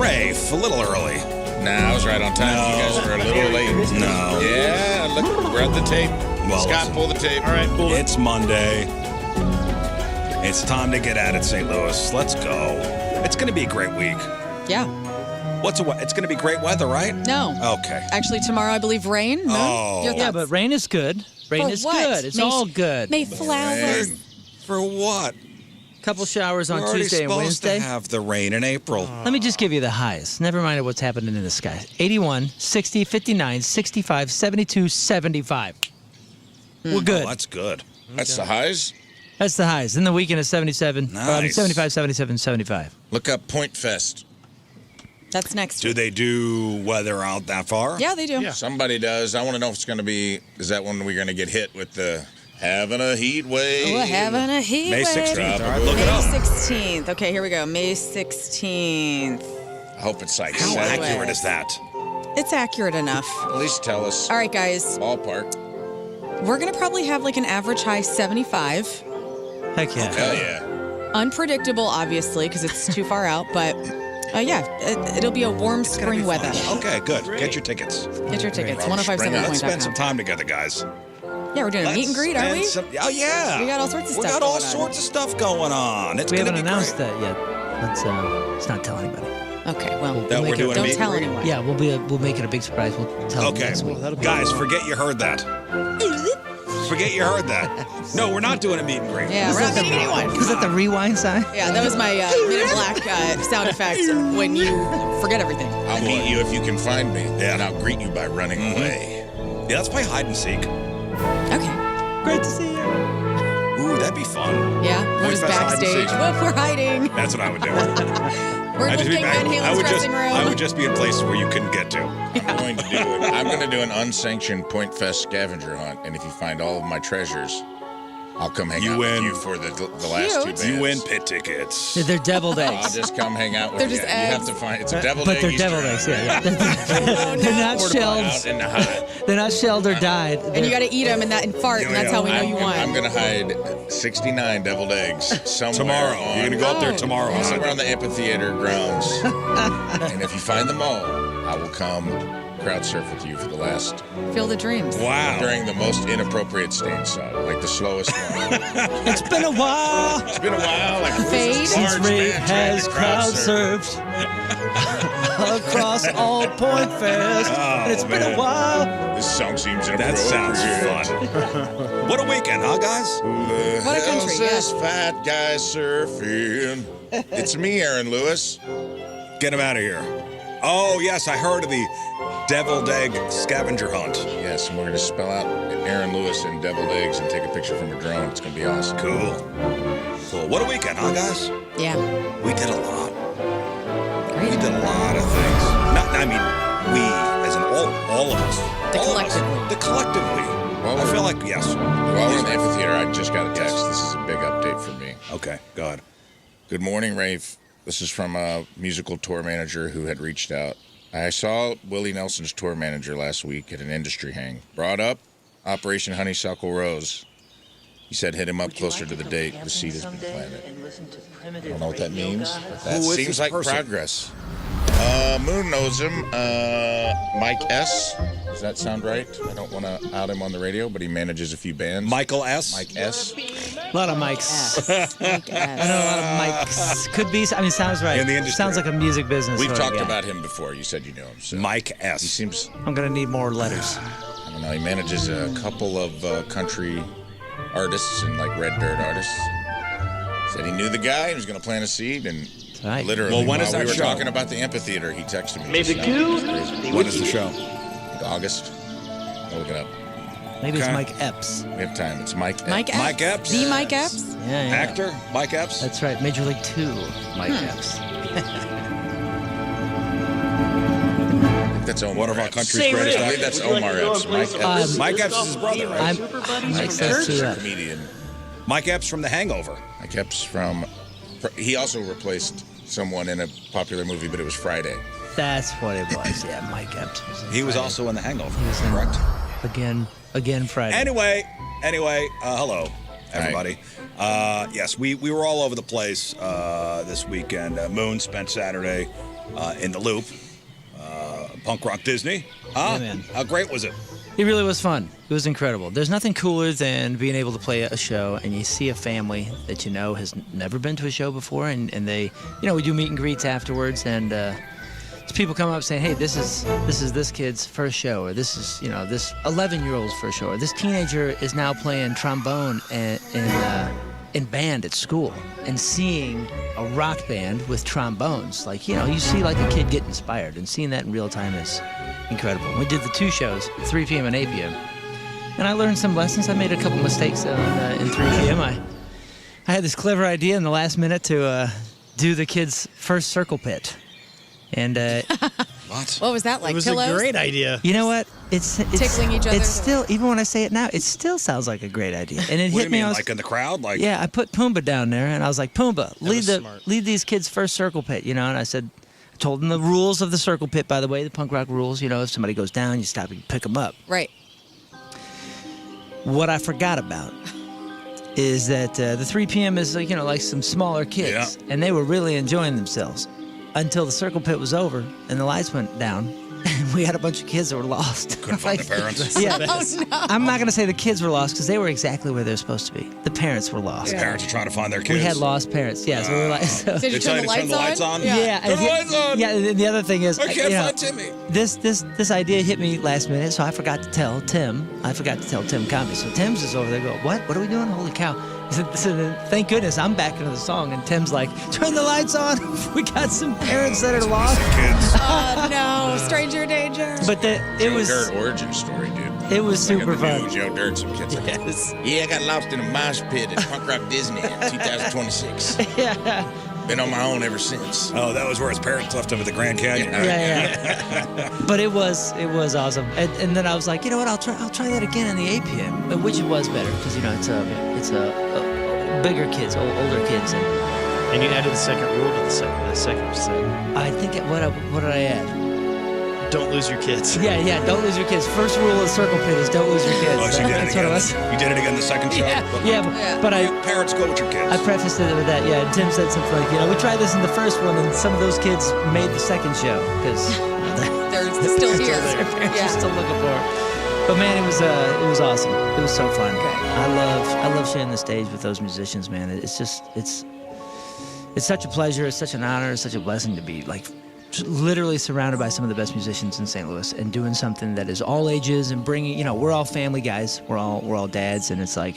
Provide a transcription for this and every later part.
Rafe, a little early. Nah, I was right on time. No. You guys were a little late. No. Yeah, look, we're at the tape. Well, Scott, listen. pull the tape. All right, pull it. It's Monday. It's time to get at it, St. Louis. Let's go. It's going to be a great week. Yeah. It's going to be great weather, right? No. Okay. Actually, tomorrow, I believe, rain. No? Oh. Your Yeah, thoughts? but rain is good. Rain For is what? good. It's all good. May flowers. For what? Couple showers on We're already Tuesday and supposed Wednesday. to have the rain in April. Let me just give you the highs. Never mind what's happening in the sky. 81, 60, 59, 65, 72, 75. We're good. Oh, that's good. That's the highs. That's the highs. Then the weekend is 77. Nice. 75, 77, 75. Look up Point Fest. That's next Do week. they do weather out that far? Yeah, they do. Somebody does. I want to know if it's going to be, is that when we're going to get hit with the having a heat wave? We're having a heat May wave. 16th. All right, May look it May up. 16th. Okay, here we go. May 16th. I hope it's like How seven. accurate is that? It's accurate enough. At least tell us. All right, guys. Ballpark. We're going to probably have like an average high 75. Heck yeah. Hell yeah. Unpredictable, obviously, because it's too far out. But yeah, it'll be a warm spring weather. Okay, good. Get your tickets. Get your tickets. Spring out. Let's spend some 1057point.com. time together, guys. Yeah, we're doing a meet and greet, aren't we? Oh, yeah. We got all sorts of We stuff got all going on. sorts of stuff going on. It's We going to haven't be announced great. that yet. Let's not tell anybody. Okay, well, That we're doing a don't meet and tell greet? anyone. Yeah, we'll make it a big surprise. We'll tell them Okay, next week. guys, forget you heard that. Forget you heard that. No, we're not doing a meet and greet. Yeah, we're not meeting anyone. Is that the rewind sign? Yeah, that was my Men in Black sound effect when you forget everything. I'll meet you if you can find me. Yeah. And I'll greet you by running away. Yeah, let's play hide and seek. Okay. Great to see you. Ooh, that'd be fun. Yeah, we're just Point Fest hide and backstage. seek. Whoop, we're hiding. That's what I would do. We're I'd just be looking back. Van Halen's dressing room. I would just be in places where you couldn't get to. I'm going to do an unsanctioned Point Fest scavenger hunt, and if you find all of my treasures, I'll come hang You out win. with you for the last two Cute. bands. You win pit tickets. They're deviled I'll eggs. just come hang out with They're you. just You have eggs. to find it's a deviled But egg they're Easter deviled egg. eggs, yeah. They're not Out shelled. in the hot. They're not shelled or dyed. And you got to eat them and fart, and that's how we know you won. I'm going to hide 69 deviled eggs somewhere. Tomorrow. You're going to go up there tomorrow. Oh. Somewhere on the amphitheater grounds. And if you find them all, I will come crowd surf with you for the last, Feel the dreams. Wow. during the most inappropriate stage song, like the slowest one. It's been a while It's been a while. Like Fade. large since Ray band has trying to crowd surf. surfed across all Point Fest. And it's been a man. while. This song seems That inappropriate. sounds fun. What a weekend, huh, guys? What a country, How's this fat guy surfing? It's me, Aaron Lewis. Get him out of here. Oh, yes, I heard of the deviled egg scavenger hunt. Yes, and we're going to spell out Aaron Lewis and deviled eggs and take a picture from a drone. It's going to be awesome. Cool. What a weekend, huh, guys? Yeah. We did a lot. Great. We did a lot of things. We, as in all of us. The All of us. collectively. The collectively. Well, I feel like, yes. While we're in the amphitheater, I just got a text. This is a big update for me. Okay, go ahead. Good morning, Rafe. This is from a musical tour manager who had reached out. I saw Willie Nelson's tour manager last week at an industry hang. Brought up Operation Honeysuckle Rose. He said hit him up closer to the date. The seed has been planted. I don't know what that means, but that Who is seems this like person? progress. Moon knows him. Mike S. Does that sound right? I don't want to out him on the radio, but he manages a few bands. Michael S. Mike S. A lot of mics. Like I know a lot of mics. Could be. I mean, sounds right. In the industry. Sounds like a music business. We've sort of, talked yeah. about him before. You said you knew him. So Mike he S. seems, I'm gonna need more letters. I don't know, he manages a couple of country artists and like red dirt artists. Said he knew the guy. He was going to plant a seed, and Right. literally, Well, when while is we that were show? talking about the amphitheater, he texted me. Maybe just now. It was crazy. What is the show? August. I'll look it up. Maybe Okay. it's Mike Epps. We have time. It's Mike. Mike Epps. Mike Epps? The Mike Epps? Yeah, yeah. Actor? Mike Epps? That's right. Major League 2, Mike Hmm. Epps. I think that's Omar. One of our Epps. country's Say greatest I Rick, believe actors. that's Omar Epps. Mike Epps. Mike Epps is his brother, right? I'm Super Buddies Mike from Epps church? too. comedian. Mike Epps from The Hangover. Mike Epps from. He also replaced someone in a popular movie, but it was Friday. That's what it was. Yeah, Mike Epps. He was Friday. also in The Hangover, He was in- correct? Again Friday. Anyway, hello, everybody. Yes, we were all over the place this weekend. Moon spent Saturday in the Loop, Punk Rock Disney. Huh? Yeah, man. How great was it? It really was fun. It was incredible. There's nothing cooler than being able to play a show and you see a family that you know has never been to a show before, and they, we do meet and greets afterwards, and people come up saying, hey, this is this kid's first show, or this is, this 11-year-old's first show, or this teenager is now playing trombone in band at school, and seeing a rock band with trombones. Like, you see like a kid get inspired, and seeing that in real time is incredible. We did the 2 shows, 3 p.m. and 8 p.m. And I learned some lessons. I made a couple mistakes in 3 p.m. I had this clever idea in the last minute to do the kids' first circle pit. And what was that like? It was Pillows? a great idea. you know what? It's Tickling each other? It's still, even when I say it now, it still sounds like a great idea. And it What do hit you me. mean, I was, like in the crowd? Like, yeah, I put Pumbaa down there, and I was like, Pumbaa, was smart. lead these kids first circle pit, And I said, I told them the rules of the circle pit, by the way, the punk rock rules. If somebody goes down, you stop and pick them up. Right. What I forgot about is that the 3 p.m. is like some smaller kids, and they were really enjoying themselves until the circle pit was over and the lights went down, and we had a bunch of kids that were lost. couldn't find their parents. Yeah, Oh, no. I'm not gonna say the kids were lost because they were exactly where they're supposed to be. The parents were lost. The parents are trying to find their kids. We had lost parents. Yeah, so we were like, so, Did you They tell turn you the to turn the lights on? yeah. Turn the lights on! Yeah, and the other thing is, I can't find Timmy. This idea hit me last minute, so I forgot to tell Tim. Comey. So Tim's is over there going, what are we doing? Holy cow. He said, thank goodness I'm back into the song. And Tim's like, turn the lights on. We got some parents that are lost. Kids. Oh, no. Stranger danger. But it was Joe Dirt origin story, dude. it was super Like in the fun. new Joe Dirt, some kids. Yes. Yeah, I got lost in a mosh pit at Punk Rock Disney in 2026. Yeah. Been on my own ever since. Oh, that was where his parents left him at the Grand Canyon. Right? Yeah. But it was awesome. And then I was like, you know what? I'll try that again in the 8 p.m. Which it was better because it's a bigger kids, older kids, And you added the second rule to the second set. I think what did I add? Don't lose your kids. Yeah. Don't lose your kids. First rule of the circle pit is don't lose your kids. Oh, so you did it That's what again. it was. You did it again the second show? Yeah, but I Parents, go with your kids. I prefaced it with that. Yeah, and Tim said something like, we tried this in the first one, and some of those kids made the second show because They're still here. their parents Yeah. are still looking for it. But man, it was awesome. It was so fun. I love sharing the stage with those musicians, man. It's such a pleasure. It's such an honor. It's such a blessing to be like literally surrounded by some of the best musicians in St. Louis and doing something that is all ages and bringing. We're all family guys. We're all dads, and it's like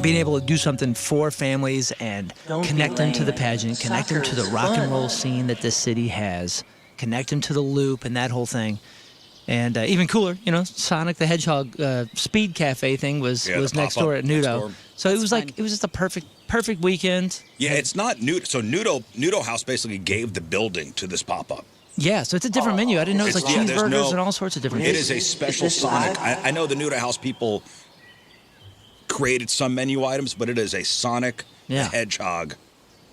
being able to do something for families and connect them to the pageant, connect them to the rock and roll scene that this city has, connect them to the Loop and that whole thing. And even cooler, Sonic the Hedgehog Speed Cafe thing was the next pop-up door at next Nudo. door. So it was fun. like, it was just a perfect weekend. Yeah, it's not Nudo. So Nudo House basically gave the building to this pop-up. Yeah, so it's a different menu. I didn't know it was like It's- yeah, there's cheeseburgers no- and all sorts of different It things. is a special Sonic. I know the Nudo House people created some menu items, but it is a Sonic the Yeah. Hedgehog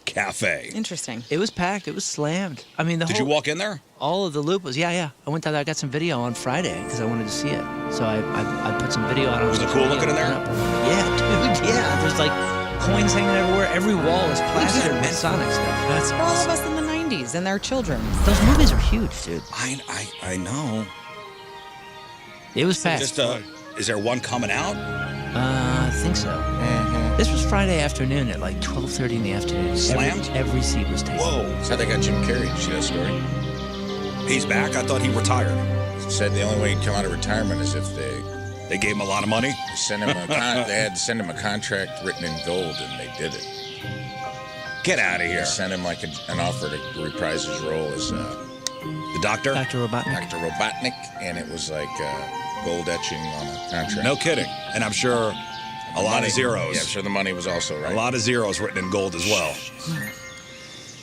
cafe. Interesting. It was packed. It was slammed. I mean, Did you walk in there? all of the Loop was, yeah. I went down there. I got some video on Friday because I wanted to see it. So I put some video out on Was it social cool media. looking in there? Yeah, dude, yeah. There's like coins hanging everywhere. Every wall is plastered with Sonic stuff. That's For all of us in the 90s and their children. Those movies are huge, dude. I know. It was packed. Just is there one coming out? I think so. This was Friday afternoon at like 12:30 in the afternoon. Slammed? Every seat was taken. Whoa. That's how they got Jim Carrey. Did you see that story? He's back? I thought he retired. Said the only way he'd come out of retirement is if they They gave him a lot of money? sent him they had to send him a contract written in gold, and they did it. Get out of here. They sent him like an offer to reprise his role as The doctor? Dr. Robotnik. Dr. Robotnik, and it was like gold etching on a contract. No kidding. And I'm sure a lot Money- of zeros. Yeah, I'm sure the money was also right. A lot of zeros written in gold as well.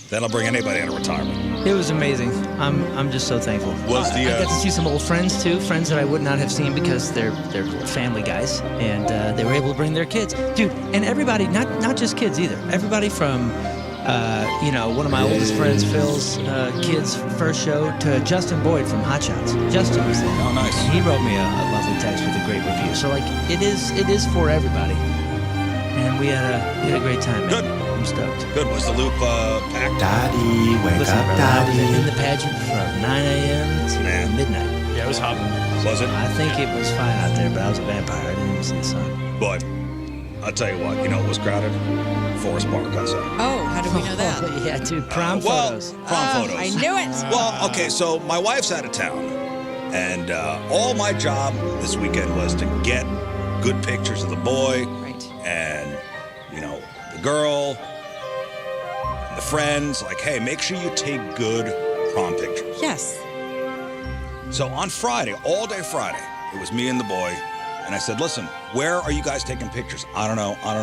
That'll bring anybody out of retirement. It was amazing. I'm just so thankful. Was the, I got to see some old friends too, friends that I would not have seen because they're family guys, and they were able to bring their kids, dude. And everybody, not just kids either. Everybody from, one of my oldest friends, Phil's kids' first show, to Justin Boyd from Hot Shots. Justin was there. Oh, nice. And he wrote me a lovely text with a great review. So like, it is for everybody. and we had a great time. Man. Good. I'm stoked. Good. Was the loop packed? Daddy, wake Listen, up, brother, I was in Daddy. the pageant from 9 a.m. to Man. midnight. Yeah, it was hot. Was it? I think it was fine out there, but I was a vampire. I didn't even see the sun. But I'll tell you what. You know what was crowded? Forest Park on Saturday. Oh, how did we know that? Yeah, dude, prom Well, photos. prom photos. I knew it. Well, okay, so my wife's out of town, and all my job this weekend was to get good pictures of the boy Right. and, you know, the girl, and the friends. Like, hey, make sure you take good prom pictures. Yes. So on Friday, all day Friday, it was me and the boy, and I said, listen, where are you guys taking pictures? I don't know. I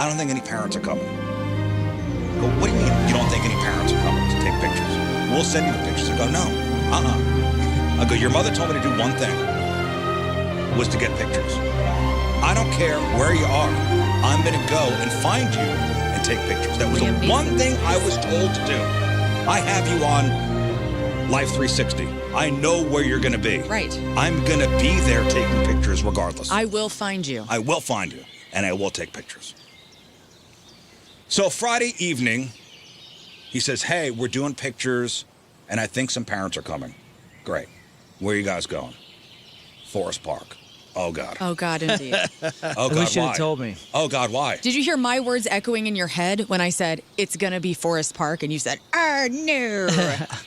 don't think any parents are coming. I go, what do you mean you don't think any parents are coming to take pictures? We'll send you the pictures. I go, no, I go, your mother told me to do one thing, was to get pictures. I don't care where you are. I'm going to go and find you and take pictures. That was the one thing I was told to do. I have you on Life 360. I know where you're going to be. Right. I'm going to be there taking pictures regardless. I will find you. I will find you, and I will take pictures. So Friday evening, he says, hey, we're doing pictures, and I think some parents are coming. Great. Where are you guys going? Forest Park. Oh, God. Oh, God, indeed. Oh, God, You should why? have told me. Oh, God, why? Did you hear my words echoing in your head when I said, it's going to be Forest Park? And you said, no.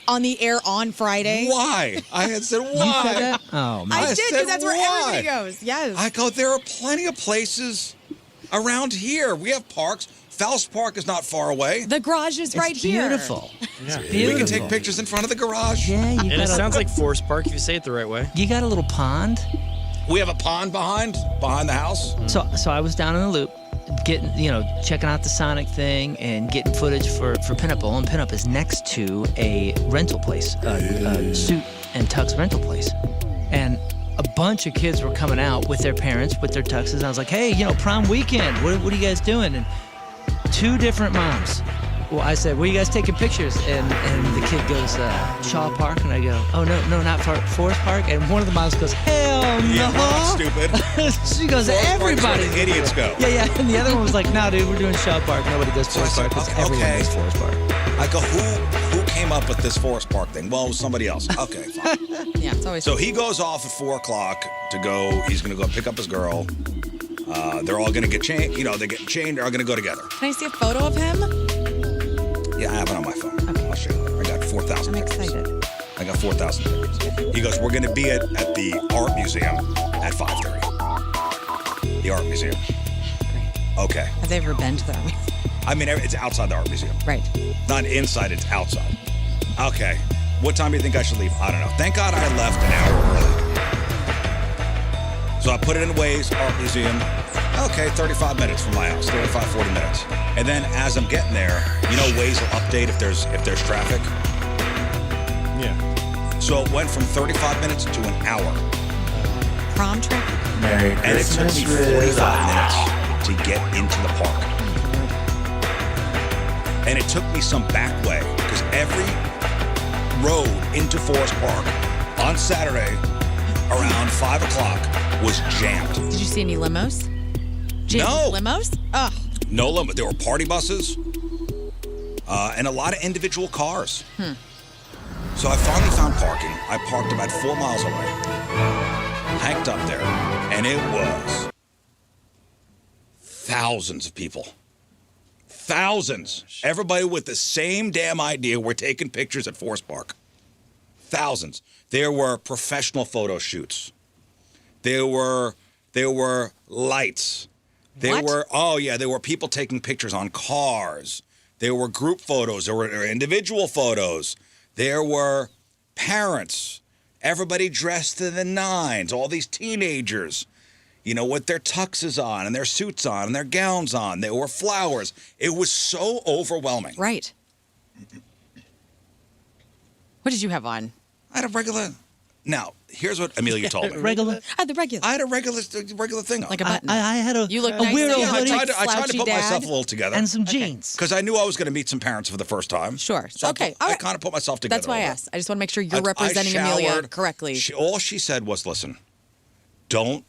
On the air on Friday? Why? I had said, You said why? that? Oh, man. I I did, said, because that's where why? everybody goes. Yes. I go, there are plenty of places around here. We have parks. Faust Park is not far away. The garage is It's right here. beautiful. It's Yeah. beautiful. We can take pictures in front of the garage. Yeah, you And got it sounds like Forest Park if you say it the right way. you got a little pond. We have a pond behind the house. So I was down in the loop, getting checking out the Sonic thing and getting footage for Pinup. And Pinup is next to a rental place, a suit and tux rental place, and a bunch of kids were coming out with their parents with their tuxes. And I was like, hey, prom weekend. What are you guys doing? And two different moms. Well, I said, where are you guys taking pictures? And the kid goes, Shaw Park. And I go, oh, no, not Forest Park. And one of the moms goes, hell no. Yeah, we're not stupid. She goes, Forest Park is where everybody. the idiots go. Yeah. And the other one was like, no, dude, we're doing Shaw Park. Nobody does So I Forest said, Park. 'Cause okay, everyone okay. does Forest Park. I go, who came up with this Forest Park thing? Well, it was somebody else. Okay, fine. Yeah, it's always. So he goes off at 4 o'clock to go. He's going to go pick up his girl. They're all going to get chained. They're getting chained. They're all going to go together. Can I see a photo of him? Yeah, I have it on my phone. I'll show you. I got 4,000 I'm pictures. excited. I got 4,000 pictures. He goes, we're going to be at the art museum at 5:30. The art museum. Great. Okay. Have they ever been to that? I mean, it's outside the art museum. Right. Not inside, it's outside. Okay. What time do you think I should leave? I don't know. Thank God I left an hour early. So I put it in Waze, art museum. Okay, 35 minutes from my house, 35, 40 minutes. And then as I'm getting there, Waze will update if there's traffic. Yeah. So it went from 35 minutes to an hour. Prom traffic? Merry And it took Christmas, me 45 Rizz. minutes to get into the park. And it took me some back way because every road into Forest Park on Saturday around 5 o'clock was jammed. Did you see any limos? No. Limos? Ugh. No limit. There were party buses and a lot of individual cars. So I finally found parking. I parked about 4 miles away, hiked up there, and it was thousands of people. Thousands. Everybody with the same damn idea. We're taking pictures at Forest Park. Thousands. There were professional photo shoots. There were lights. There were people taking pictures on cars. There were group photos. There were individual photos. There were parents. Everybody dressed to the nines. All these teenagers, with their tuxes on and their suits on and their gowns on. There were flowers. It was so overwhelming. Right. What did you have on? I had a regular. Now, here's what Amelia told me. Regular. The regular. I had a regular thing on. Like a I, button. I had a You look a nice weirdo together. I hoodie tried to Slouchy put dad. myself a little together. and some jeans. Because I knew I was going to meet some parents for the first time. Sure. So Okay. I All right. kind of put myself together. That's why I a little asked. I just want to make sure you're bit. representing I Amelia showered. correctly. All she said was, listen, don't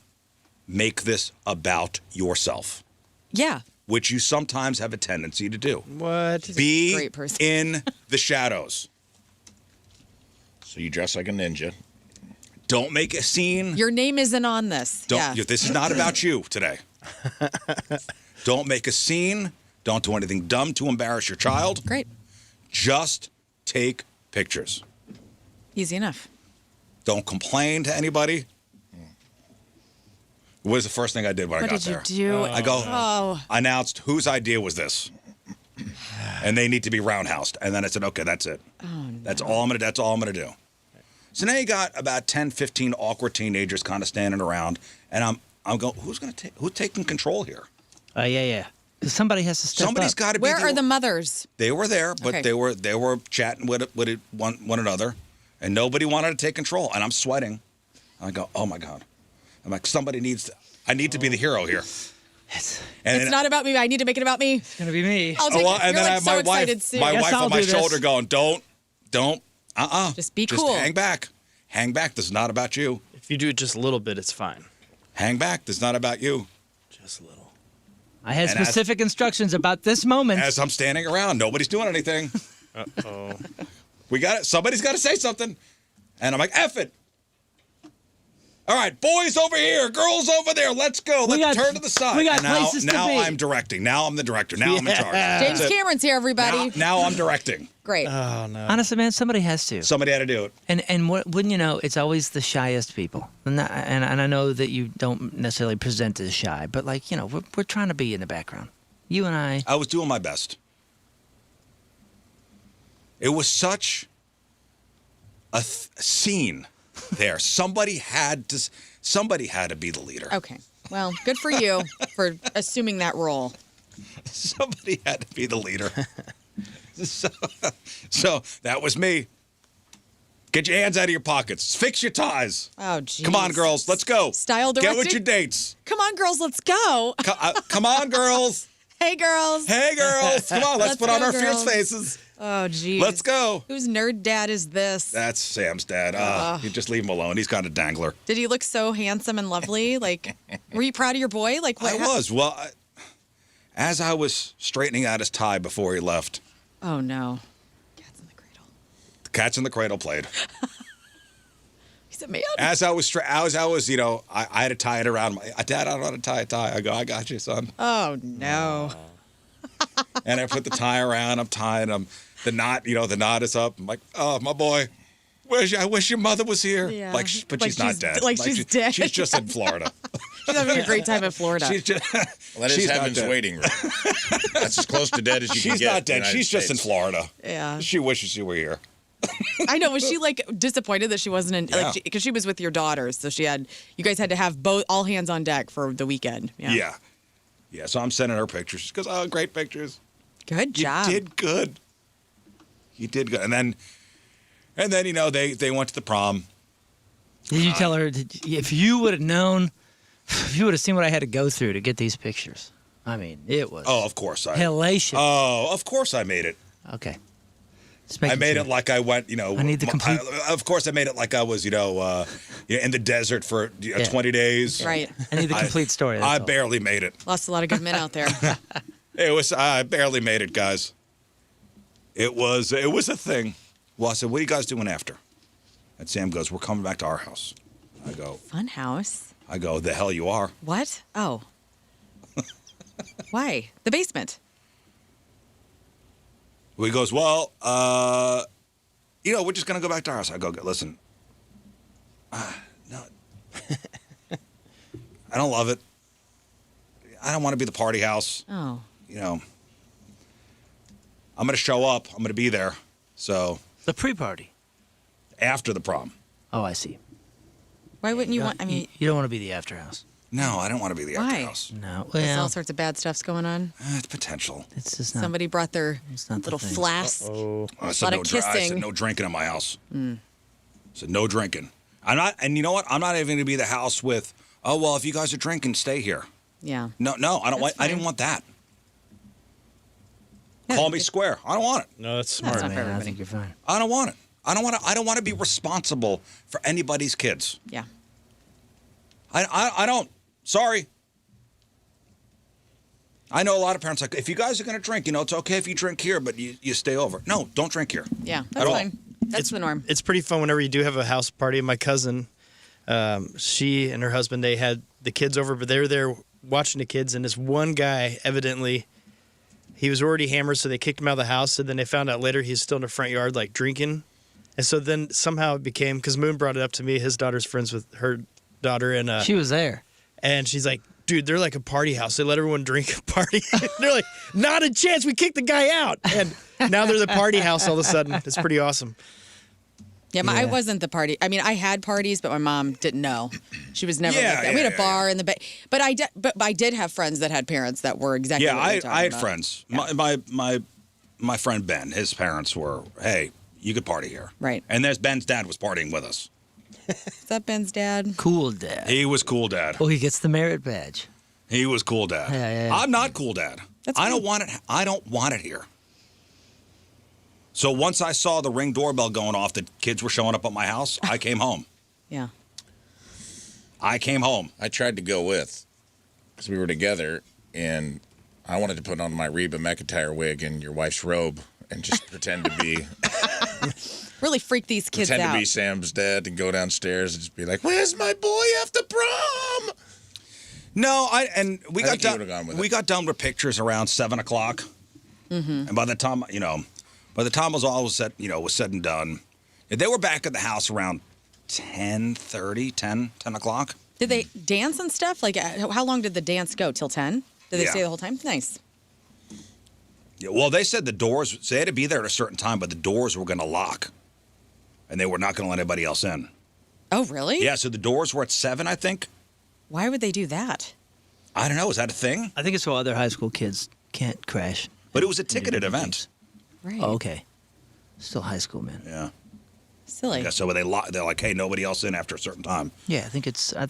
make this about yourself. Yeah. which you sometimes have a tendency to do. What? Be great person. in the shadows. So you dress like a ninja. Don't make a scene. Your name isn't on this. Don't. This is not about you today. Don't make a scene. Don't do anything dumb to embarrass your child. Great. Just take pictures. Easy enough. Don't complain to anybody. What was the first thing I did when I What got did you there? do? I go, Oh. I announced whose idea was this, and they need to be roundhoused. And then I said, okay, that's it. Oh, no. That's all I'm gonna do. So now you got about 10, 15 awkward teenagers kind of standing around, and I'm going, who's taking control here? Yeah. 'Cause somebody has to step Somebody's up. got to be. Where are the mothers? They were there, but Okay. they were chatting with one another, and nobody wanted to take control. And I'm sweating. I go, oh my god. I'm like, I need to be the hero here. It's And Not about me. I need to make it about me. gonna be me. I'll take it. and You're then I like have so my excited, wife, Sue. my Yes, wife I'll on my do this. shoulder going, don't, Just be cool. hang back. Hang back. This is not about you. If you do it just a little bit, it's fine. Hang back. This is not about you. Just a little. I had And as- specific instructions about this moment. As I'm standing around, nobody's doing anything. Uh-oh. We got it. Somebody's got to say something. And I'm like, F it. All right, boys over here, girls over there. Let's go. Let's turn to the side. we got And now, places to now be. I'm directing. Now I'm the director. Now I'm in charge. James That's it. Cameron's here, everybody. Now I'm directing. Great. Oh, no. Honestly, man, somebody has to. Somebody had to do it. And wouldn't you know, it's always the shyest people. And I know that you don't necessarily present as shy, but like, we're trying to be in the background. You and I. I was doing my best. It was such a scene there. Somebody had to be the leader. Okay. Well, good for you for assuming that role. Somebody had to be the leader. So that was me. Get your hands out of your pockets. Fix your ties. Oh, geez. Come on, girls. Let's go. Style Get directing. with your dates. Come on, girls. Let's go. Come on, girls. Hey, girls. Hey, girls. Come on. Let's put on go, our fierce girls. faces. Oh, geez. Let's go. Whose nerd dad is this? That's Sam's dad. You just leave him alone. He's kind of dangler. Did he look so handsome and lovely? Like, were you proud of your boy? Like, what? I was. Well, as I was straightening out his tie before he left, Oh, no. Cat's in the cradle. the Cats in the Cradle played. He's a man. As I was, I had to tie it around my. Dad, I don't know how to tie a tie. I go, I got you, son. Oh, no. And I put the tie around. I'm tying him. The knot is up. I'm like, oh, my boy. I wish your mother was here. Yeah. But Like she's not she's- dead. like she's dead. She's just in Florida. She's having a great time in Florida. She's just. Well, that is she's not heaven's dead. waiting room. That's as close to dead as you can She's get. not dead. in the She's United just in States. Florida. Yeah. She wishes she were here. I know. Was she like disappointed that she wasn't in? Yeah. Like, because she was with your daughters, so you guys had to have all hands on deck for the weekend. Yeah. Yeah. So I'm sending her pictures. She goes, oh, great pictures. Good job. You did good. You did good. And then they went to the prom. Did you tell her, if you would have known, if you would have seen what I had to go through to get these pictures? I mean, it was Oh, of course hellacious. Oh, of course I made it. Okay. Just I making made sure. it like I went, I need the complete- of course I made it like I was, in the desert for 20 days. Right. I need the complete story. I that's all. barely made it. Lost a lot of good men out there. I barely made it, guys. It was a thing. Well, I said, what are you guys doing after? And Sam goes, we're coming back to our house. Fun house. I go, the hell you are. What? Oh. Why? The basement. He goes, well, we're just going to go back to our house. I go, listen, no, I don't love it. I don't want to be the party house. Oh. I'm going to show up. I'm going to be there. So The pre-party. after the prom. Oh, I see. Why wouldn't you want? I mean, You don't want to be the after house. No, I don't want to be the Why? after house. No. there's all Well, sorts of bad stuff's going on. It's potential. it's just not. Somebody brought their It's not the little thing. flask. Oh. I said, Lot no of I said kissing. no drinking in my house. I said no drinking. I'm not, and you know what? I'm not even going to be the house with, oh, well, if you guys are drinking, stay here. Yeah. No, I don't want, That's I didn't fine. want that. Yeah, Call me square. I don't want it. No, that's That's smart. not for I everybody. think you're fine. I don't want it. I don't want to be responsible for anybody's kids. Yeah. I don't. Sorry. I know a lot of parents like, if you guys are going to drink, it's okay if you drink here, but you stay over. No, don't drink here. Yeah, that's fine. That's the norm. It's pretty fun whenever you do have a house party. My cousin, she and her husband, they had the kids over, but they were there watching the kids, and this one guy, evidently, he was already hammered, so they kicked him out of the house, and then they found out later he's still in the front yard, like, drinking. And so then somehow it became, because Moon brought it up to me, his daughter's friends with her daughter, and she was there. And she's like, dude, they're like a party house. They let everyone drink a party. They're like, not a chance. We kicked the guy out. And now they're the party house all of a sudden. It's pretty awesome. Yeah, I wasn't the party. I mean, I had parties, but my mom didn't know. She was never like that. We had a bar in the bay. But I did have friends that had parents that were exactly what you're talking I had about. friends. Yeah. My friend Ben, his parents were, hey, you could party here. Right. And there's Ben's dad was partying with us. Is that Ben's dad? Cool dad. He was cool dad. Oh, he gets the merit badge. He was cool dad. Yeah. I'm not cool dad. I don't want it. I don't want it here. So once I saw the Ring doorbell going off, the kids were showing up at my house, I came home. Yeah. I came home. I tried to go with, because we were together, and I wanted to put on my Reba McEntire wig and your wife's robe and just pretend to be... Really freak these kids pretend out. to be Sam's dad and go downstairs and just be like, where's my boy after prom? No, we I got think you done. would've gone with We it. got done with pictures around 7 o'clock, and by the time it was all said and done, they were back at the house around 10:30, 10 o'clock. Did they dance and stuff? Like, how long did the dance go? Till 10? Did they Yeah. stay the whole time? Nice. Yeah, well, they said the doors. So they had to be there at a certain time, but the doors were going to lock, and they were not going to let anybody else in. Oh, really? Yeah, so the doors were at 7, I think. Why would they do that? I don't know. Is that a thing? I think it's so other high school kids can't crash. But it was a ticketed event. Right. Oh, okay. Still high school, man. Yeah. Silly. Yeah. So they're like, hey, nobody else in after a certain time. Yeah, I think it's. A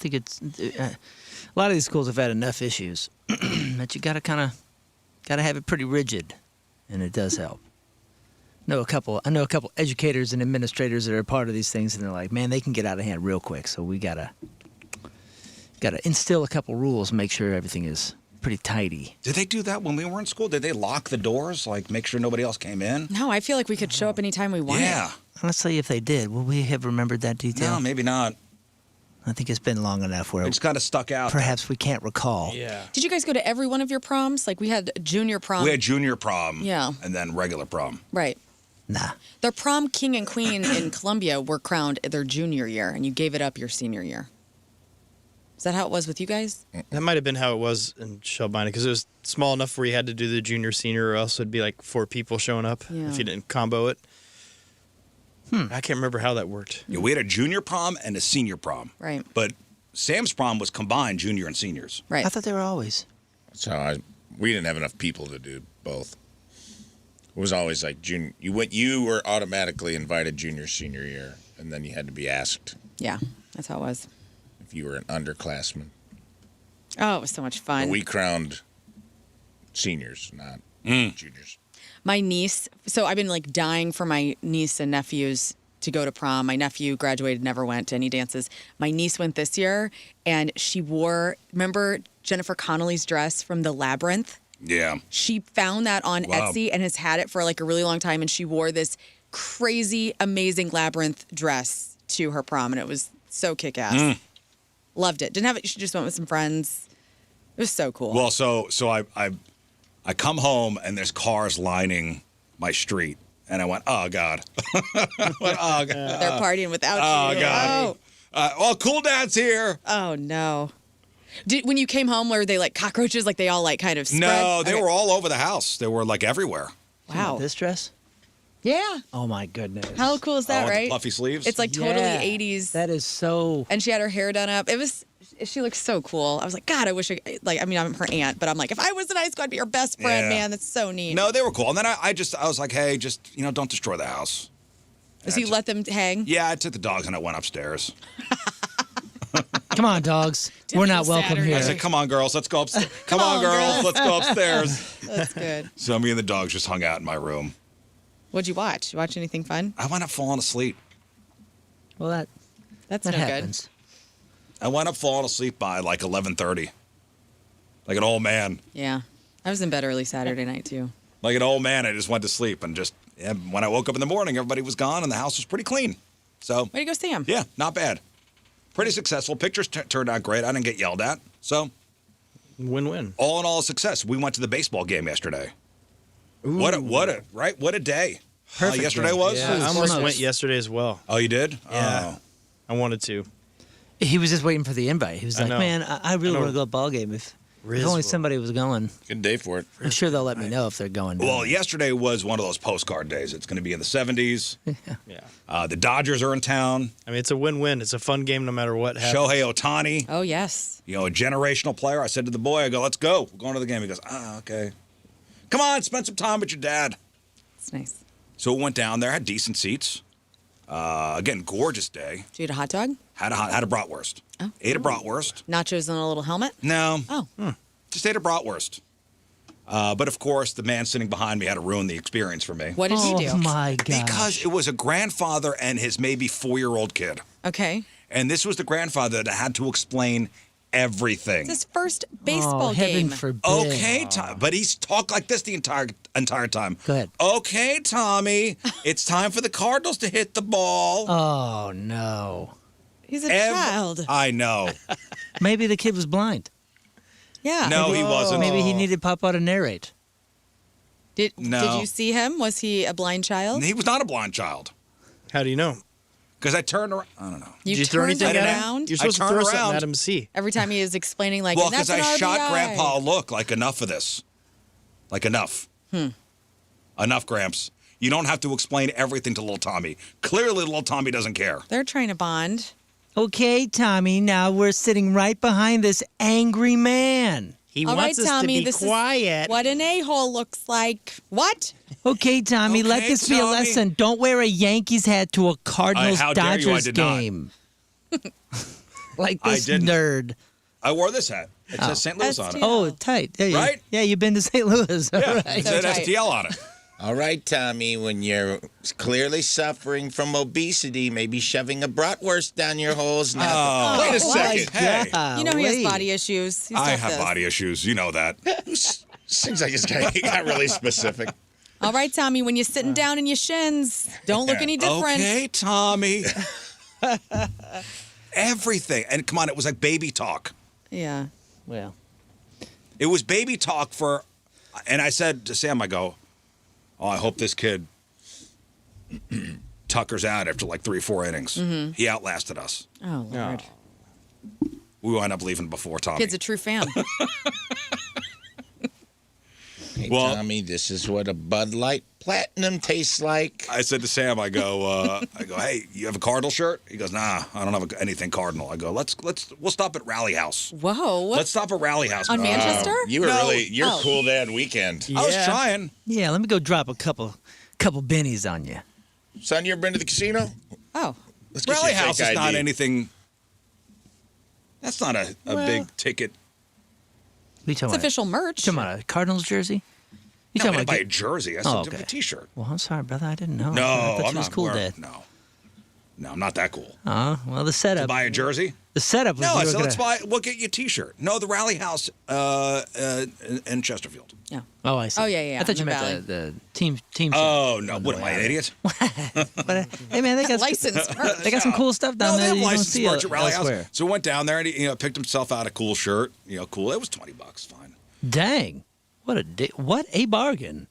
lot of these schools have had enough issues that you gotta have it pretty rigid, and it does help. I know a couple educators and administrators that are part of these things, and they're like, man, they can get out of hand real quick. So we gotta instill a couple rules, make sure everything is pretty tidy. Did they do that when we were in school? Did they lock the doors, like make sure nobody else came in? No, I feel like we could show up anytime we wanted. Yeah. Honestly, if they did, would we have remembered that detail? No, maybe not. I think it's been long enough where It just kind of stuck out. perhaps we can't recall. Yeah. Did you guys go to every one of your proms? Like, we had junior prom. We had junior prom. Yeah. And then regular prom. Right. Nah. The prom king and queen in Columbia were crowned their junior year, and you gave it up your senior year. Is that how it was with you guys? That might have been how it was in Shelbina, because it was small enough where you had to do the junior, senior, or else it'd be like 4 people showing up Yeah. if you didn't combo it. I can't remember how that worked. Yeah, we had a junior prom and a senior prom. Right. But Sam's prom was combined junior and seniors. Right. I thought they were always. So we didn't have enough people to do both. It was always like junior. You were automatically invited junior, senior year, and then you had to be asked Yeah, that's how it was. if you were an underclassman. Oh, it was so much fun. But we crowned seniors, not juniors. My niece, so I've been like dying for my niece and nephews to go to prom. My nephew graduated, never went to any dances. My niece went this year, and she wore, remember Jennifer Connelly's dress from The Labyrinth? Yeah. She found that on Wow. Etsy and has had it for like a really long time, and she wore this crazy, amazing Labyrinth dress to her prom, and it was so kick-ass. Loved it. Didn't have it. She just went with some friends. It was so cool. Well, so I come home and there's cars lining my street, and I went, oh God. I went, oh God. They're partying without Oh you. God. Cool Dad's here. Oh no. When you came home, were they like cockroaches? Like they all like kind of spread? No, they Okay. were all over the house. They were like everywhere. Wow. This dress? Yeah. Oh my goodness. How cool is that, with the right? puffy sleeves. It's like totally Yeah. 80s. That is so. And she had her hair done up. She looked so cool. I was like, God, I wish I'm her aunt, but I'm like, if I was in high school, I'd be her best friend, Yeah. man. That's so neat. No, they were cool. And then I was like, hey, just, don't destroy the house. So you let them hang? Yeah, I took the dogs and I went upstairs. Come on, dogs. We're not welcome Saturday. here. I said, come on, girls, let's go upstairs. Come on, on, girls, girls. let's go upstairs. That's good. So me and the dogs just hung out in my room. What'd you watch? You watch anything fun? I wound up falling asleep. Well, That's that no happens. I wound up falling asleep by like 11:30. Like an old man. good. Yeah. I was in bed early Saturday night, too. Like an old man, I just went to sleep and when I woke up in the morning, everybody was gone and the house was pretty clean. So, Way to go, Sam. yeah, not bad. Pretty successful. Pictures turned out great. I didn't get yelled at. So, Win-win. all in all, a success. We went to the baseball game yesterday. What a day. Perfect yesterday game. was? Yeah, I almost Smokes. went yesterday as well. Oh, you did? Yeah. Oh. I wanted to. He was just waiting for the invite. He was I like, know. man, I really know. want to go to a ball game. If Rizz only will- somebody was going. Good day for it. I'm sure they'll let me know if they're going. Well, yesterday was one of those postcard days. It's going to be in the 70s. Yeah. The Dodgers are in town. I mean, it's a win-win. It's a fun game no matter what happens. Shohei Ohtani, Oh, yes. a generational player. I said to the boy, I go, let's go. We're going to the game. He goes, okay. Come on, spend some time with your dad. It's nice. So we went down there, had decent seats. Again, gorgeous day. Did you eat a hot dog? Had a bratwurst. Oh. Ate a bratwurst. Nachos and a little helmet? No, Oh. just ate a bratwurst. But of course, the man sitting behind me had to ruin the experience for me. What did he do? Oh my god! Because it was a grandfather and his maybe 4-year-old kid. Okay. And this was the grandfather that had to explain everything. It's his first baseball heaven game. forbid. Okay, Tom, but he's talked like this the entire time. Go ahead. Okay, Tommy, it's time for the Cardinals to hit the ball. Oh no! He's a child. I know. Maybe the kid was blind. Yeah. No, he wasn't. Maybe he needed Papa to narrate. Did No. you see him? Was he a blind child? He was not a blind child. How do you know? Because I turned around. I don't know. You Did you throw turned anything at him? around You're supposed to I throw turned something around. at him to see. every time he is explaining like, Well, and that's because I an shot RBI. Grandpa a look like enough of this. Like enough. Enough, Gramps. You don't have to explain everything to little Tommy. Clearly, little Tommy doesn't care. They're trying to bond. Okay, Tommy. Now we're sitting right behind this angry man. He All right, wants us Tommy, to be this quiet. is what an a-hole looks like. What? Okay, Tommy. let Okay, this be a Tommy. lesson. Don't wear a Yankees hat to a Cardinals how dare you, I Dodgers did not. game. Like I this didn't. nerd. I wore this hat. It says St. Louis on it. STL. Oh, tight. Yeah, Right? Yeah, you've been to St. Louis. Yeah, All it right. said tight. STL on it. All right, Tommy, when you're clearly suffering from obesity, maybe shoving a bratwurst down your hole is not. Oh, Wait a what? second. Hey, You know he has Golly. body issues. He's I tough have this. body issues. You know that. Seems like he got really specific. All right, Tommy, when you're sitting down in your shins, don't look any different. Okay, Tommy. Everything. And come on, it was like baby talk. Yeah. Well, It was baby talk for, and I said to Sam, I go, oh, I hope this kid tuckers out after like 3 or 4 innings. He outlasted us. Oh, Lord. We wound up leaving before Tommy. Kid's a true fan. Hey, Well- Tommy, this is what a Bud Light Platinum tastes like. I said to Sam, I go, hey, you have a Cardinal shirt? He goes, nah, I don't have anything Cardinal. I go, we'll stop at Rally House. Whoa. Let's stop at Rally House. On Manchester? You were No. you're Oh. cool that weekend. I was Yeah. trying. yeah. Let me go drop a couple bennies on you. Son, you ever been to the casino? Oh. Let's get Rally you a House fake is not ID. anything. That's not a big ticket. What are you talking It's about? official merch. You talking about a Cardinals jersey? You No, I talking didn't buy a about? jersey. I Oh, said okay. a T-shirt. Well, I'm sorry, brother. I didn't know. No, I thought I'm you was not cool, wearing- Dad. No, I'm not that cool. Well, the setup. Buy a jersey? The setup was. No, you I were said, gonna- we'll get you a T-shirt. No, the Rally House in Chesterfield. Yeah. Oh, I see. Oh, yeah, I thought in you the meant the team. Oh, no. What am I, an idiot? But, hey, man, they got Licensed merch. They got some cool stuff down No, they there. have that you don't licensed see merch at Rally elsewhere. House. So went down there and he picked himself out a cool shirt. Cool. It was $20. Fine. Dang, what a bargain.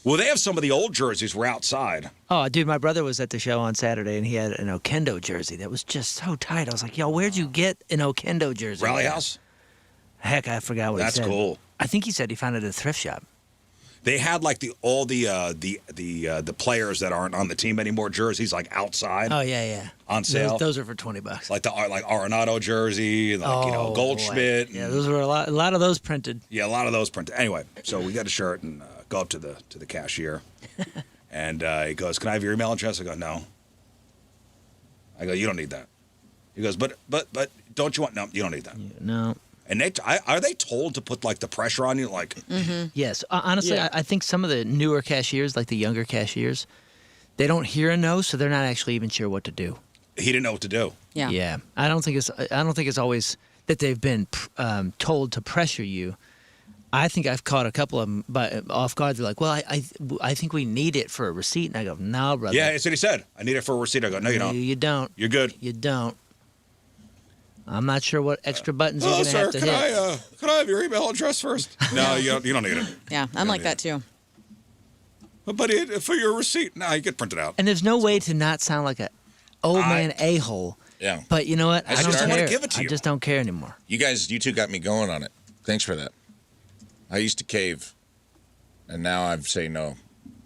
Well, they have some of the old jerseys were outside. Oh, dude, my brother was at the show on Saturday, and he had an Okendo jersey that was just so tight. I was like, yo, where'd you get an Okendo jersey? Rally House? Heck, I forgot what That's he said. cool. I think he said he found it at a thrift shop. They had like all the players that aren't on the team anymore jerseys like outside Oh, yeah. on sale. Those are for $20. like the Arenado jersey, like Goldschmidt. Boy. Yeah, those were a lot of those printed. Yeah, a lot of those printed. Anyway, so we got a shirt and go up to the cashier, and he goes, "Can I have your email address?" I go, "No." I go, "You don't need that." He goes, "But don't you want?" No, you don't need that. No. And are they told to put like the pressure on you, like? Yes. Honestly, Yeah. I think some of the newer cashiers, like the younger cashiers, they don't hear a no, so they're not actually even sure what to do. He didn't know what to do. Yeah. Yeah. I don't think it's always that they've been told to pressure you. I think I've caught a couple of them off guard. They're like, well, I think we need it for a receipt. And I go, no, brother. Yeah, that's what he said. I need it for a receipt. I go, no, you don't. You don't. You're good. You don't. I'm not sure what extra buttons you're going to have to hit. Can I have your email address first? No, you don't need it. Yeah, I'm like that too. But for your receipt, no, you get printed out. And there's no way to not sound like a old man a-hole. Yeah. But you know what? I I don't just don't care. wanna give it to I you. just don't care anymore. You two got me going on it. Thanks for that. I used to cave, and now I say no.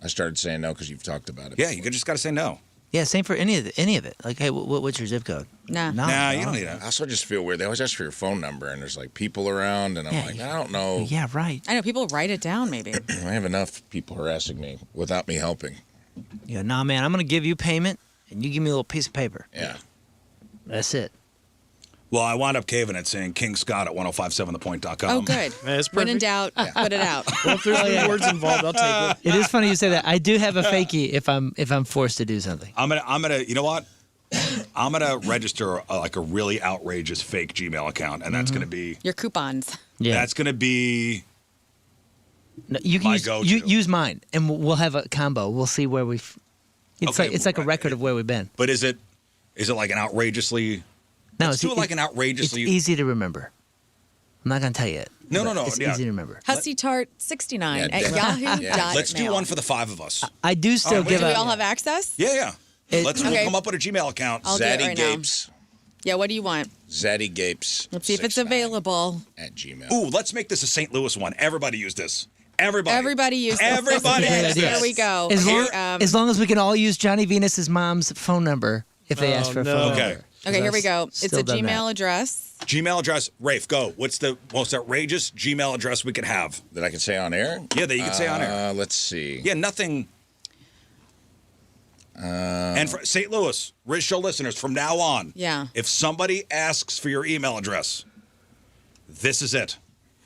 I started saying no because you've talked about it. Yeah, you just got to say no. Yeah, same for any of it. Like, hey, what's your zip code? Nah. Nah, you don't need it. I also just feel weird. They always ask for your phone number, and there's like people around, and I'm Yeah, like, I don't know. Yeah, right. I know people write it down. Maybe. I have enough people harassing me without me helping. Yeah, nah, man, I'm going to give you payment, and you give me a little piece of paper. Yeah. That's it. Well, I wound up caving it, saying King Scott at 1057thepoint.com. Oh, good. That's When in perfect. doubt, put it out. Well, if there's any words involved, I'll take it. It is funny you say that. I do have a fakie if I'm forced to do something. I'm gonna. You know what? I'm gonna register like a really outrageous fake Gmail account, and that's gonna be. Your coupons. Yeah. That's gonna be. No, you can my use, go-to. use mine, and we'll have a combo. We'll see where we've. It's like a record of where we've been. But is it like an outrageously? No, Let's do it like an outrageously. It's easy to remember. I'm not gonna tell you it. No. It's Yeah. easy to remember. Hussy Tart 69 Yeah, at yahoo.mail. Yeah. Let's do one for the 5 of us. I do still wait, give Do we out. all have access? Yeah. We'll Okay. come up with a Gmail account. I'll do it Zaddy right now. Gapes. Yeah, what do you want? Zaddy Gapes. Let's see if it's 69 available. At Gmail. Ooh, let's make this a St. Louis one. Everybody use this. Everybody Uses this. Everybody This is uses it. this. Here we go. As long as we can all use Johnny Venus's mom's phone number if they ask for a no. phone Okay. number. Okay, here we go. It's Still a done Gmail that. address. Gmail address. Rafe, go. What's the most outrageous Gmail address we could have? That I can say on air? Yeah, that you can say on air. Let's see. Yeah, nothing. And for St. Louis, Rizz Show listeners, from now on, Yeah. if somebody asks for your email address, this is it.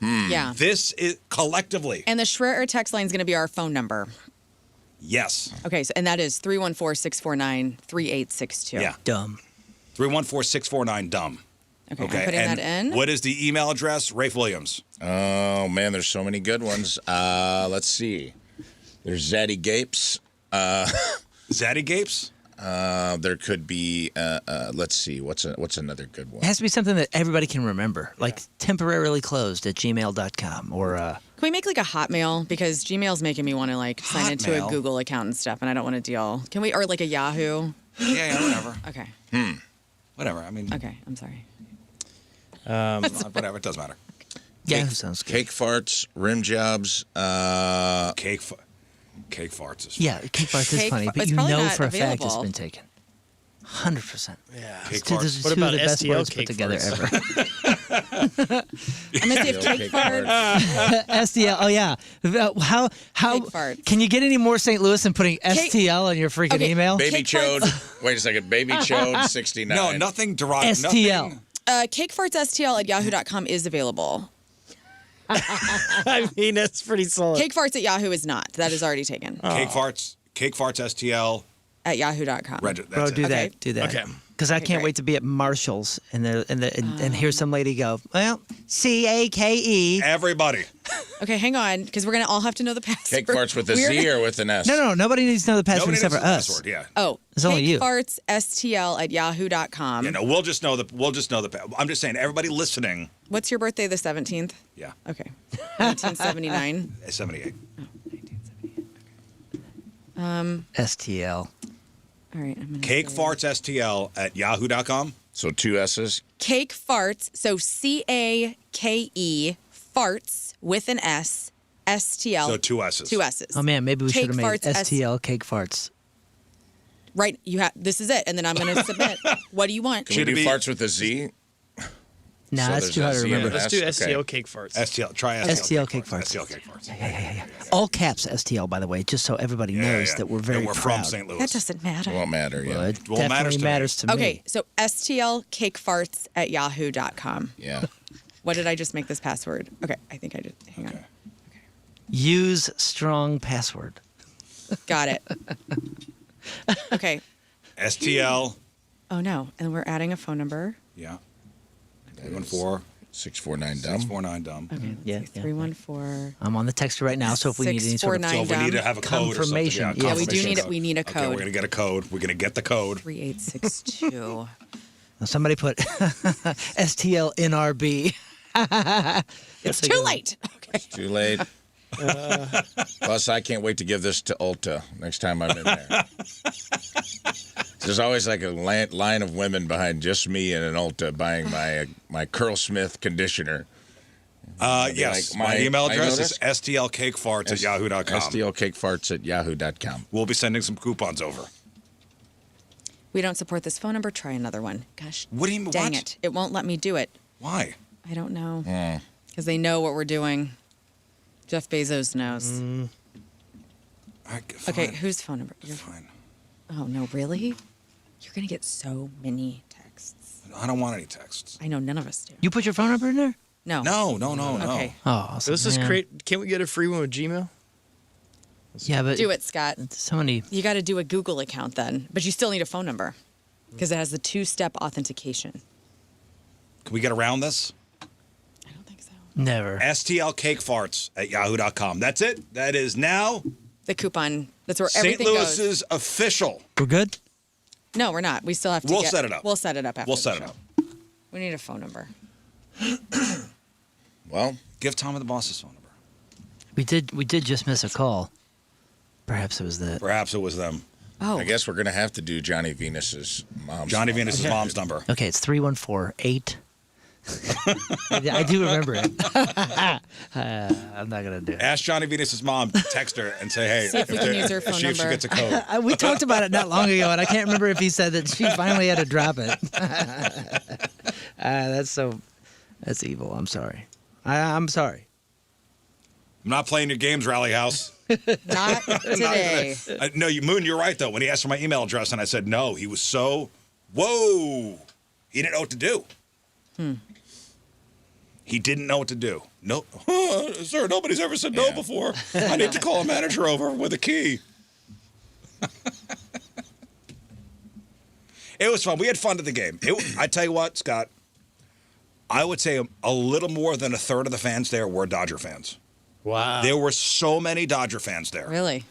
Yeah. This is collectively. And the Schreier text line is going to be our phone number. Yes. Okay, so and that is 314-649-3862. Yeah. Dumb. 314-649-DUMB. Okay, Okay. I'm putting and that in. what is the email address? Rafe Williams. Oh, man, there's so many good ones. Let's see. There's Zaddy Gapes. Zaddy Gapes? There could be, let's see. What's another good one? It has to be something that everybody can remember, like temporarily closed at gmail.com or. Can we make like a Hotmail? Because Gmail's making me want to like sign into a Hotmail? Google account and stuff, and I don't want to deal. Can we, or like a Yahoo? Yeah, whatever. Okay. Whatever. I mean, Okay, I'm sorry. whatever. It doesn't matter. Yeah, sounds good. Cake farts, rim jobs. Cake farts is Yeah, cake farts is Cake funny, fa- but it's you probably know not for a fact it's available. been taken. 100%. Yeah. Cake Dude, farts. those are What two about of the best STL words cake put together farts? ever. I'm gonna see if Cake cake farts. STL. Oh yeah. How Cake farts. can you get any more St. Louis than putting Cake- STL on your freaking Okay. email? Baby Cake Chode. farts. Wait a second. Baby Chode 69. No, nothing derogatory. STL. Cake farts STL at yahoo.com is available. I mean, that's pretty solid. Cake farts at Yahoo is not. That is already taken Cake farts STL. at yahoo.com. That's Bro, it. do Okay. that. Do that. Okay. Because I Okay, can't great. wait to be at Marshall's and hear some lady go, well, CAKE. Everybody. Okay, hang on, because we're gonna all have to know the password. Cake farts with a Z or with an S? No, nobody needs to know the password Nobody except knows for the us. password. Yeah. Oh, It's only you. farts STL at yahoo.com. Yeah, no, we'll just know the. I'm just saying, everybody listening. What's your birthday? The 17th. Yeah. Okay. 1979. 78. STL. All right. I'm gonna Cake say- farts STL at yahoo.com. So 2 S's. Cake farts. So CAKE farts with an S. STL. So 2 S's. 2 S's. Oh man, maybe we Cake should have made farts, STL cake farts. Right. You have. This is it, and then I'm gonna submit. What do you want? Can Should we it do be- farts with a Z? Nah, So that's there's too hard to STL. remember. Let's do Okay. STL cake farts. STL. Try STL. STL cake farts. STL cake farts. Yeah. All caps STL, by the way, just so everybody knows that we're very And we're proud. from St. Louis. That doesn't matter. Won't matter. Yeah. Well, it Well, it matters definitely to me. matters to me. Okay, so STL cake farts at yahoo.com. Yeah. What did I just make this password? Okay, I think I did. Hang on. Use strong password. Got it. Okay. STL. Oh no, and we're adding a phone number. Yeah. 314. 649 dumb. 649 dumb. Okay. Yeah, yeah. 314. I'm on the texter right now, so if we need any sort of 649 So if we need to have a code or something. confirmation. Yeah, Yeah, we do confirmation need it. code. We need a Okay, code. we're going to get a code. We're going to get the code. 3862. Now, somebody put STLNRB. It's too late. Okay. Too late. Plus, I can't wait to give this to Ulta next time I'm in there. There's always like a line of women behind just me in an Ulta buying my Curlsmith conditioner. Yes, like, my email address is address? stlcakefarts@yahoo.com. STLcakefarts@yahoo.com. We'll be sending some coupons over. We don't support this phone number. Try another one. Gosh. What do you mean? Dang what? it. It won't let me do it. Why? I don't know. Because they know what we're doing. Jeff Bezos knows. Okay, Fine. whose phone number? Fine. Oh, no, really? You're going to get so many texts. I don't want any texts. I know none of us do. You put your phone number in there? No. No. Okay. Oh, So let's just create. Can't we get a free one with Gmail? Yeah, but Do it, Scott. so many. You got to do a Google account then, but you still need a phone number because it has the two-step authentication. Can we get around this? I don't think so. Never. stlcakefarts@yahoo.com. That's it. That is now The coupon. That's where St. everything Louis's official. We're good? goes. No, we're not. We still have to. We'll set it up. We'll set it up after. We'll the set it show. up. We need a phone number. Well, Give Tom and the boss's phone number. We did just miss a call. Perhaps it was that. Perhaps it was them. Oh, I guess we're going to have to do Johnny Venus's mom's. Johnny phone. Venus's mom's number. Okay, it's 3148. I do remember it. I'm not gonna do it. Ask Johnny Venus's mom, text her, and say, hey, See if we can use her phone see if she number. gets a code. We talked about it not long ago, and I can't remember if he said that she finally had to drop it. That's evil. I'm sorry. I'm sorry. I'm not playing your games, Rally House. not today. No, Moon, you're right, though. When he asked for my email address and I said no, he was so, whoa. He didn't know what to do. He didn't know what to do. No, sir, nobody's ever said no before. I need to call a manager over with a key. It was fun. We had fun at the game. I tell you what, Scott, I would say a little more than a third of the fans there were Dodger fans. Wow. There were so many Dodger fans there. Really?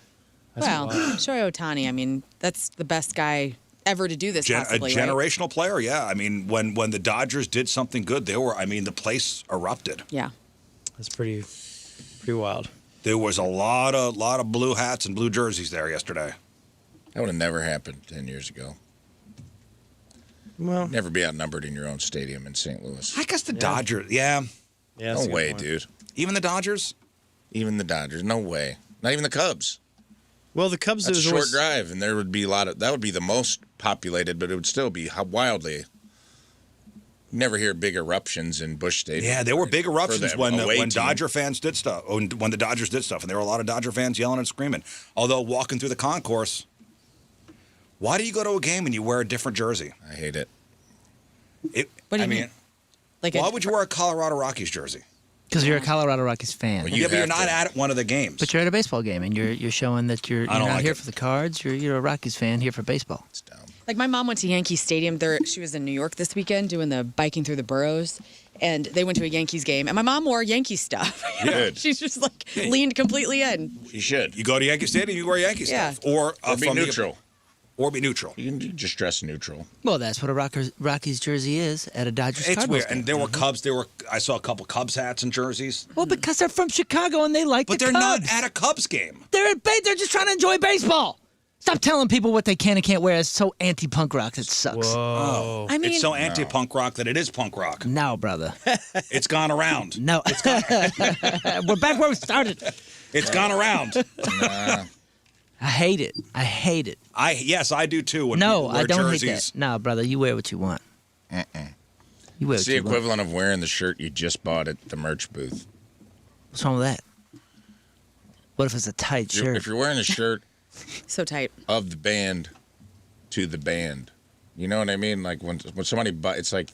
Well, Shohei Ohtani. I mean, that's the best guy ever to do this. Possibly, a generational player, yeah. I mean, when the Dodgers did something good, the place erupted. Yeah. That's pretty wild. There was a lot of blue hats and blue jerseys there yesterday. That would have never happened 10 years ago. Well, Never be outnumbered in your own stadium in St. Louis. I guess the Dodgers, yeah. yeah. No way, dude. Even the Dodgers? Even the Dodgers, no way. Not even the Cubs. Well, the Cubs. That's a is short always, drive, and there would be that would be the most populated, but it would still be wildly. You never hear big eruptions in Busch Stadium. Yeah, there were big eruptions For the away when team. Dodger fans did stuff. When the Dodgers did stuff, and there were a lot of Dodger fans yelling and screaming. Although walking through the concourse, why do you go to a game and you wear a different jersey? I hate it. What do you mean? Like why would you wear a Colorado Rockies jersey? Because you're a Colorado Rockies fan. Well, Yeah, but you're have not to. at one of the games. But you're at a baseball game, and you're showing that you're don't not like here it. for the Cards. You're a Rockies fan here for baseball. It's dumb. Like my mom went to Yankee Stadium. She was in New York this weekend doing the biking through the boroughs, and they went to a Yankees game. And my mom wore Yankee stuff. Good. She's just like leaned completely in. You should. You go to Yankee Stadium, you wear Yankee Yeah. stuff, or Be from neutral. or be neutral. You can just dress neutral. Well, that's what a Rockies jersey is at a Dodgers It's Cardinals weird, and game. there were Cubs. I saw a couple Cubs hats and jerseys, Well, because they're from Chicago and they like but the they're Cubs. not at a Cubs game. They're just trying to enjoy baseball. Stop telling people what they can and can't wear. It's so anti-punk rock. It sucks. Whoa. I mean, It's so anti-punk rock that it is punk rock. No, brother. It's gone around. No. We're back where we started. It's gone around. Nah. I hate it. I hate it. Yes, I do too. When No, people wear I don't jerseys. hate that. No, brother, you wear what you want. You wear It's what the you want. equivalent of wearing the shirt you just bought at the merch booth. What's wrong with that? What if it's a tight shirt? If you're wearing a shirt so tight. of the band to the band, you know what I mean? Like when somebody it's like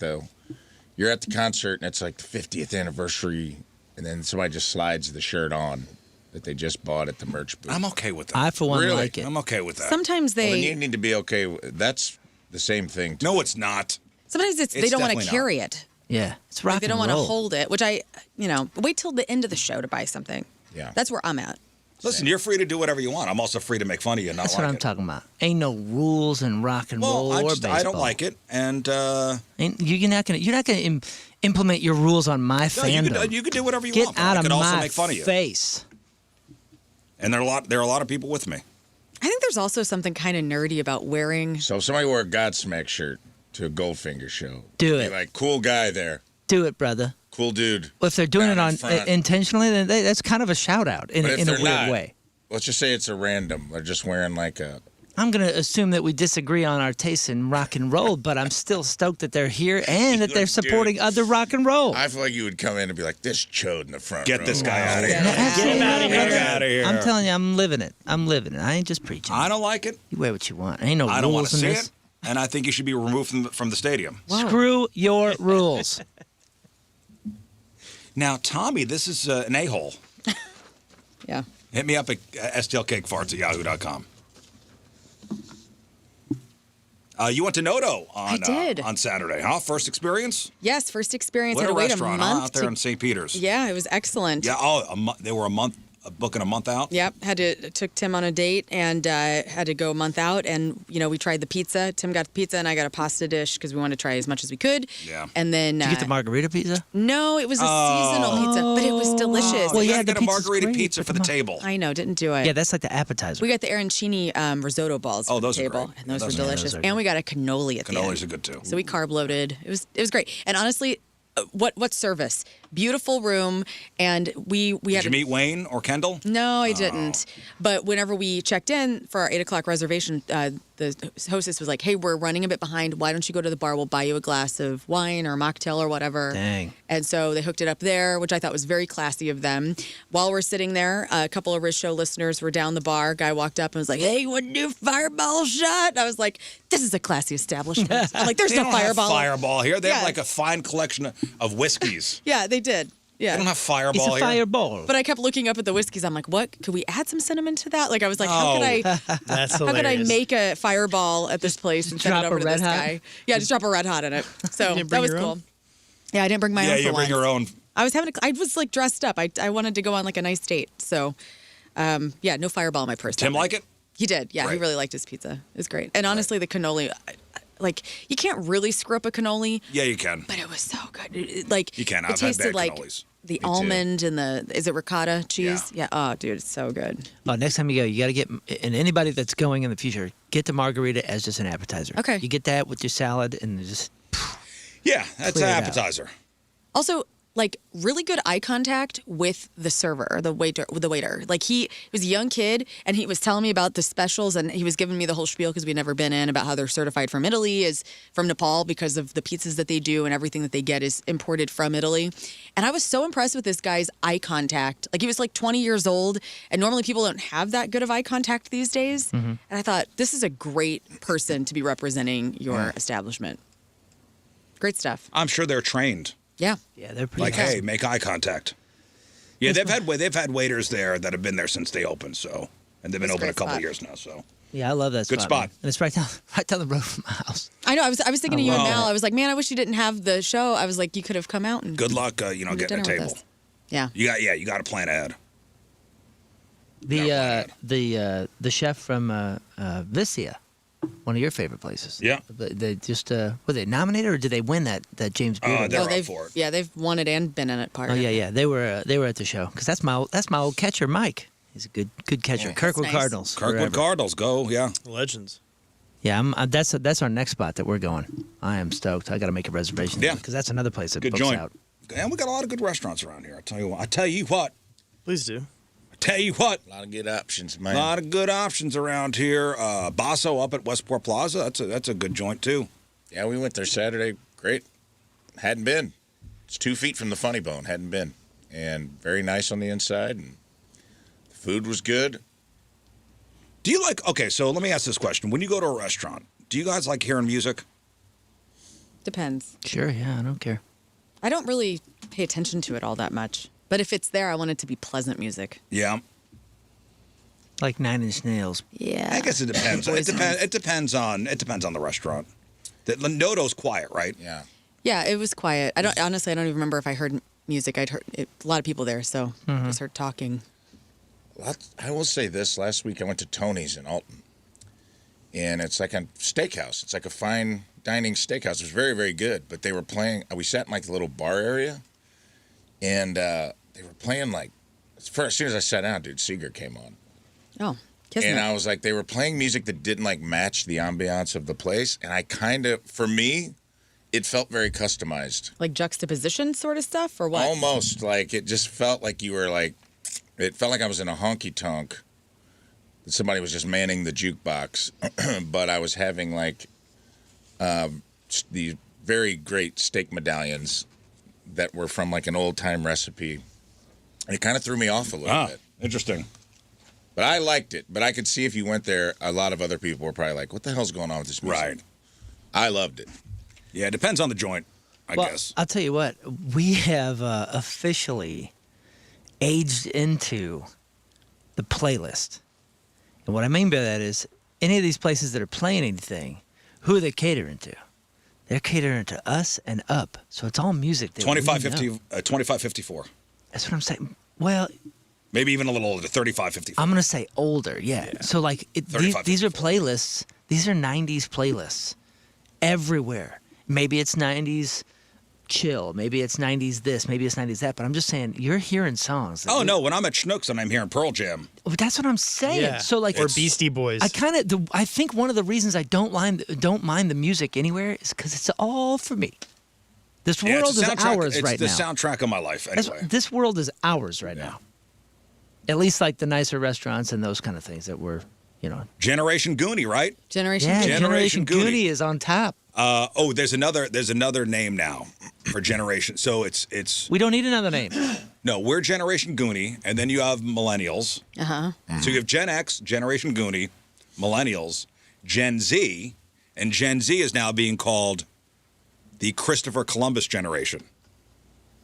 you're at the concert and it's like the 50th anniversary, and then somebody just slides the shirt on that they just bought at the merch booth. I'm okay with that. I, for one, Really? like it. I'm okay with that. Sometimes Well, then you they. need to be okay. That's the same thing. No, it's not. Sometimes they It's don't want to definitely carry it. Yeah, it's rock Like, they don't and want to roll. hold it, which wait till the end of the show to buy something. Yeah. That's where I'm at. Listen, you're free to do whatever you want. I'm also free to make fun of you and not That's like what I'm it. talking about. Ain't no rules in rock and roll Well, or baseball. I don't like it, and You're not gonna implement your rules on my fandom. you can do whatever you Get want. but out I of could also my make fun of you. face. And there are a lot of people with me. I think there's also something kind of nerdy about wearing. So if somebody wore a Godsmack shirt to a Goldfinger show, Do be it. like, cool guy there, Do it, brother. cool dude. Well, if they're doing Down it in on front. intentionally, then that's kind of a shout out in But if a they're weird not, way. Let's just say it's a random. They're just wearing like a. I'm going to assume that we disagree on our taste in rock and roll, but I'm still stoked that they're here and that they're supporting other rock and roll. I feel like you would come in and be like, this chode in the front Get row. this guy out of here. Get him out of here. Get out of here. I'm telling you, I'm living it. I ain't just preaching. I don't like it. You wear what you want. Ain't no I don't want rules to in see this. it. And I think you should be removed from the stadium. Screw your rules. Now, Tommy, this is an a-hole. Yeah. Hit me up at stlcakefarts@yahoo.com. You went to Noto I did. On Saturday, huh? First experience? Yes, first experience. What Had a to wait restaurant, a huh? month Out there in St. Peter's. Yeah, it was excellent. Yeah, they were booking a month out? Yep, took Tim on a date and had to go a month out, and we tried the pizza. Tim got the pizza and I got a pasta dish because we wanted to try as much as we could. Yeah. And then Did you get the margarita pizza? no, it was a seasonal pizza, but it was delicious. Well, You yeah, gotta the get a pizza's margarita great, pizza but for the come on. table. I know, didn't do it. Yeah, that's like the appetizer. We got the arancini risotto balls Oh, for those the are table, great. and those Those were are- delicious. those are And we got a cannoli at the end. Cannolis are good too. So we carb loaded. It was great. And honestly, what service? Beautiful room, and we had. Did you meet Wayne or Kendall? No, I didn't. But whenever we checked in for our 8:00 reservation, the hostess was like, "Hey, we're running a bit behind. Why don't you go to the bar? We'll buy you a glass of wine or mocktail or whatever." Dang. And so they hooked it up there, which I thought was very classy of them. While we're sitting there, a couple of Rizz Show listeners were down the bar. Guy walked up and was like, "Hey, you want to do a fireball shot?" And I was like, "This is a classy establishment." I'm like, "There's They no don't fireball." have Fireball here. They have Yeah. like a fine collection of whiskeys. Yeah, they did. They don't Yeah. have Fireball It's a here. fireball. But I kept looking up at the whiskeys. I'm like, what? Could we add some cinnamon to that? Like, I was like, how could Oh. I That's How could I hilarious. make a fireball at this place and send drop it over a to Red this Hot? guy? Yeah, just drop a red hot in it. So didn't that bring was your cool. own? Yeah, I didn't bring my Yeah, own. you for bring your once. own. I was like dressed up. I wanted to go on like a nice date. So, yeah, no fireball in my purse. Tim that like night. it? He did. Yeah, he Great. really liked his pizza. It was great. And honestly, the cannoli, like, you can't really screw up a cannoli, Yeah, you can. but it was so good. Like, You can. It I've had tasted bad like cannolis. the too. almond and is it ricotta cheese? Yeah. Yeah. Oh, dude, it's so good. Oh, next time you go, you got to get, and anybody that's going in the future, get the margarita as just an appetizer. Okay. You get that with your salad and just, Yeah, that's Clear an it out. appetizer. Also, like really good eye contact with the server, the waiter. Like he was a young kid and he was telling me about the specials and he was giving me the whole spiel because we'd never been in about how they're certified from Italy, is from Nepal because of the pizzas that they do and everything that they get is imported from Italy. And I was so impressed with this guy's eye contact. Like he was like 20 years old and normally people don't have that good of eye contact these days. And I thought this is a great person to be representing your establishment. Great stuff. I'm sure they're trained. Yeah. yeah, they're pretty Like, awesome. hey, make eye contact. Yeah, they've had waiters there that have been there since they opened. So, and they've been That's open a a great couple spot. years now. So, Yeah, I love that Good spot. spot. Man. And it's right down the road from my house. I know. I was thinking of you and wow. Mal. I was like, man, I wish you didn't have the show. I was like, you could have come out and good luck. have Getting a dinner with table. us. Yeah. You got to plan ahead. Yeah, The chef from Vicia, one of your favorite places. Yeah. They just were they nominated or did they win that James Beard? they're Award? up they've for it. yeah they've won it and been in it part. Oh of yeah, it. yeah. They were at the show because that's my old catcher Mike. He's a good catcher. Kirkwood nice. Cardinals. Kirkwood forever. Cardinals, go. Yeah. Legends. Yeah, that's our next spot that we're going. I am stoked. I got to make a reservation. Yeah. because that's another place that Good books joint. out. And we got a lot of good restaurants around here. I tell you what. Please do. A lot of good options, A man. lot of good options around here. Basso up at Westport Plaza. That's a good joint too. Yeah, we went there Saturday. Great. Hadn't been. It's 2 feet from the Funny Bone. Hadn't been. And very nice on the inside. And the food was good. Do you like? Okay, so let me ask this question: when you go to a restaurant, do you guys like hearing music? Depends. Sure, yeah, I don't care. I don't really pay attention to it all that much. But if it's there, I want it to be pleasant music. Yeah, Like 9 Inch Nails. Yeah. I guess it depends. Boys It depends on the restaurant. Noto's quiet, right? Yeah. Yeah, it was quiet. I don't even remember if I heard music. I'd heard a lot of people there, so I just heard talking. I will say this. Last week I went to Tony's in Alton. And it's like a steakhouse. It's like a fine dining steakhouse. It was very, very good. But they were playing, we sat in like the little bar area. And they were playing like, as soon as I sat down, dude, Seeger came on. Oh, Kismet. And I was like, they were playing music that didn't like match the ambiance of the place. And I kind of, for me, it felt very customized. Like juxtaposition sort of stuff or what? Almost. Like it just felt like you were like, it felt like I was in a honky-tonk. Somebody was just manning the jukebox. But I was having like these very great steak medallions that were from like an old-time recipe. And it kind of threw me off a little bit. Interesting. But I liked it. But I could see if you went there, a lot of other people were probably like, what the hell's going on with this music? Right. I loved it. Yeah, it depends on the joint, I guess. I'll tell you what, we have officially aged into the playlist. And what I mean by that is any of these places that are playing anything, who are they catering to? They're catering to us and up. So it's all music that 2554. That's what I'm saying. Well, maybe even a little older, 3554. I'm going to say older, yeah. So like these are playlists. These are 90s playlists everywhere. Maybe it's 90s chill. Maybe it's 90s this. Maybe it's 90s that. But I'm just saying, you're hearing songs. Oh, no. When I'm at Schnucks and I'm hearing Pearl Jam. Well, that's what I'm saying. Yeah. So like, or Beastie Boys. I think one of the reasons I don't mind the music anywhere is because it's all for me. This world is ours right now. It's the soundtrack of my life, anyway. This world is ours right now. At least like the nicer restaurants and those kind of things that we're, Generation Goonie, right? Generation yeah, Goonie. Generation Goonie is on top. There's another name now for Generation. So it's. We don't need another name. No, we're Generation Goonie, and then you have Millennials. So you have Gen X, Generation Goonie, Millennials, Gen Z, and Gen Z is now being called the Christopher Columbus generation.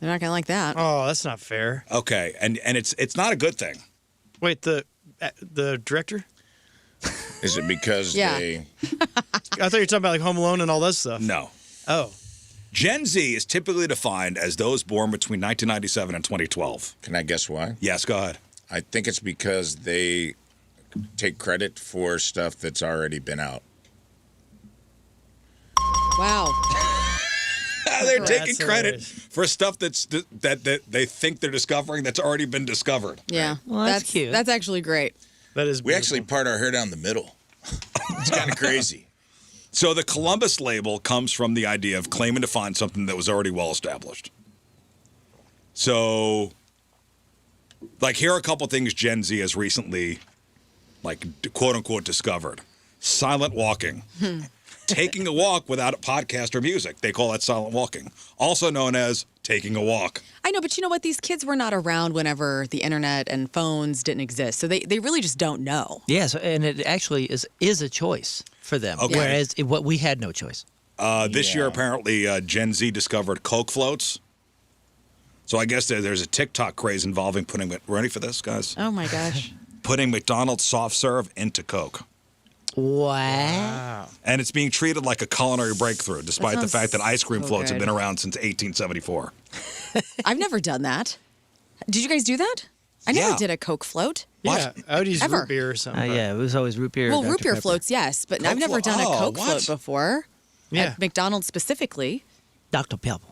They're not gonna like that. Oh, that's not fair. Okay, and it's not a good thing. Wait, the director? Is it because they... I thought you were talking about like Home Alone and all that stuff. No. Oh. Gen Z is typically defined as those born between 1997 and 2012. Can I guess why? Yes, go ahead. I think it's because they take credit for stuff that's already been out. Wow. They're taking credit hilarious. for stuff that they think they're discovering that's already been discovered. Yeah. Well, that's cute. That's actually great. That is We actually part our hair down the middle. It's kind of crazy. So the Columbus label comes from the idea of claiming to find something that was already well established. So, like, here are a couple things Gen Z has recently, like, quote unquote, discovered: silent walking. Taking a walk without a podcast or music. They call that silent walking, also known as taking a walk. I know, but you know what? These kids were not around whenever the internet and phones didn't exist. So they really just don't know. Yeah, and it actually is a choice for them. Okay. Whereas we had no choice. This year, apparently, Gen Z discovered Coke floats. So I guess there's a TikTok craze involving ready for this, guys? Oh my gosh. Putting McDonald's soft serve into Coke. Wow. And it's being treated like a culinary breakthrough, despite the fact that ice cream so floats have good. been around since 1874. I've never done that. Did you guys do that? I never Yeah. did a Coke float. Yeah, I would use Ever. root beer or something. Yeah, it was always root beer. or Well, Dr. root beer Pepper. floats, yes, but I've Coke never done a float? Coke Oh, float what? before. Yeah. At McDonald's specifically. Dr. Pepper.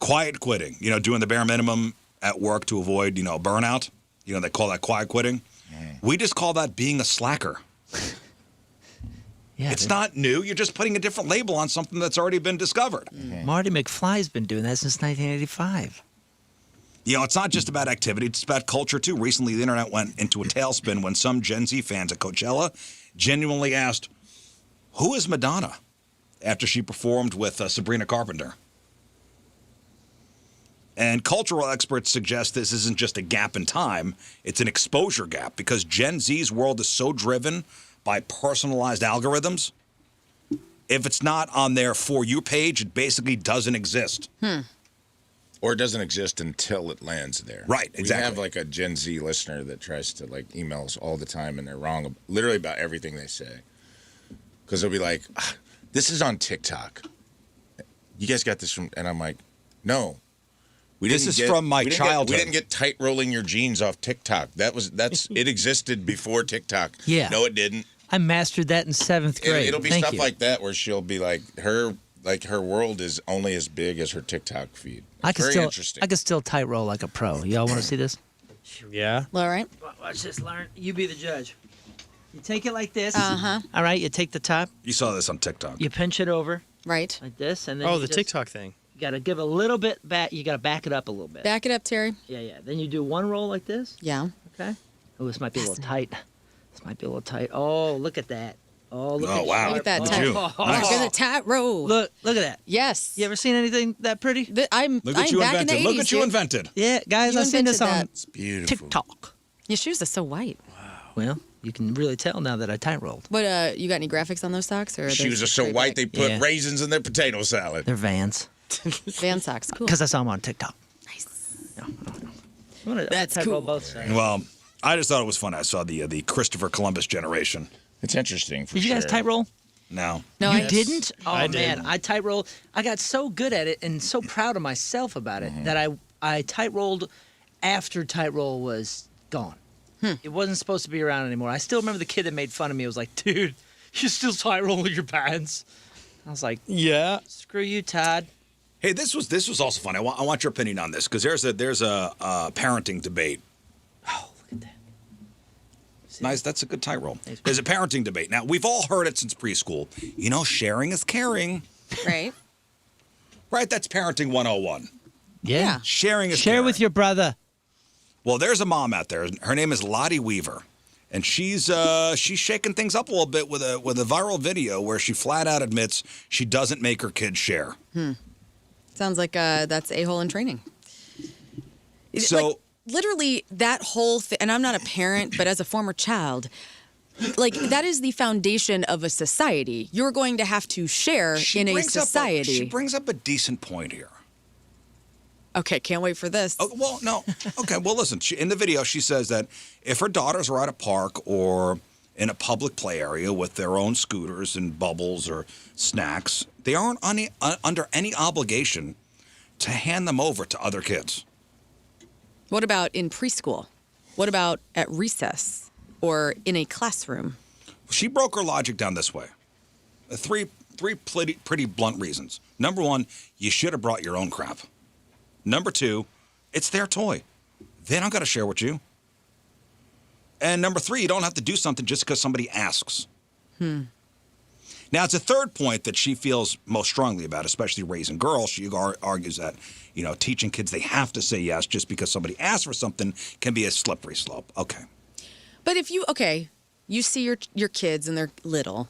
Quiet quitting, doing the bare minimum at work to avoid, burnout. They call that quiet quitting. We just call that being a slacker. Yeah, It's not new. You're just putting a different label on something that's already been discovered. Marty McFly's been doing that since 1985. It's not just about activity, it's about culture, too. Recently, the internet went into a tailspin when some Gen Z fans at Coachella genuinely asked, who is Madonna? After she performed with Sabrina Carpenter. And cultural experts suggest this isn't just a gap in time, it's an exposure gap, because Gen Z's world is so driven by personalized algorithms. If it's not on their For You page, it basically doesn't exist. Or it doesn't exist until it lands there. Right, exactly. We have like a Gen Z listener that tries to like email us all the time, and they're wrong literally about everything they say. Because they'll be like, this is on TikTok. you guys got this from, and I'm like, no. This is from my childhood. We didn't get tight rolling your jeans off TikTok. It existed before TikTok. Yeah. No, it didn't. I mastered that in 7th grade. It'll be Thank stuff you. like that where she'll be like her world is only as big as her TikTok feed. Very interesting. I could still tight roll like a pro. Y'all want to see this? Yeah. All right. Watch this, Lauren. You be the judge. You take it like this. Uh-huh. All right, you take the top, You saw this on TikTok. you pinch it over Right. like this, and then Oh, you the just, TikTok thing. You got to give a little bit back. You got to back it up a little bit. Back it up, Terry. Yeah. Then you do one roll like this. Yeah. Okay. Oh, this might be a little tight. Oh, look at that. Oh, look at wow. Look at that Look tight. at you. Look Nice. at the tight roll. Look at that. Yes. You ever seen anything that pretty? I'm Look what I'm you back in the invented. 80s. Look what you dude. invented. Yeah, guys, You I've seen this invented on that. It's beautiful. TikTok. Your shoes are so white. Well, you can really tell now that I tight rolled. What? You got any graphics on those socks? Or Shoes are so white they put raisins in their potato salad. They're Vans. Van socks. Cool. Because I saw them on TikTok. Nice. That's cool. Both sides. Well, I just thought it was fun. I saw the Christopher Columbus generation. It's interesting for Did you sure. guys tight roll? No. No, You I didn't? Oh, I man. did. I tight rolled. I got so good at it and so proud of myself about it that I tight rolled after tight roll was gone. It wasn't supposed to be around anymore. I still remember the kid that made fun of me. Was like, dude, you still tight rolling your pants? I was like, Yeah. screw you, Todd. Hey, this was also fun. I want your opinion on this because there's a parenting debate. Oh, look at that. Nice, that's a good tight roll. There's a parenting debate. Now, we've all heard it since preschool. You know, sharing is caring. Right. Right? That's parenting 101. Yeah. Sharing is Share caring. with your brother. Well, there's a mom out there. Her name is Lottie Weaver. And she's shaking things up a little bit with a viral video where she flat out admits she doesn't make her kids share. Sounds like that's a-hole in training. So- Like, literally, that whole thing, and I'm not a parent, but as a former child, like, that is the foundation of a society. You're going to have to share in a society. She brings up a decent point here. Okay, can't wait for this. Oh, well, no. Okay, well, listen. In the video, she says that if her daughters are at a park or in a public play area with their own scooters and bubbles or snacks, they aren't under any obligation to hand them over to other kids. What about in preschool? What about at recess or in a classroom? She broke her logic down this way. Three pretty blunt reasons. Number one, you should have brought your own crap. Number two, it's their toy. They don't got to share with you. And number three, you don't have to do something just because somebody asks. Now, it's a third point that she feels most strongly about, especially raising girls. She argues that, teaching kids they have to say yes just because somebody asks for something can be a slippery slope. Okay. But if you see your kids and they're little,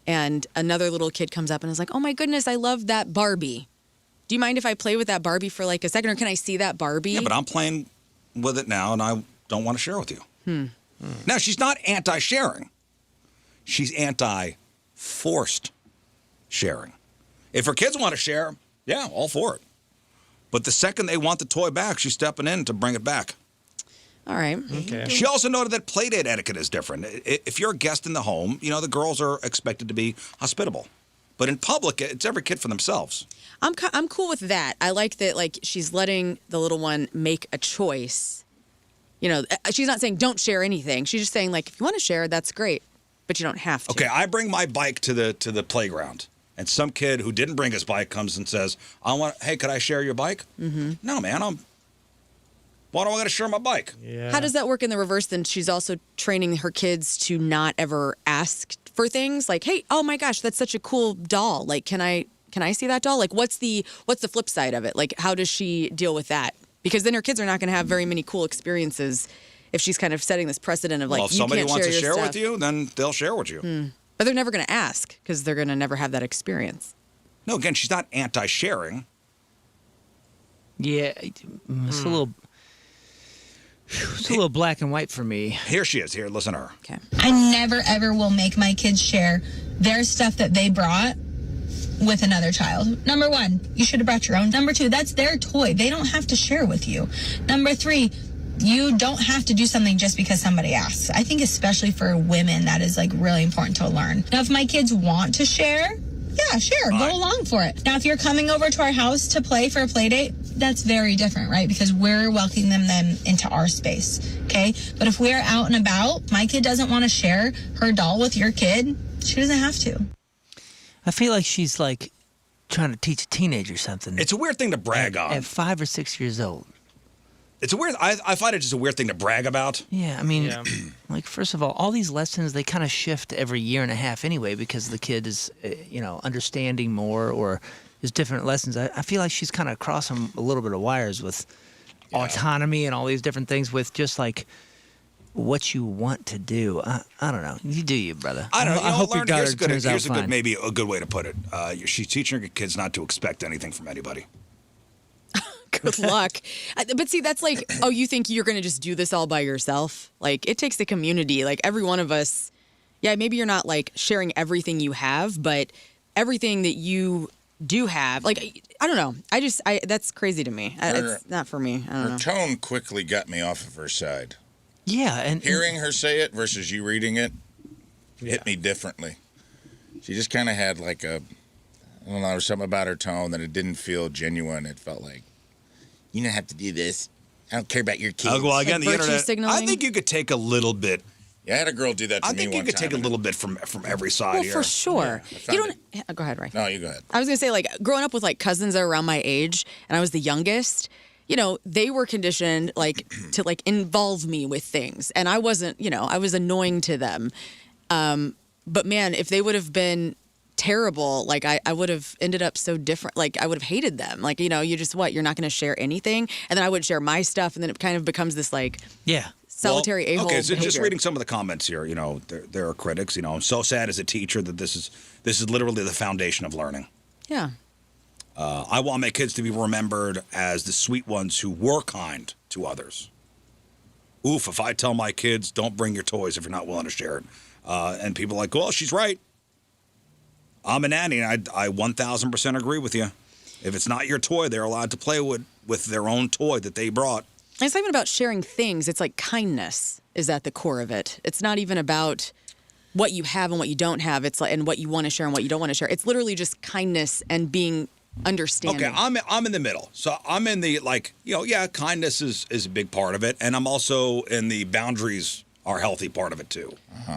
and another little kid comes up and is like, "Oh my goodness, I love that Barbie. Do you mind if I play with that Barbie for like a second, or can I see that Barbie?" Yeah, but I'm playing with it now, and I don't want to share with you. Now, she's not anti-sharing. She's anti-forced sharing. If her kids want to share, yeah, all for it. But the second they want the toy back, she's stepping in to bring it back. All right. Okay. She also noted that playdate etiquette is different. If you're a guest in the home, the girls are expected to be hospitable. But in public, it's every kid for themselves. I'm cool with that. I like that, like, she's letting the little one make a choice. She's not saying don't share anything. She's just saying, like, if you want to share, that's great, but you don't have to. Okay, I bring my bike to the playground, and some kid who didn't bring his bike comes and says, "Hey, could I share your bike?" Mm-hmm. No, man, why do I got to share my bike? Yeah. How does that work in the reverse? Then she's also training her kids to not ever ask for things like, "Hey, oh my gosh, that's such a cool doll. Like, can I see that doll?" Like, what's the flip side of it? Like, how does she deal with that? Because then her kids are not going to have very many cool experiences if she's kind of setting this precedent of, like, Well, if you somebody can't wants to your share stuff. with you, then they'll share with you. But they're never going to ask because they're going to never have that experience. No, again, she's not anti-sharing. Yeah, it's a little. It's a little black and white for me. Here she is. Here, listen to her. Okay. I never, ever will make my kids share their stuff that they brought with another child. Number one, you should have brought your own. Number two, that's their toy. They don't have to share with you. Number three, you don't have to do something just because somebody asks. I think especially for women, that is, like, really important to learn. Now, if my kids want to share, Yeah, sure. Go along for it. Now, if you're coming over to our house to play for a play date, that's very different, right? Because we're welcoming them into our space, okay? But if we're out and about, my kid doesn't want to share her doll with your kid, she doesn't have to. I feel like she's like trying to teach a teenager something. It's a weird thing to brag on. At 5 or 6 years old. It's a weird. I find it just a weird thing to brag about. Yeah, I mean, like, first of all these lessons, they kind of shift every year and a half anyway because the kid is, understanding more or there's different lessons. I feel like she's kind of crossing a little bit of wires with autonomy and all these different things with just like what you want to do. I don't know. You do you, brother. I don't know. I hope your daughter turns out here's fine. maybe a good way to put it. She's teaching her kids not to expect anything from anybody. Good luck. But see, that's like, oh, you think you're going to just do this all by yourself? Like, it takes the community. Like, every one of us, maybe you're not like sharing everything you have, but everything that you do have, like, I don't know. That's crazy to me. It's not for me. I don't know. Her tone quickly got me off of her side. Yeah, and Hearing her say it versus you reading it hit me differently. She just kind of had like I don't know, there was something about her tone that it didn't feel genuine. It felt like, you don't have to do this. I don't care about your kids. Well, again, Like the virtue internet. signaling? I think you could take a little bit. Yeah, I had a girl do that to I me think you one could time. take a little bit from every side Well, here. for sure. I You found don't. Go ahead, Ray. No, you go ahead. I was gonna say, like, growing up with like cousins that are around my age, and I was the youngest. They were conditioned like to like involve me with things, and I wasn't. I was annoying to them. But man, if they would have been terrible, like I would have ended up so different. Like I would have hated them. Like you're not going to share anything, and then I would share my stuff, and then it kind of becomes this like solitary a-hole. Okay, so just behavior. reading some of the comments here. There are critics. I'm so sad as a teacher that this is literally the foundation of learning. Yeah. I want my kids to be remembered as the sweet ones who were kind to others. Oof, if I tell my kids, don't bring your toys if you're not willing to share it. And people are like, well, she's right. I'm a nanny, and I 1,000% agree with you. If it's not your toy, they're allowed to play with their own toy that they brought. It's not even about sharing things. It's like kindness is at the core of it. It's not even about what you have and what you don't have. It's like, and what you want to share and what you don't want to share. It's literally just kindness and being understanding. Okay, I'm in the middle. So I'm in the kindness is a big part of it, and I'm also in the boundaries are healthy part of it too.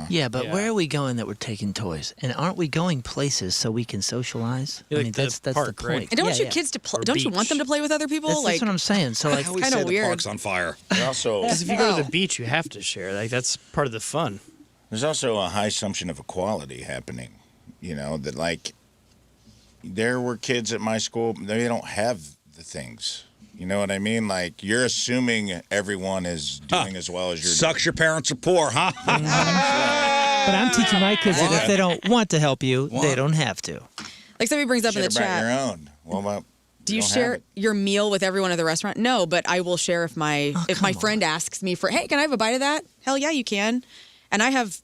Yeah, but where are we going that we're taking toys? And aren't we going places so we can socialize? Like I mean, that's park, the point. right? And don't Yeah, you yeah. kids to play? Or Don't you want beach. them to play with other people? That's what I'm saying. So like, I always kinda say weird. the park's on fire. There's also, Because if you go to the beach, you have to share. Like that's part of the fun. there's also a high assumption of equality happening. That like there were kids at my school, they don't have the things. You know what I mean? Like you're assuming everyone is doing as well as you're Sucks your parents are poor, huh? but I'm teaching my kids that if they don't want to help you, they don't have to. Like somebody brings up in the Shit about chat. your own. Well, Do you don't have share it. your meal with everyone at the restaurant? No, but I will share if my friend asks me for, hey, can I have a bite of that? Hell yeah, you can. And I have,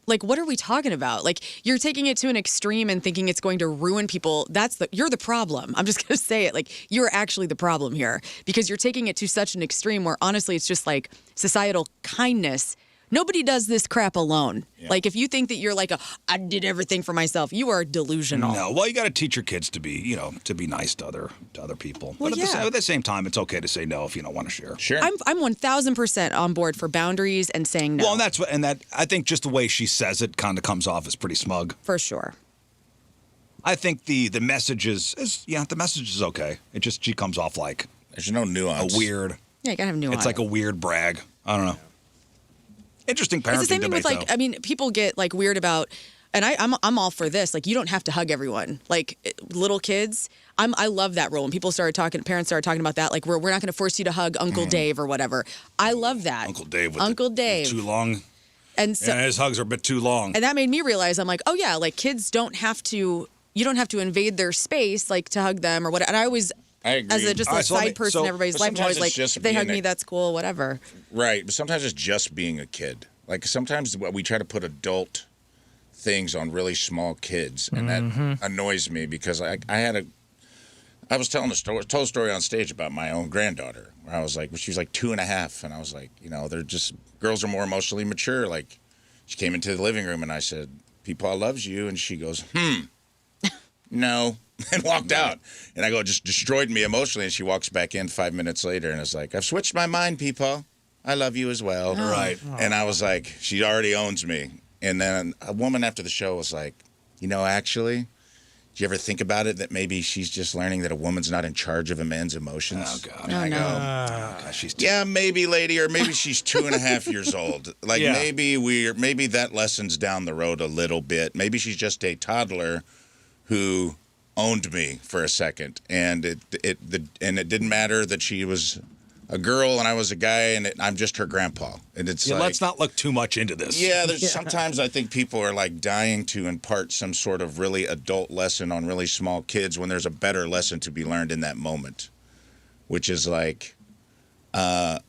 like, what are we talking about? Like, you're taking it to an extreme and thinking it's going to ruin people. You're the problem. I'm just going to say it. Like, you're actually the problem here because you're taking it to such an extreme where honestly it's just like societal kindness. Nobody does this crap alone. Yeah. Like, if you think that you're like I did everything for myself, you are delusional. No, well, you got to teach your kids to be nice to other people. Well, but yeah. at the same time, it's okay to say no if you don't want to share. Sure. I'm 1,000% on board for boundaries and saying no. Well, and that I think just the way she says it kind of comes off as pretty smug. For sure. I think the message is the message is okay. It just she comes off like There's no nuance. a weird. Yeah, you gotta have nuance. It's like a weird brag. I don't know. Interesting parenting It's the same thing debate, with like, though. I mean, people get like weird about, and I'm all for this. Like, you don't have to hug everyone. Like little kids, I love that rule. When parents started talking about that, like we're not going to force you to hug Uncle Dave or whatever. I love that. Uncle Dave. Too long. And so, His hugs are a bit too long. and that made me realize I'm like, oh yeah, like kids don't have to. You don't have to invade their space like to hug them or whatever. And I always. I agree. As just All a right, so let side me- person so- in everybody's but life, I'm sometimes always it's like, just if they hug being me, a- that's cool, whatever. Right, but sometimes it's just being a kid. Like sometimes we try to put adult things on really small kids, and that annoys me because I was telling told a story on stage about my own granddaughter where I was like, she was like 2.5, and I was like, they're just girls are more emotionally mature. Like she came into the living room and I said, "Peepaw loves you," and she goes, no, and walked out. And I go, just destroyed me emotionally. And she walks back in 5 minutes later and is like, I've switched my mind, people. I love you as well. Oh. Right. And I was like, she already owns me. And then a woman after the show was like, actually, do you ever think about it that maybe she's just learning that a woman's not in charge of a man's emotions? Oh, God. And I go, God, she's yeah, maybe, lady, or maybe she's 2.5 years old. Like, maybe that lesson's down the road a little bit. Maybe she's just a toddler who owned me for a second. And it didn't matter that she was a girl and I was a guy, and I'm just her grandpa. And it's like, let's not look too much into this. Yeah, sometimes I think people are like dying to impart some sort of really adult lesson on really small kids when there's a better lesson to be learned in that moment, which is like to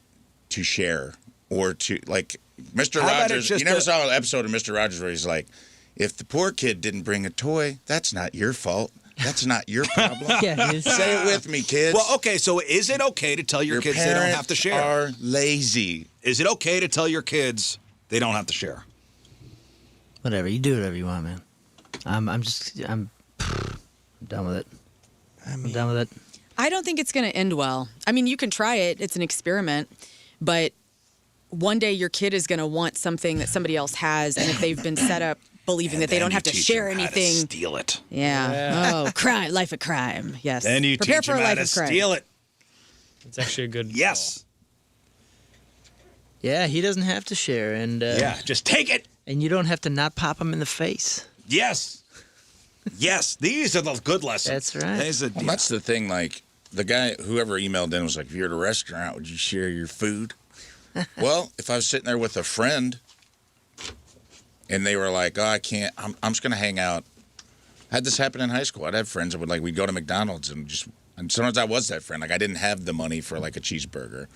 share or to like Mr. Rogers. You never saw an episode of Mr. Rogers where he's like, if the poor kid didn't bring a toy, that's not your fault. That's not your problem. Say it with me, kids. Well, okay, so is it okay to tell your kids they don't have to share? Are lazy. Is it okay to tell your kids they don't have to share? Whatever, you do whatever you want, man. I'm done with it. I'm done with it. I don't think it's going to end well. I mean, you can try it. It's an experiment. But one day your kid is going to want something that somebody else has, and if they've been set up believing that they don't have to share anything. Steal it. Yeah. Oh, crime, life of crime. Yes. Then you Prepare teach for them a how life to of crime. steal it. It's actually a good Yes. Yeah, he doesn't have to share, and just take it. And you don't have to not pop him in the face. Yes. Yes, these are the good lessons. That's right. That's the thing. Like the guy, whoever emailed in was like, if you're at a restaurant, would you share your food? Well, if I was sitting there with a friend and they were like, oh, I can't, I'm just going to hang out. I had this happen in high school. I'd have friends that would we'd go to McDonald's and sometimes I was that friend. Like I didn't have the money for like a cheeseburger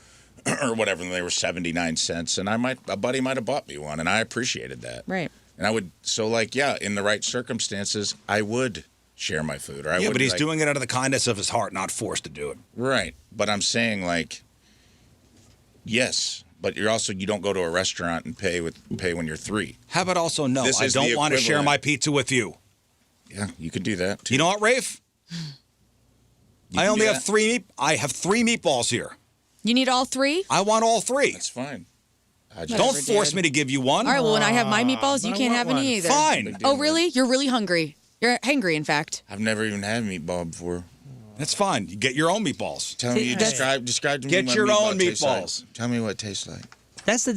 or whatever. And they were 79 cents. And a buddy might have bought me one. And I appreciated that. Right. And I would, in the right circumstances, I would share my food. Or but he's doing it out of the kindness of his heart, not forced to do it. Right. But I'm saying yes. But you don't go to a restaurant and pay when you're 3. How about also no? I don't want to share my pizza with you. Yeah, you could do that too. You know what, Rafe? I only have 3. I have 3 meatballs here. You need all 3? I want all 3. That's fine. Don't force me to give you one. All right. Well, when I have my meatballs, you can't have any either. Fine. Oh, really? You're really hungry. You're hangry, in fact. I've never even had a meatball before. That's fine. You get your own meatballs. Tell me, describe to me Get your own meatballs. Like. Tell me what it tastes like. That's the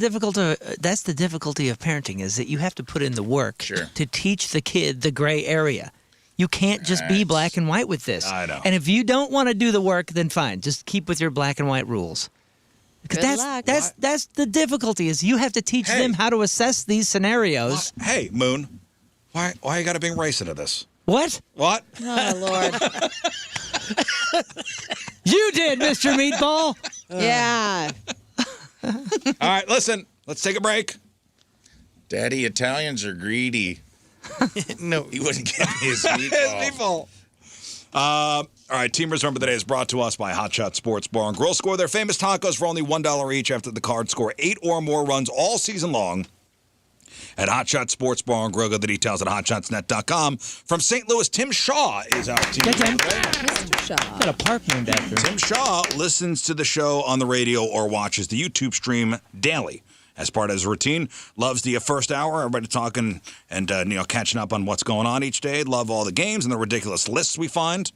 difficulty of parenting, is that you have to put in the work to teach the kid the gray area. You can't just be black and white with this. I know. And if you don't want to do the work, then fine. Just keep with your black and white rules. Because that's the difficulty, is you have to teach them how to assess these scenarios. Hey, Moon, why you got to bring race into this? What? What? Oh, Lord. You did, Mr. Meatball. Yeah. All right, listen. Let's take a break. Daddy, Italians are greedy. No. He wouldn't get me his meatball. All right, Team Rizz Remember the Day is brought to us by Hot Shot Sports Bar and Grill. Score their famous tacos for only $1 each after the card. Score 8 or more runs all season long at Hot Shot Sports Bar and Grill. Go to the details at hotshotsnet.com. From St. Louis, Tim Shaw is our team. Mr. Shaw. Got a park named after him. Tim Shaw listens to the show on the radio or watches the YouTube stream daily. As part of his routine, loves the first hour, everybody talking and catching up on what's going on each day. Love all the games and the ridiculous lists we find.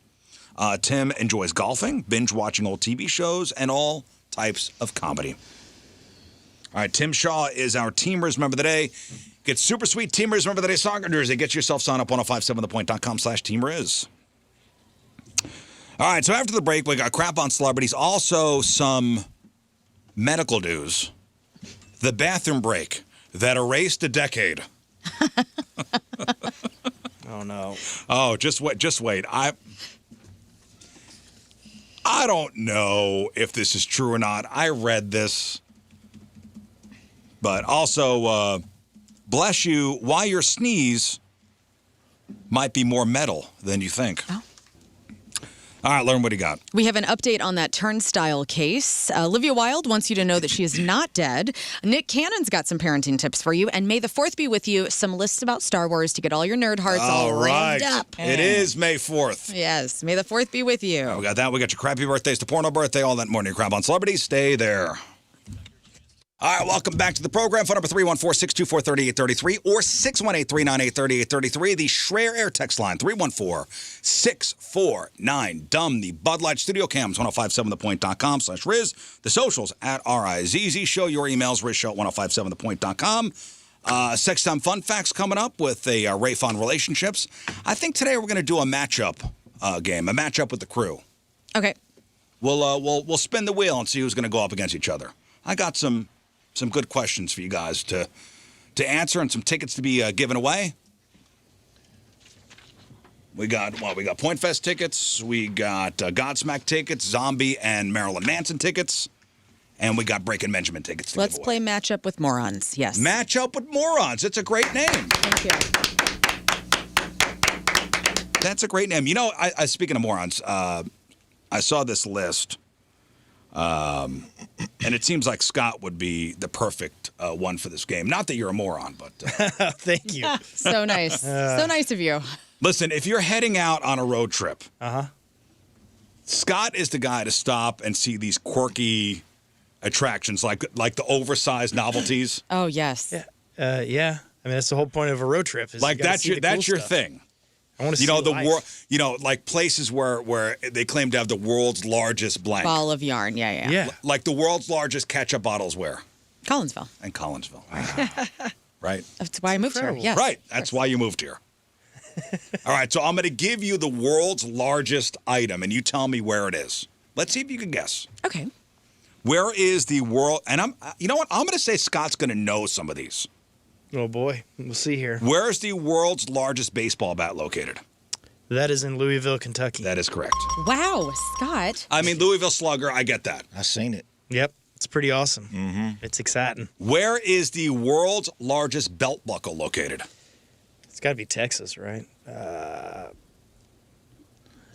Tim enjoys golfing, binge watching old TV shows, and all types of comedy. All right, Tim Shaw is our Team Rizz Remember the Day. Get super sweet Team Rizz Remember the Day soccer jersey. Get yourself signed up 1057thepoint.com/Team Rizz. All right, so after the break, we got crap on celebrities. Also, some medical news. The bathroom break that erased a decade. Oh, no. Oh, just wait. I don't know if this is true or not. I read this. But also, bless you, why your sneeze might be more metal than you think. Oh. All right, learn what he got. We have an update on that turnstile case. Olivia Wilde wants you to know that she is not dead. Nick Cannon's got some parenting tips for you. And may the 4th be with you. Some lists about Star Wars to get all your nerd hearts all revved up. It is May 4th. Yes, may the 4th be with you. We got that. We got your crappy birthdays to porno birthday, all that morning. Crap on celebrities. Stay there. All right, welcome back to the program. Phone number 314-624-3833 or 618-398-3833. The Schreier Air text line, 314-649-DUMB. The Bud Light Studio Cams, 1057thepoint.com/Rizz. The socials at RIZZ Show. Your emails, RizzShow at 1057thepoint.com. Sex Time Fun Facts coming up with a Rafe on relationships. I think today we're going to do a matchup game, a matchup with the crew. Okay. We'll spin the wheel and see who's going to go up against each other. I got some good questions for you guys to answer and some tickets to be given away. We got Point Fest tickets, we got Godsmack tickets, Zombie and Marilyn Manson tickets, and we got Breaking Benjamin tickets to Let's give play away. Matchup with Morons. Yes. Matchup with Morons. It's a great name. Thank you. That's a great name. You know, I speaking of morons, I saw this list. And it seems like Scott would be the perfect one for this game. Not that you're a moron, but... Thank you. So nice. So nice of you. Listen, if you're heading out on a road trip, Scott is the guy to stop and see these quirky attractions, like the oversized novelties. Oh, yes. Yeah. I mean, that's the whole point of a road trip. Is Like, you gotta that's see your the cool your stuff. thing. I want to see You know, the life. like places where they claim to have the world's largest blank. Ball of yarn. Yeah. Yeah. Like the world's largest ketchup bottles where? Collinsville. In Collinsville. Right? That's why I moved here. Incredible. Yes. Right. That's why you moved here. All right. So I'm going to give you the world's largest item, and you tell me where it is. Let's see if you can guess. Okay. Where is the world? And you know what? I'm going to say Scott's going to know some of these. Oh, boy. We'll see here. Where is the world's largest baseball bat located? That is in Louisville, Kentucky. That is correct. Wow, Scott. I mean, Louisville Slugger, I get that. I seen it. Yep. It's pretty awesome. Mm-hmm. It's exciting. Where is the world's largest belt buckle located? It's got to be Texas, right?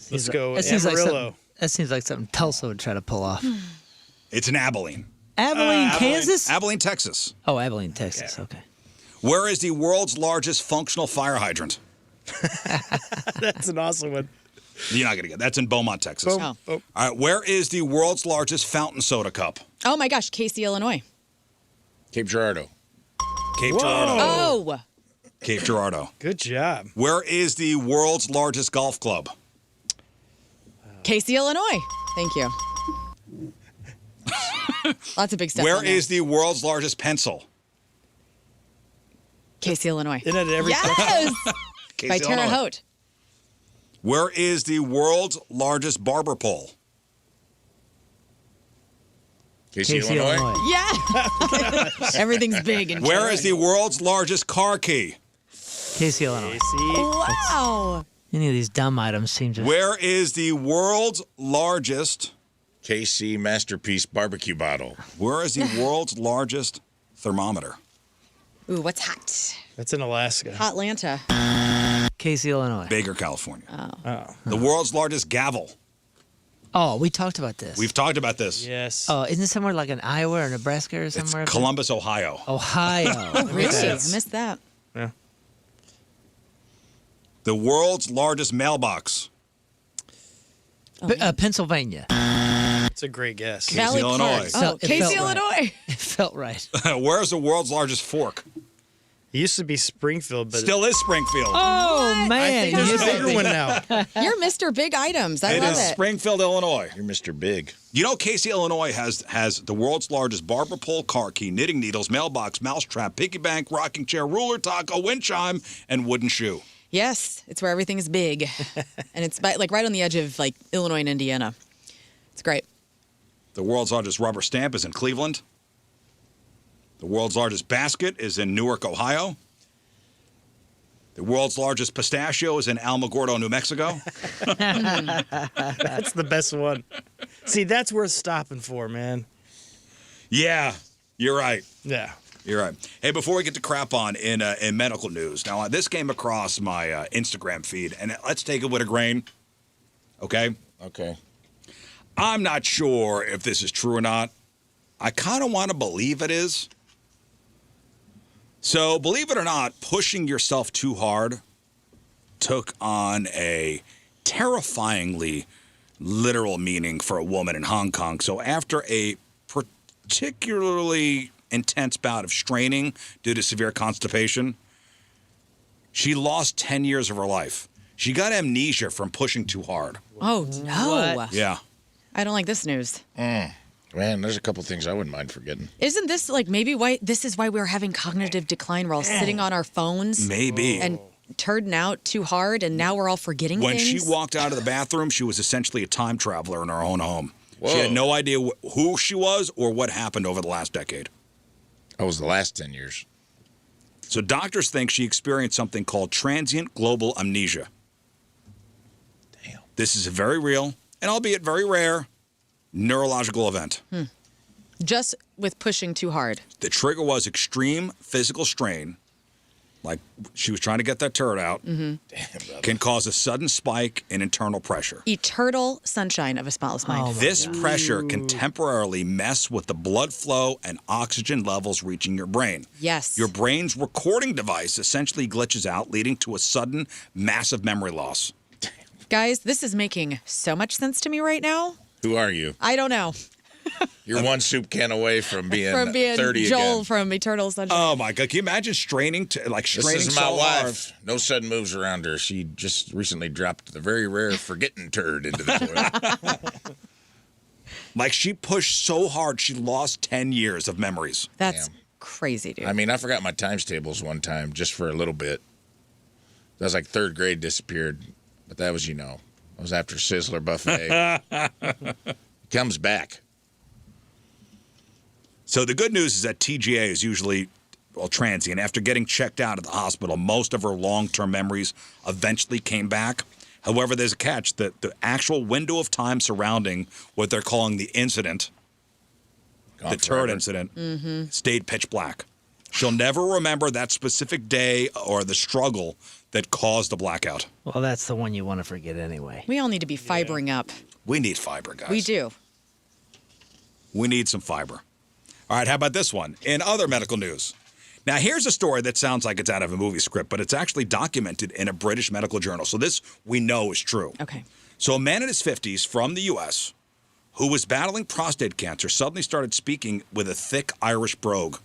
Let's go That seems like Amarillo. something, that seems like something Tulsa would try to pull off. It's in Abilene. Abilene, Kansas? Abilene, Texas. Oh, Abilene, Texas. Okay. Where is the world's largest functional fire hydrant? That's an awesome one. You're not going to get that's in Beaumont, Texas. Boom. Oh. Oh. All right, where is the world's largest fountain soda cup? Oh, my gosh. Casey, Illinois. Cape Girardeau. Cape Whoa. Girardeau. Oh. Cape Girardeau. Good job. Where is the world's largest golf club? Casey, Illinois. Thank you. Lots of big stuff. Where is the world's largest pencil? Casey, Illinois. Isn't it every Yes. Casey, By Terre Illinois. Haute. Where is the world's largest barber pole? Casey, Casey, Illinois. Illinois. Yeah. Everything's big. And Where is the world's largest car key? Casey, Illinois. Wow. Any of these dumb items seem just... Where is the world's largest... KC Masterpiece barbecue bottle. Where is the world's largest thermometer? Ooh, what's hot? That's in Alaska. Hot Atlanta. Casey, Illinois. Baker, California. Oh. The world's largest gavel. Oh, we talked about this. We've talked about this. Yes. Oh, isn't it somewhere like in Iowa or Nebraska or It's somewhere? Columbus, Ohio. Ohio. Really? I sense. missed that. Yeah. The world's largest mailbox. Pennsylvania. It's a great guess. Casey, Illinois. Park. Oh, It Casey, felt right. Illinois. It felt right. Where's the world's largest fork? It used to be Springfield, but Still is Springfield. Oh, I man. think there's you a bigger think- one now. You're Mr. Big Items. I It love is it. Springfield, Illinois. You're Mr. Big. You know, Casey, Illinois has the world's largest barber pole, car key, knitting needles, mailbox, mousetrap, piggy bank, rocking chair, ruler, taco, wind chime, and wooden shoe. Yes, it's where everything is big. And it's like right on the edge of like Illinois and Indiana. It's great. The world's largest rubber stamp is in Cleveland. The world's largest basket is in Newark, Ohio. The world's largest pistachio is in Alamogordo, New Mexico. That's the best one. See, that's worth stopping for, man. Yeah, you're right. Yeah. You're right. Hey, before we get to crap on in medical news, now this came across my Instagram feed, and let's take it with a grain, okay? Okay. I'm not sure if this is true or not. I kind of want to believe it is. So, believe it or not, pushing yourself too hard took on a terrifyingly literal meaning for a woman in Hong Kong. So, after a particularly intense bout of straining due to severe constipation, she lost 10 years of her life. She got amnesia from pushing too hard. Oh, no. What? Yeah. I don't like this news. Man, there's a couple things I wouldn't mind forgetting. Isn't this like maybe why this is why we're having cognitive decline? We're all sitting on our phones. Maybe. And turding out too hard, and now we're all forgetting When things. she walked out of the bathroom, she was essentially a time traveler in her own home. Whoa. She had no idea who she was or what happened over the last decade. That was the last 10 years. So doctors think she experienced something called transient global amnesia. Damn. This is a very real, and albeit very rare, neurological event. Just with pushing too hard. The trigger was extreme physical strain, like she was trying to get that turd out, Damn, brother. can cause a sudden spike in internal pressure. Eternal sunshine of a spotless mind. Oh, my This pressure can temporarily mess with the blood flow and oxygen levels reaching your brain. Yes. Your brain's recording device essentially glitches out, leading to a sudden, massive memory loss. Guys, this is making so much sense to me right now. Who are you? I don't know. You're one soup can away from being, From being 30 Joel again. from Eternal Sunshine. Oh my God! Can you imagine straining This straining is my so hard? wife. No sudden moves around her. She just recently dropped the very rare forgetting turd into the toilet. Like she pushed so hard, she lost 10 years of memories. That's Damn. crazy, dude. I mean, I forgot my times tables one time just for a little bit. That was like third grade disappeared. But that was, I was after Sizzler Buffet. Comes back. So the good news is that TGA is usually transient. After getting checked out at the hospital, most of her long-term memories eventually came back. However, there's a catch. The actual window of time surrounding what they're calling the incident, Gone the forever. turd incident, stayed pitch black. She'll never remember that specific day or the struggle that caused the blackout. Well, that's the one you want to forget anyway. We all need to be fibering up. We need fiber, guys. We do. We need some fiber. All right, how about this one? In other medical news. Now, here's a story that sounds like it's out of a movie script, but it's actually documented in a British medical journal. So this we know is true. Okay. So a man in his 50s from the U.S. who was battling prostate cancer suddenly started speaking with a thick Irish brogue,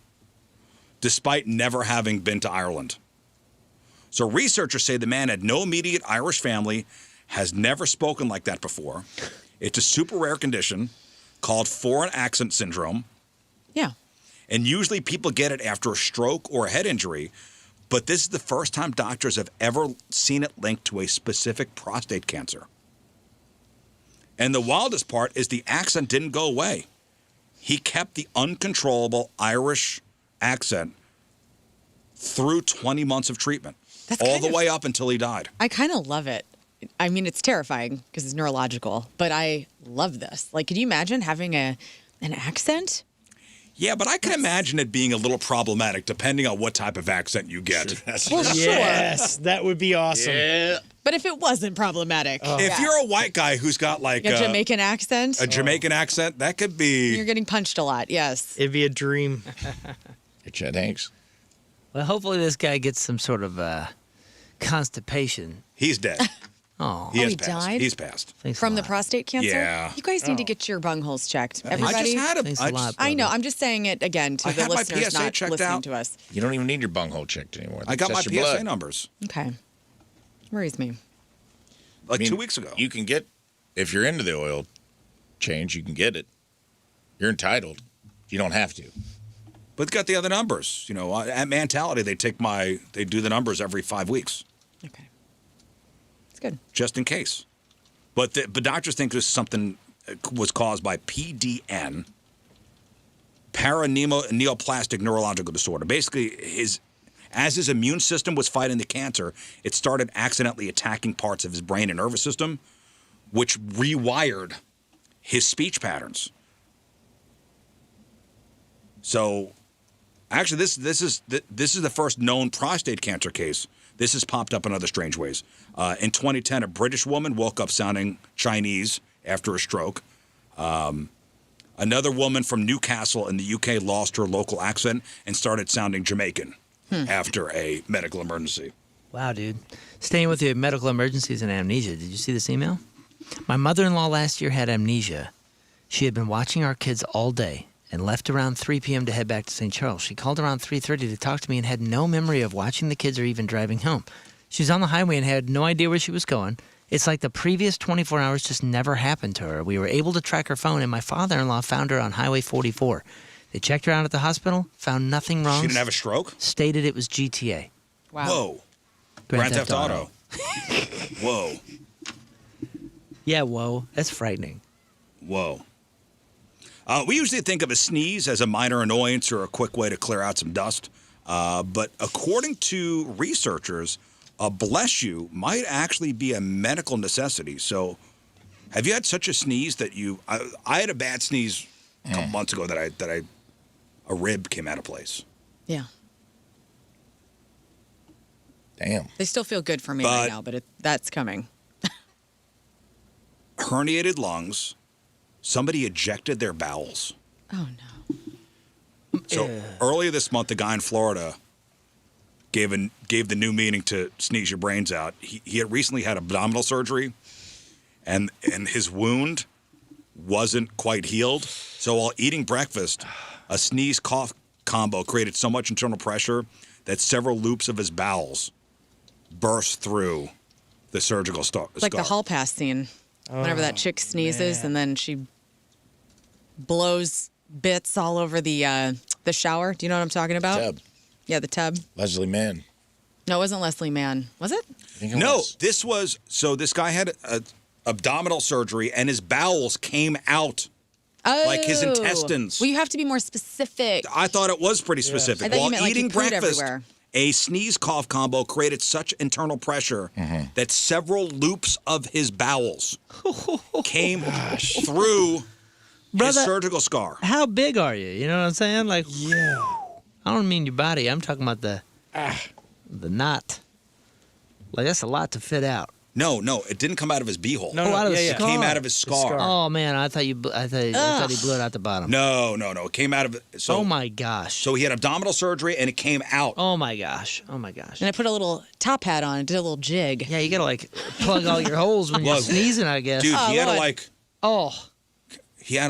despite never having been to Ireland. So researchers say the man had no immediate Irish family, has never spoken like that before. It's a super rare condition called foreign accent syndrome. Yeah. And usually people get it after a stroke or a head injury, but this is the first time doctors have ever seen it linked to a specific prostate cancer. And the wildest part is the accent didn't go away. He kept the uncontrollable Irish accent through 20 months of treatment, That's all kind the of- way up until he died. I kind of love it. I mean, it's terrifying because it's neurological, but I love this. Like, could you imagine having an accent? Yeah, but I can imagine it being a little problematic depending on what type of accent you get. Well, sure. Yes, that would be awesome. Yeah. But if it wasn't problematic, If you're a white guy who's got like a Jamaican accent, a Jamaican accent, that could be. you're getting punched a lot. Yes. It'd be a dream. Hey, Chet Hanks. Well, hopefully this guy gets some sort of constipation. He's dead. Oh, He has he passed. died? He's passed. thanks From a the lot. prostate cancer? Yeah. You guys need to get your bungholes checked. Everybody. I just had a. Thanks I a lot, just- brother. I know. I'm just saying it again to I the had my listeners PSA not checked listening out. to us. You don't even need your bunghole checked anymore. I got my Test your PSA blood. numbers Okay. Worries me. like I mean, 2 weeks ago. You can get, if you're into the oil change, you can get it. You're entitled. You don't have to. But got the other numbers. You know, at Mentality, they do the numbers every 5 weeks, Okay. It's good. just in case. But doctors think this something was caused by PDN, paraneoplastic neurological disorder. Basically, as his immune system was fighting the cancer, it started accidentally attacking parts of his brain and nervous system, which rewired his speech patterns. So, actually, this is the first known prostate cancer case this has popped up in other strange ways. In 2010, a British woman woke up sounding Chinese after a stroke. Another woman from Newcastle in the UK lost her local accent and started sounding Jamaican after a medical emergency. Wow, dude. Staying with your medical emergencies and amnesia, did you see this email? My mother-in-law last year had amnesia. She had been watching our kids all day and left around 3 p.m. to head back to St. Charles. She called around 3:30 to talk to me and had no memory of watching the kids or even driving home. She was on the highway and had no idea where she was going. It's like the previous 24 hours just never happened to her. We were able to track her phone, and my father-in-law found her on Highway 44. They checked her out at the hospital, found nothing wrong. She didn't have a stroke? Stated it was GTA. Wow. Whoa. Grand Theft Auto. Whoa. Yeah, whoa. That's frightening. Whoa. We usually think of a sneeze as a minor annoyance or a quick way to clear out some dust. But according to researchers, a bless you might actually be a medical necessity. So have you had such a sneeze that I had a bad sneeze a couple months ago that a rib came out of place. Yeah. Damn. They still feel good for me right now, but that's coming. Herniated lungs. Somebody ejected their bowels. Oh, no. So earlier this month, the guy in Florida gave the new meaning to sneeze your brains out. He had recently had abdominal surgery, and his wound wasn't quite healed. So while eating breakfast, a sneeze-cough combo created so much internal pressure that several loops of his bowels burst through the surgical scar. It's like the hall pass scene. Whenever that chick sneezes and then she blows bits all over the shower. Do you know what I'm talking about? Tub. Yeah, the tub. Leslie Mann. No, it wasn't Leslie Mann. Was it? I think it No, was. this guy had abdominal surgery and his bowels came out. Oh. Like his intestines. Well, you have to be more specific. I thought it was pretty specific. I thought you While meant like eating you pooed breakfast, everywhere. a sneeze-cough combo created such internal pressure that several loops of his bowels came through his surgical scar. How big are you? You know what I'm saying? Like, I don't mean your body. I'm talking about the knot. Like, that's a lot to fit out. No, it didn't come out of his beehole. No, out of the It scar. came out of his scar. Oh man, I thought he blew it out the bottom. No, it came out of it. So, Oh my gosh. So he had abdominal surgery and it came out. Oh my gosh. Oh my gosh. And I put a little top hat on and did a little jig. Yeah, you gotta like plug all your holes when you're Well, sneezing, I guess. Dude, he had to Lord.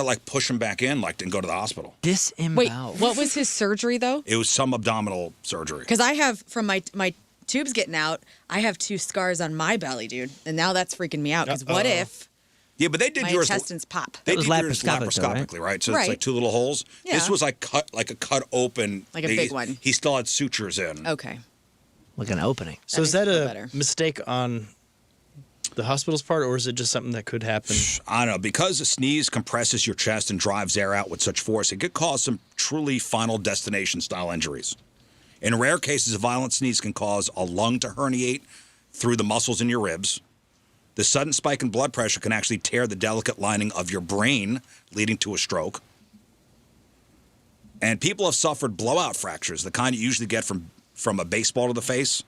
like push him back in and go to the hospital. Wait, Disemboweled. what was his surgery, though? It was some abdominal surgery. Because I have, from my tubes getting out, I have 2 scars on my belly, dude. And now that's freaking me out. Because what if Yeah, but they did my yours. intestines pop? They That was did yours laparoscopic, though, right? laparoscopically, right? So Right. it's like 2 little holes. This Yeah. was like a cut open. Like a big one. He still had sutures in. Okay. Like an opening. So is makes that me feel a better. mistake on the hospital's part, or is it just something that could happen? I don't know. Because a sneeze compresses your chest and drives air out with such force, it could cause some truly final destination style injuries. In rare cases, a violent sneeze can cause a lung to herniate through the muscles in your ribs. The sudden spike in blood pressure can actually tear the delicate lining of your brain, leading to a stroke. And people have suffered blowout fractures, the kind you usually get from a baseball to the face,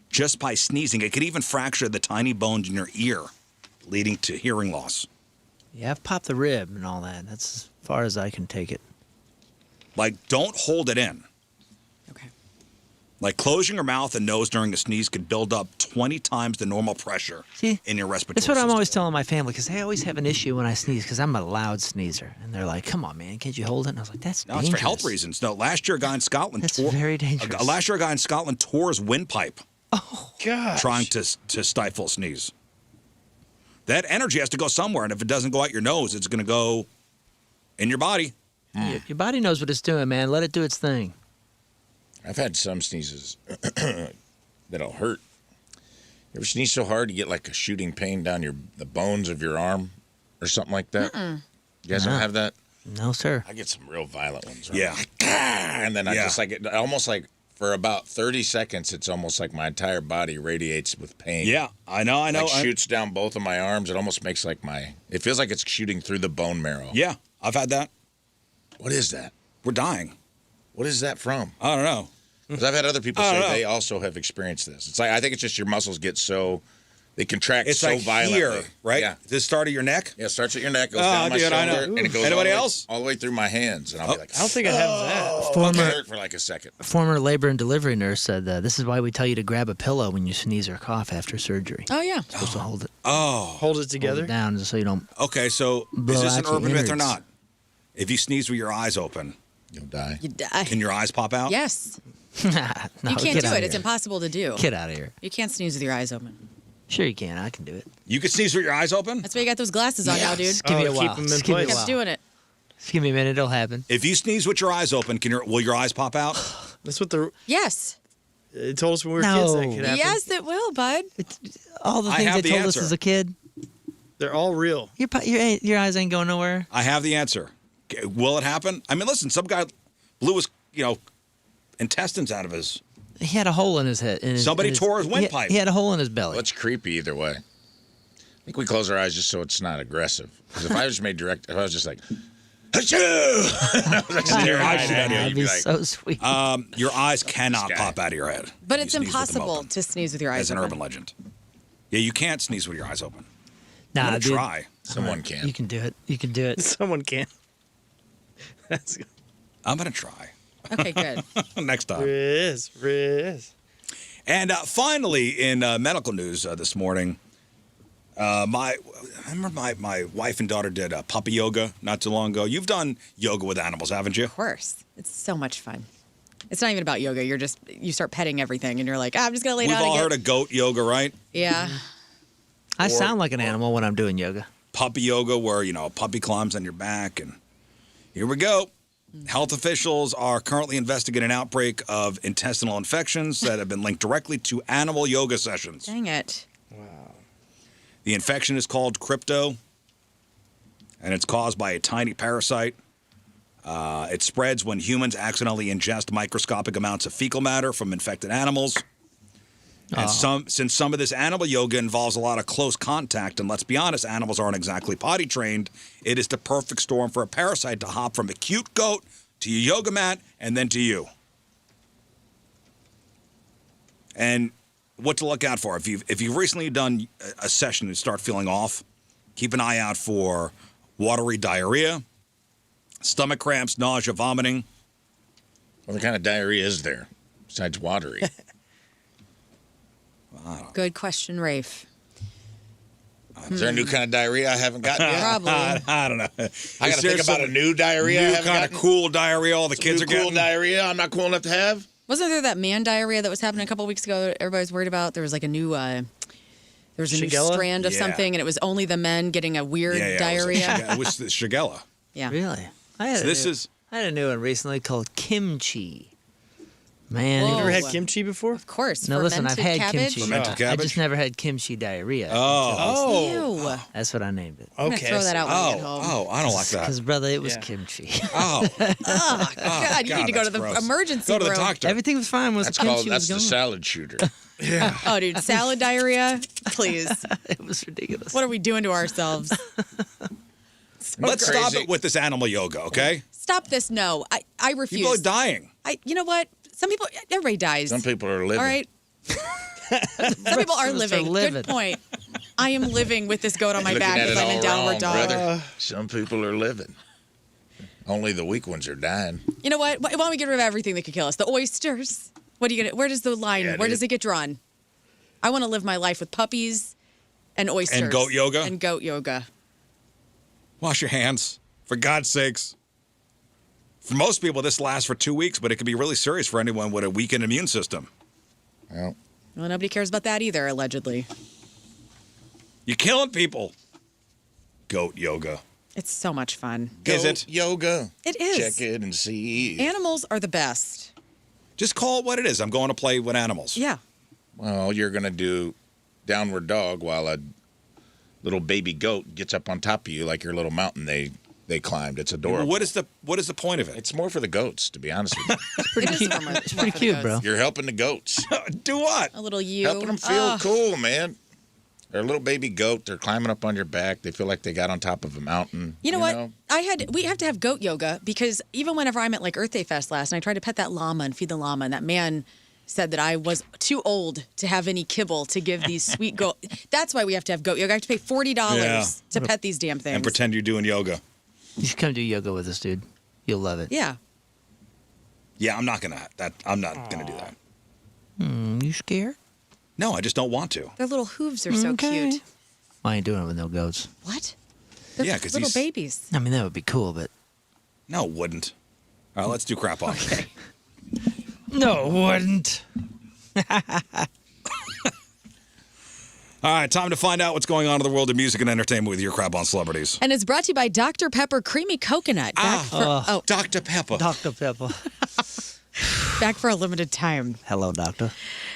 just by sneezing. It could even fracture the tiny bones in your ear, leading to hearing loss. Yeah, I've popped the rib and all that. That's as far as I can take it. Like, don't hold it in. Okay. Like, closing your mouth and nose during a sneeze could build up 20 times the normal pressure See, in your respiratory That's what I'm system. always telling my family because they always have an issue when I sneeze because I'm a loud sneezer. And they're like, come on, man, can't you hold it? And I was like, that's No, dangerous. it's for health reasons. No, last year a guy in Scotland That's very dangerous. Last year a guy in Scotland tore his windpipe Gosh. trying to stifle a sneeze. That energy has to go somewhere, and if it doesn't go out your nose, it's going to go in your body. Your body knows what it's doing, man. Let it do its thing. I've had some sneezes that'll hurt. You ever sneeze so hard you get like a shooting pain down the bones of your arm or something like that? You guys don't have that? No, sir. I get some real violent ones. Yeah. Like, "Ah," and then I Yeah. just like it almost like for about 30 seconds, it's almost like my entire body radiates with pain. Yeah, I know. Like shoots down both of my arms. It almost makes like it feels like it's shooting through the bone marrow. Yeah, I've had that. What is that? We're dying. What is that from? I don't know. Because I've had other people say they also have experienced this. It's like I think it's just your muscles get so they contract It's so like violently. here, right? Yeah. The start of your neck? Yeah, it starts at your neck, goes down my dude, I know. shoulder, and it goes Anybody all, else? all the way through my hands. And I'll be like, I don't think I have that. it hurt for like a second. Former labor and delivery nurse said this is why we tell you to grab a pillow when you sneeze or cough after surgery. Oh, yeah. Supposed to hold it, Hold it together. hold it down just so you don't. Okay, so Blow is this an out your urban myth or innards. not? If you sneeze with your eyes open, You'll die. You die. can your eyes pop out? Yes. No, You get can't do outta it. It's here. impossible to do. Get out of here. You can't sneeze with your eyes open. Sure you can. I can do it. You can sneeze with your eyes open? That's why you got those glasses on now, dude. Just give me a to while. keep 'em in Just give me a place. while. Kept doing it. Just give me a minute. It'll happen. If you sneeze with your eyes open, will your eyes pop out? That's what Yes. it told us when we were No. kids that could happen. Yes, it will, bud. All the I things have they the told us answer. as a kid. They're all real. Your eyes ain't going nowhere. I have the answer. Will it happen? I mean, listen, some guy blew his, intestines out of his. He had a hole in his head. Somebody tore his windpipe. He had a hole in his belly. Well, it's creepy either way. I think we close our eyes just so it's not aggressive. Because if I was made direct, if I was just like, Achoo! I was like staring right at you, That'd you'd be be like, so sweet. Your eyes cannot This guy. pop out of your head. But You it's sneeze with them impossible open. to sneeze with your eyes As an open. urban legend. Yeah, you can't sneeze with your eyes open. nah, I'm gonna dude, try. someone can. You can do it. You can do it. Someone can. That's I'm gonna try Okay, good. next time. Riz. And finally, in medical news this morning, I remember my wife and daughter did puppy yoga not too long ago. You've done yoga with animals, haven't you? Of course. It's so much fun. It's not even about yoga. You start petting everything and you're like, I'm just going to lay We've down all and heard of goat yoga, right? Yeah. I sound like an animal when I'm doing yoga. Puppy yoga, where a puppy climbs on your back, and here we go. Health officials are currently investigating an outbreak of intestinal infections that have been linked directly to animal yoga sessions. Dang it. The infection is called crypto, and it's caused by a tiny parasite. It spreads when humans accidentally ingest microscopic amounts of fecal matter from infected animals. And since some of this animal yoga involves a lot of close contact, and let's be honest, animals aren't exactly potty trained, it is the perfect storm for a parasite to hop from a cute goat to your yoga mat and then to you. And what to look out for. If you've recently done a session and start feeling off, keep an eye out for watery diarrhea, stomach cramps, nausea, vomiting. What kind of diarrhea is there besides watery? Good question, Rafe. Is there a new kind of diarrhea I haven't gotten yet? Probably. I don't know. I got to think about a new diarrhea I New haven't kind of gotten. cool diarrhea all the Some kids new are cool getting. diarrhea I'm not cool enough to have? Wasn't there that man diarrhea that was happening a couple weeks ago that everybody was worried about? There was like a new new Shigella? strand of Yeah. something, and it was only the men getting a weird diarrhea. It was the Shigella. Yeah. Really? I had I had a new one recently called kimchi. Man, Whoa. You ever had Oh. kimchi before? Of course. no, listen, I've fermented had cabbage. kimchi. Fermented I cabbage? just never had kimchi diarrhea. Ew. That's what I named it. I'm gonna Okay. throw that out when I get home. I don't like that. Because, brother, it was Yeah. kimchi. Oh, God, you need to go that's to the gross. emergency Go to the room. doctor. Everything was fine once That's kimchi called, that's was the gone. salad shooter. Oh, dude, salad diarrhea? Please. It was ridiculous. What are we doing to ourselves? Let's stop crazy. it with this animal yoga, okay? Stop this. No, I refuse. People are dying. You know what? Some people, everybody dies. Some people are living. All right. Some people are Most are living. living. Good point. I am living with this goat on my Looking back at if it I'm in all downward wrong, dog. brother. Some people are living. Only the weak ones are dying. You know what? Why don't we get rid of everything that could kill us? The oysters. What are you gonna? Where does the line? Yeah, where dude. does it get drawn? I want to live my life with puppies and oysters And goat yoga? And goat yoga. Wash your hands, for God's sakes. For most people, this lasts for 2 weeks, but it can be really serious for anyone with a weakened immune system. Well, Well, nobody cares about that either, allegedly. You're killing people. Goat yoga. It's so much fun. Is goat it? yoga? It is. Check it and see. Animals are the best. Just call it what it is. I'm going to play with animals. Yeah. Well, you're going to do downward dog while a little baby goat gets up on top of you like your little mountain they climbed. It's adorable. What is the point of it? It's more for the goats, to be honest with you. It is It's pretty cute, bro. You're helping the goats. Do what? A little you. Helping them feel cool, man. They're a little baby goat. They're climbing up on your back. They feel like they got on top of a mountain. You know what? We have to have goat yoga because even whenever I'm at like Earth Day Fest last, and I tried to pet that llama and feed the llama, and that man said that I was too old to have any kibble to give these sweet goat. That's why we have to have goat yoga. I have to pay $40 to pet these damn things. And pretend you're doing yoga. You should come do yoga with us, dude. You'll love it. Yeah. Yeah, I'm not gonna do that. You scared? No, I just don't want to. Their little hooves are so cute. Well, I ain't doing it with no goats. What? They're Yeah, 'cause little he's- babies. I mean, that would be cool, but... No, it wouldn't. All right, let's do crap on. Okay. No, it wouldn't. All right, time to find out what's going on in the world of music and entertainment with your crap on celebrities. And it's brought to you by Dr. Pepper Creamy Coconut. Dr. Pepper. Dr. Pepper. Back for a limited time. Hello, doctor.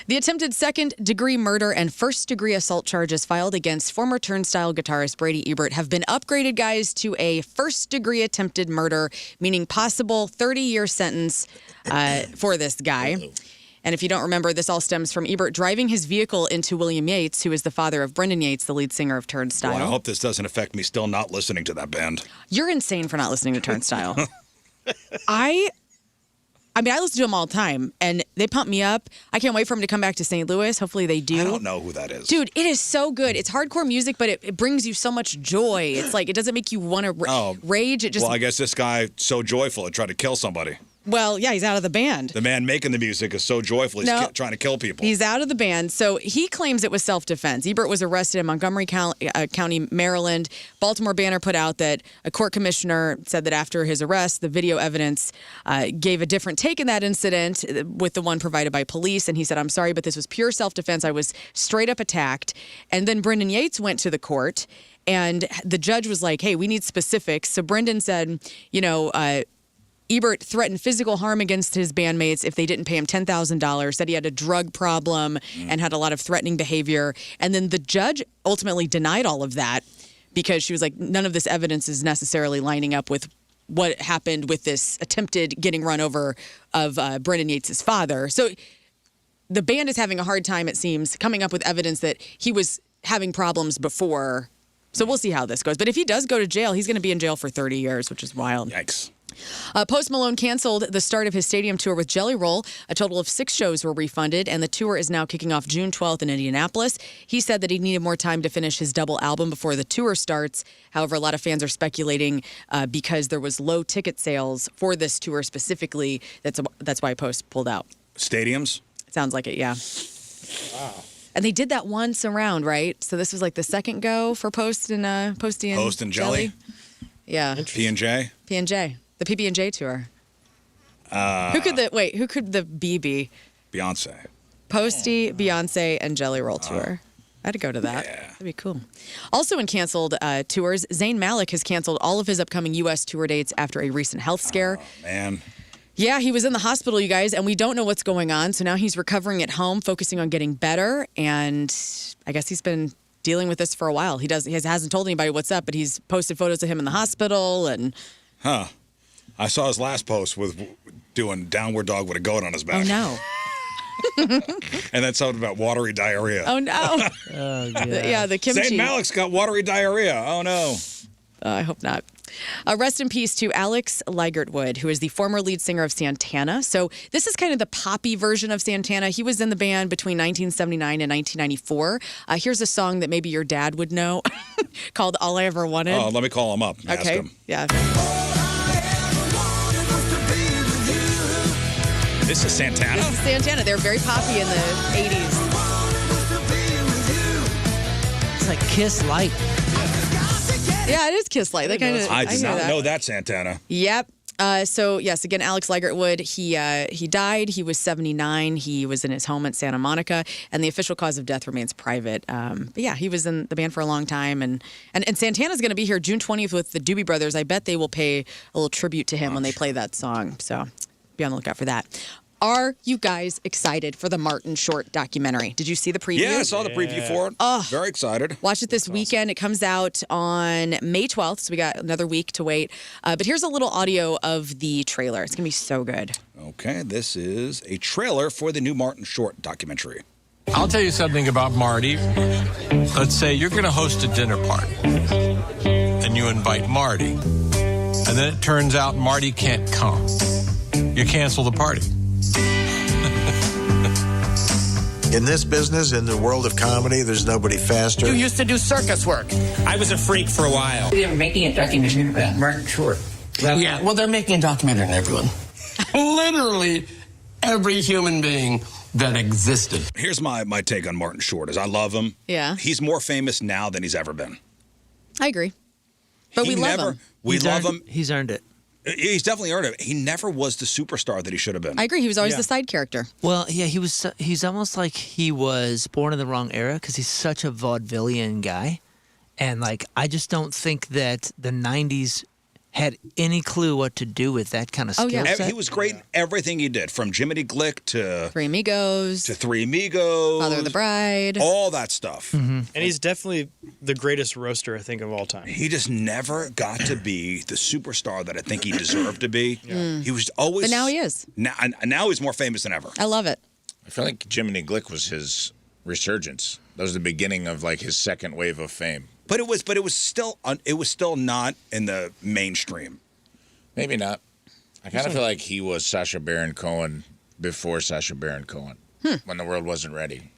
The attempted second-degree murder and first-degree assault charges filed against former Turnstile guitarist Brady Ebert have been upgraded, guys, to a first-degree attempted murder, meaning possible 30-year sentence for this guy. And if you don't remember, this all stems from Ebert driving his vehicle into William Yates, who is the father of Brendan Yates, the lead singer of Turnstile. Well, I hope this doesn't affect me still not listening to that band. You're insane for not listening to Turnstile. I listen to them all the time, and they pump me up. I can't wait for them to come back to St. Louis. Hopefully they do. I don't know who that is. Dude, it is so good. It's hardcore music, but it brings you so much joy. It's like, it doesn't make you want to rage. It just, Well, I guess this guy so joyful it tried to kill somebody. well, yeah, he's out of the band. The man making the music is so joyful he's No. trying to kill people. He's out of the band, so he claims it was self-defense. Ebert was arrested in Montgomery County, Maryland. Baltimore Banner put out that a court commissioner said that after his arrest, the video evidence gave a different take in that incident with the one provided by police, and he said, I'm sorry, but this was pure self-defense. I was straight up attacked. And then Brendan Yates went to the court, and the judge was like, hey, we need specifics. So Brendan said, Ebert threatened physical harm against his bandmates if they didn't pay him $10,000, said he had a drug problem and had a lot of threatening behavior. And then the judge ultimately denied all of that because she was like, none of this evidence is necessarily lining up with what happened with this attempted getting run over of Brendan Yates' father. So the band is having a hard time, it seems, coming up with evidence that he was having problems before. So we'll see how this goes. But if he does go to jail, he's going to be in jail for 30 years, which is wild. Yikes. Post Malone canceled the start of his stadium tour with Jelly Roll. A total of 6 shows were refunded, and the tour is now kicking off June 12th in Indianapolis. He said that he needed more time to finish his double album before the tour starts. However, a lot of fans are speculating because there was low ticket sales for this tour specifically. That's why Post pulled out. Stadiums? Sounds like it, yeah. Wow. And they did that once around, right? So this was like the second go for Post and Posty and Post and Jelly? Yeah. P&J? P&J. The PB&J tour. Who could the B be? Beyonce. Posty, Beyonce, and Jelly Roll tour. I'd go to that. Yeah. That'd be cool. Also in canceled tours, Zayn Malik has canceled all of his upcoming U.S. tour dates after a recent health scare. Oh, man. Yeah, he was in the hospital, you guys, and we don't know what's going on. So now he's recovering at home, focusing on getting better. And I guess he's been dealing with this for a while. He hasn't told anybody what's up, but he's posted photos of him in the hospital and. Huh. I saw his last post with doing downward dog with a goat on his back. Oh no. And then something about watery diarrhea. Oh no. Oh, yeah. The kimchi. Zayn Malik's got watery diarrhea. Oh no. I hope not. Rest in peace to Alex Ligertwood, who is the former lead singer of Santana. So this is kind of the poppy version of Santana. He was in the band between 1979 and 1994. Here's a song that maybe your dad would know called All I Ever Wanted. Oh, let me call him up and ask him. Yeah. This is Santana? This is Santana. They're very poppy in the 80s. It's like Kiss Light. Yeah, it is Kiss Light. That kind of. I did hear not that. know that Santana. Yep. So, yes, again, Alex Ligertwood, he died. He was 79. He was in his home at Santa Monica, and the official cause of death remains private. But, yeah, he was in the band for a long time. And Santana's going to be here June 20th with the Doobie Brothers. I bet they will pay a little tribute to him when they play that song. So be on the lookout for that. Are you guys excited for the Martin Short documentary? Did you see the preview? Yeah, I saw the preview for it. Oh. Very excited. Watch it this weekend. It comes out on May 12th, so we got another week to wait. But here's a little audio of the trailer. It's going to be so good. Okay, this is a trailer for the new Martin Short documentary. I'll tell you something about Marty. Let's say you're going to host a dinner party, and you invite Marty, and then it turns out Marty can't come. You cancel the party. In this business, in the world of comedy, there's nobody faster. You used to do circus work. I was a freak for a while. They're making a documentary about Martin Short. Yeah, well, they're making a documentary on everyone. Literally every human being that existed. Here's my take on Martin Short is I love him. Yeah. He's more famous now than he's ever been. I agree. But we love him. We love him. He's earned it. He's definitely earned it. He never was the superstar that he should have been. I agree. He was always the side character. Well, yeah, he's almost like he was born in the wrong era because he's such a vaudevillian guy. And, like, I just don't think that the 90s had any clue what to do with that kind of skill set. He was great in everything he did, from Jiminy Glick to Three Amigos, Father of the Bride, all that stuff. Mm-hmm. And he's definitely the greatest roaster, I think, of all time. He just never got to be the superstar that I think he deserved to be. Yeah. He was always. But now he is. Now he's more famous than ever. I love it. I feel like Jiminy Glick was his resurgence. That was the beginning of like his second wave of fame. But it was still not in the mainstream. Maybe not. I kind of feel like he was Sacha Baron Cohen before Sacha Baron Cohen, when the world wasn't ready.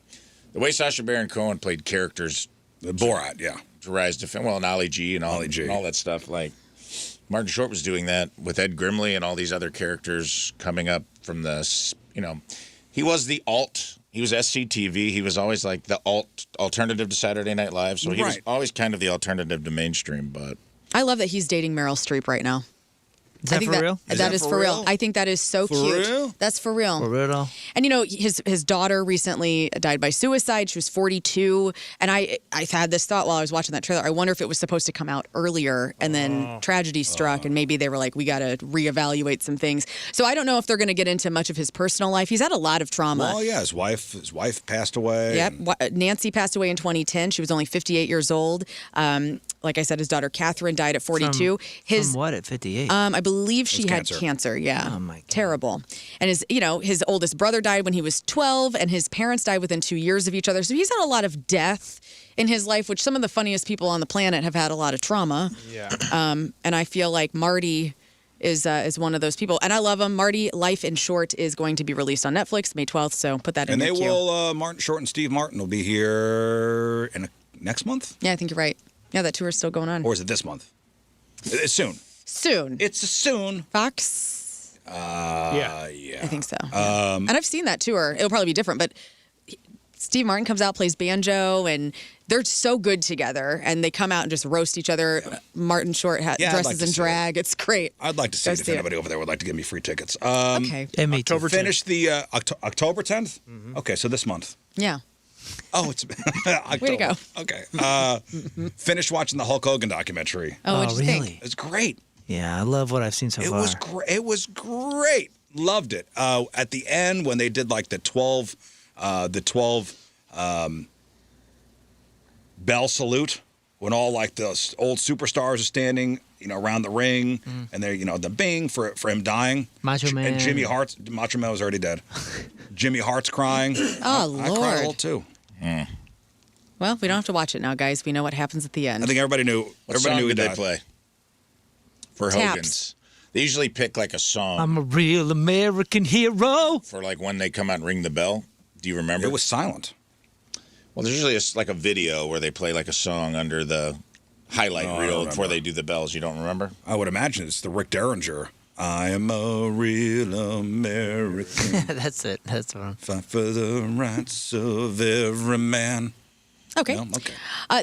The way Sacha Baron Cohen played characters, Borat, yeah, to rise to fame. Well, and Ollie G and all that stuff. Like Martin Short was doing that with Ed Grimley and all these other characters coming up from the, he was the alt. He was SCTV. He was always like the alternative to Saturday Night Live. So he was always kind of the alternative to mainstream. But I love that he's dating Meryl Streep right now. Is that for real? That is for real. I think that is so cute. Real? That's for real. For real? And his daughter recently died by suicide. She was 42. And I had this thought while I was watching that trailer. I wonder if it was supposed to come out earlier and then tragedy struck and maybe they were like, we got to reevaluate some things. So I don't know if they're going to get into much of his personal life. He's had a lot of trauma. Oh yeah, his wife passed away. Yep. Nancy passed away in 2010. She was only 58 years old. Like I said, his daughter Catherine died at 42. From what at 58? I believe she had cancer. Yeah. Oh my God. Terrible. And his oldest brother died when he was 12, and his parents died within 2 years of each other. So he's had a lot of death in his life, which some of the funniest people on the planet have had a lot of trauma. Yeah. And I feel like Marty is one of those people, and I love him. Marty, Life in Short is going to be released on Netflix May 12th. So put that in your queue. And they will. Martin Short and Steve Martin will be here next month. Yeah, I think you're right. Yeah, that tour is still going on. Or is it this month? It's soon. Soon. It's soon. Fox? Yeah. I think so. And I've seen that tour. It'll probably be different, but Steve Martin comes out, plays banjo, and they're so good together. And they come out and just roast each other. Yeah. Martin Short dresses in drag. It's great. I'd like to see it if anybody over there would like to give me free tickets. Okay. October 10th. Finish the October 10th? Mm-hmm. Okay, so this month. Yeah. Oh, it's October. Way to go. Okay. Finished watching the Hulk Hogan documentary. Oh, what'd you think? It's great. Yeah, I love what I've seen so far. It was great. Loved it. At the end, when they did like the 12 bell salute, when all like the old superstars are standing, around the ring, and they're, the bing for him dying. Macho Man. And Macho Man was already dead. Jimmy Hart's crying. Oh, Lord. I cried a little too. Mm. Well, we don't have to watch it now, guys. We know what happens at the end. I think everybody knew. What song he did died. they play for Taps. Hogan's? They usually pick like a song. I'm a real American hero. For like when they come out and ring the bell. Do you remember? It was silent. Well, there's usually like a video where they play like a song under the highlight reel before they do the bells. You don't remember? I would imagine it's the Rick Derringer. I am a real American. That's it. That's one. Fight for the rights of every man. Okay. No? Okay.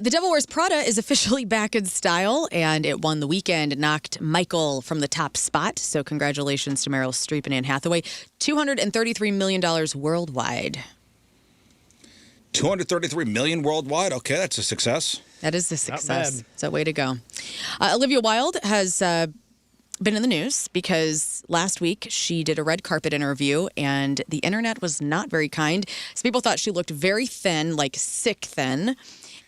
The Devil Wears Prada is officially back in style, and it won the weekend. It knocked Michael from the top spot. So congratulations to Meryl Streep and Anne Hathaway. $233 million worldwide. $233 million worldwide. Okay, that's a success. That is a success. Not bad. It's a way to go. Olivia Wilde has been in the news because last week she did a red carpet interview and the internet was not very kind. So people thought she looked very thin, like sick thin.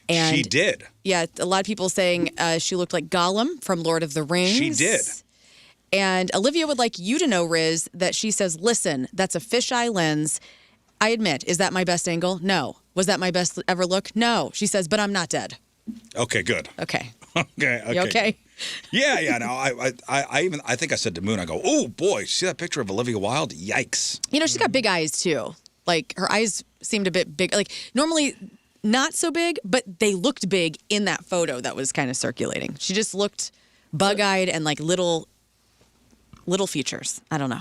And she did. Yeah, a lot of people saying she looked like Gollum from Lord of the Rings. She did. And Olivia would like you to know, Rizz, that she says, listen, that's a fisheye lens. I admit, is that my best angle? No. Was that my best ever look? No. She says, but I'm not dead. Okay, good. Okay. Okay. You okay? Yeah. No, I think I said to Moon, I go, oh boy, see that picture of Olivia Wilde? Yikes. You know, she's got big eyes too. Like her eyes seemed a bit big. Like normally not so big, but they looked big in that photo that was kind of circulating. She just looked bug-eyed and like little features. I don't know.